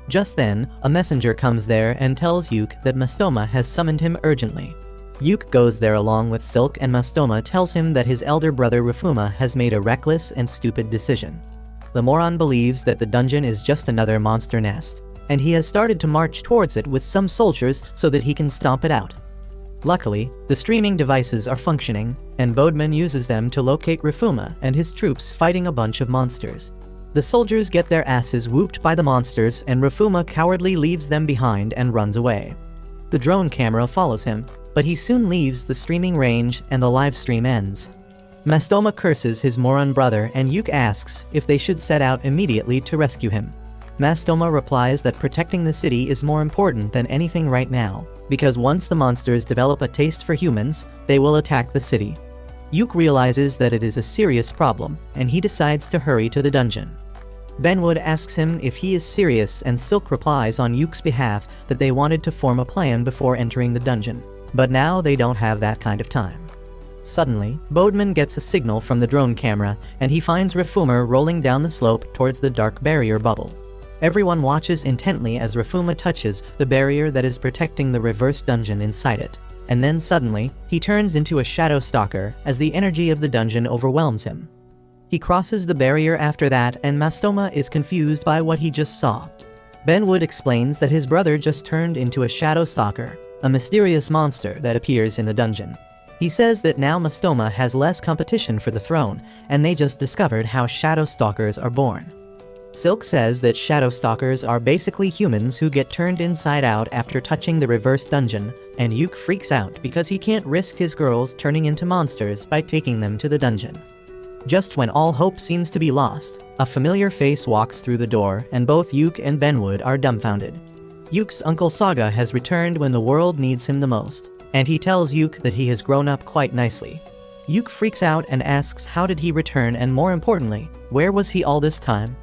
Just then, a messenger comes there and tells Yuke that Mastoma has summoned him urgently. Yuke goes there along with Silk, and Mastoma tells him that his elder brother Rifuma has made a reckless and stupid decision. The moron believes that the dungeon is just another monster nest, and he has started to march towards it with some soldiers so that he can stomp it out. Luckily, the streaming devices are functioning, and Bodman uses them to locate Rifuma and his troops fighting a bunch of monsters. The soldiers get their asses whooped by the monsters, and Rifuma cowardly leaves them behind and runs away. The drone camera follows him, but he soon leaves the streaming range and the live stream ends. Mastoma curses his moron brother, and Yuke asks if they should set out immediately to rescue him. Mastoma replies that protecting the city is more important than anything right now, because once the monsters develop a taste for humans, they will attack the city. Yuke realizes that it is a serious problem, and he decides to hurry to the dungeon. Benwood asks him if he is serious, and Silk replies on Yuke's behalf that they wanted to form a plan before entering the dungeon, but now they don't have that kind of time. Suddenly, Bodman gets a signal from the drone camera, and he finds Rifuma rolling down the slope towards the dark barrier bubble. Everyone watches intently as Rifuma touches the barrier that is protecting the reverse dungeon inside it, and then suddenly, he turns into a shadow stalker as the energy of the dungeon overwhelms him. He crosses the barrier after that, and Mastoma is confused by what he just saw. Benwood explains that his brother just turned into a shadow stalker, a mysterious monster that appears in the dungeon. He says that now Mastoma has less competition for the throne, and they just discovered how shadow stalkers are born. Silk says that shadow stalkers are basically humans who get turned inside out after touching the reverse dungeon, and Yuke freaks out because he can't risk his girls turning into monsters by taking them to the dungeon. Just when all hope seems to be lost, a familiar face walks through the door, and both Yuke and Benwood are dumbfounded. Yuke's Uncle Saga has returned when the world needs him the most, and he tells Yuke that he has grown up quite nicely. Yuke freaks out and asks how did he return, and more importantly, where was he all this time?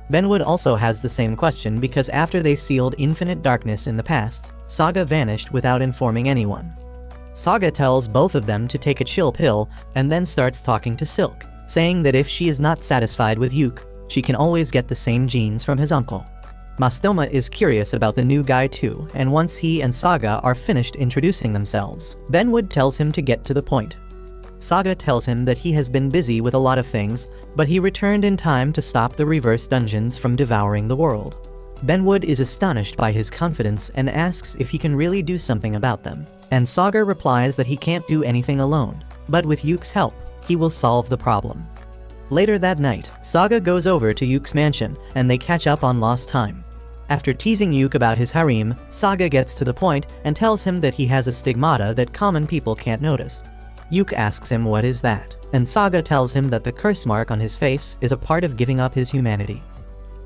Benwood also has the same question because after they sealed infinite darkness in the past, Saga vanished without informing anyone. Saga tells both of them to take a chill pill and then starts talking to Silk, saying that if she is not satisfied with Yuke, she can always get the same genes from his uncle. Mastoma is curious about the new guy too, and once he and Saga are finished introducing themselves, Benwood tells him to get to the point. Saga tells him that he has been busy with a lot of things, but he returned in time to stop the reverse dungeons from devouring the world. Benwood is astonished by his confidence and asks if he can really do something about them, and Saga replies that he can't do anything alone, but with Yuke's help, he will solve the problem. Later that night, Saga goes over to Yuke's mansion, and they catch up on lost time. After teasing Yuke about his harem, Saga gets to the point and tells him that he has a stigmata that common people can't notice. Yuke asks him what is that, and Saga tells him that the curse mark on his face is a part of giving up his humanity.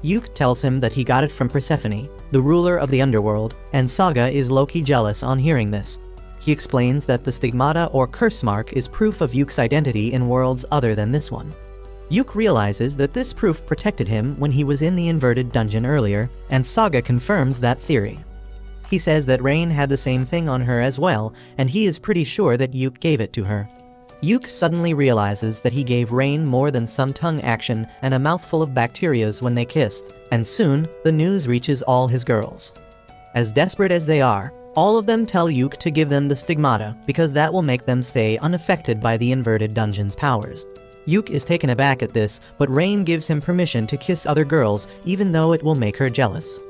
Yuke tells him that he got it from Persephone, the ruler of the underworld, and Saga is low-key jealous on hearing this. He explains that the stigmata or curse mark is proof of Yuke's identity in worlds other than this one. Yuke realizes that this proof protected him when he was in the inverted dungeon earlier, and Saga confirms that theory. He says that Rain had the same thing on her as well, and he is pretty sure that Yuke gave it to her. Yuke suddenly realizes that he gave Rain more than some tongue action and a mouthful of bacterias when they kissed, and soon, the news reaches all his girls. As desperate as they are, all of them tell Yuke to give them the stigmata because that will make them stay unaffected by the inverted dungeon's powers. Yuke is taken aback at this, but Rain gives him permission to kiss other girls even though it will make her jealous.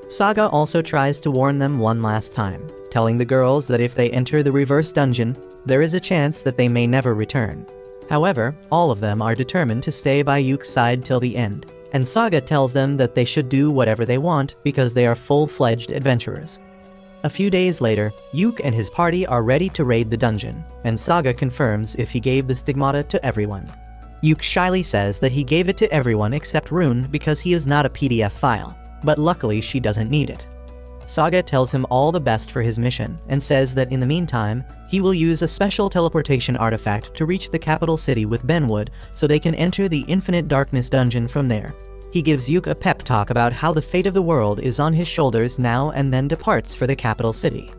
Saga also tries to warn them one last time, telling the girls that if they enter the reverse dungeon, there is a chance that they may never return. However, all of them are determined to stay by Yuke's side till the end, and Saga tells them that they should do whatever they want because they are full-fledged adventurers. A few days later, Yuke and his party are ready to raid the dungeon, and Saga confirms if he gave the stigmata to everyone. Yuke shyly says that he gave it to everyone except Rune because he is not a PDF file, but luckily she doesn't need it. Saga tells him all the best for his mission and says that in the meantime, he will use a special teleportation artifact to reach the capital city with Benwood so they can enter the Infinite Darkness dungeon from there. He gives Yuke a pep talk about how the fate of the world is on his shoulders now and then departs for the capital city.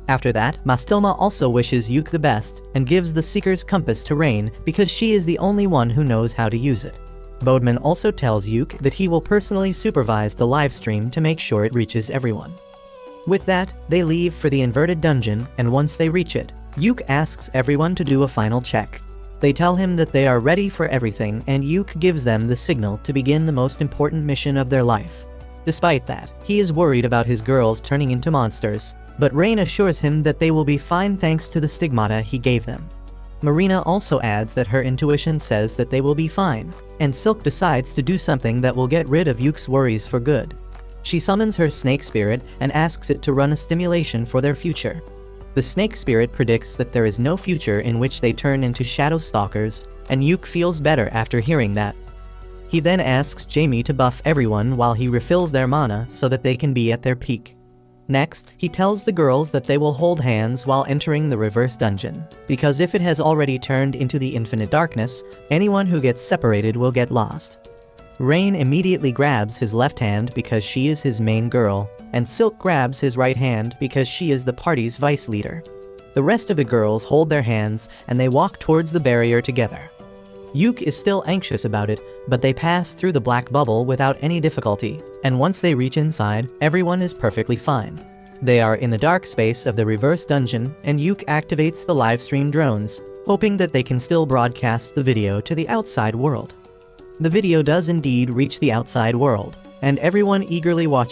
After that, Mastoma also wishes Yuke the best and gives the Seeker's Compass to Rain because she is the only one who knows how to use it. Bodman also tells Yuke that he will personally supervise the livestream to make sure it reaches everyone. With that, they leave for the inverted dungeon, and once they reach it, Yuke asks everyone to do a final check. They tell him that they are ready for everything, and Yuke gives them the signal to begin the most important mission of their life. Despite that, he is worried about his girls turning into monsters, but Rain assures him that they will be fine thanks to the stigmata he gave them. Marina also adds that her intuition says that they will be fine, and Silk decides to do something that will get rid of Yuke's worries for good. She summons her snake spirit and asks it to run a stimulation for their future. The snake spirit predicts that there is no future in which they turn into shadow stalkers, and Yuke feels better after hearing that. He then asks Jamie to buff everyone while he refills their mana so that they can be at their peak. Next, he tells the girls that they will hold hands while entering the reverse dungeon, because if it has already turned into the infinite darkness, anyone who gets separated will get lost. Rain immediately grabs his left hand because she is his main girl, and Silk grabs his right hand because she is the party's vice leader. The rest of the girls hold their hands and they walk towards the barrier together. Yuke is still anxious about it, but they pass through the black bubble without any difficulty, and once they reach inside, everyone is perfectly fine. They are in the dark space of the reverse dungeon, and Yuke activates the livestream drones, hoping that they can still broadcast the video to the outside world. The video does indeed reach the outside world, and everyone eagerly watches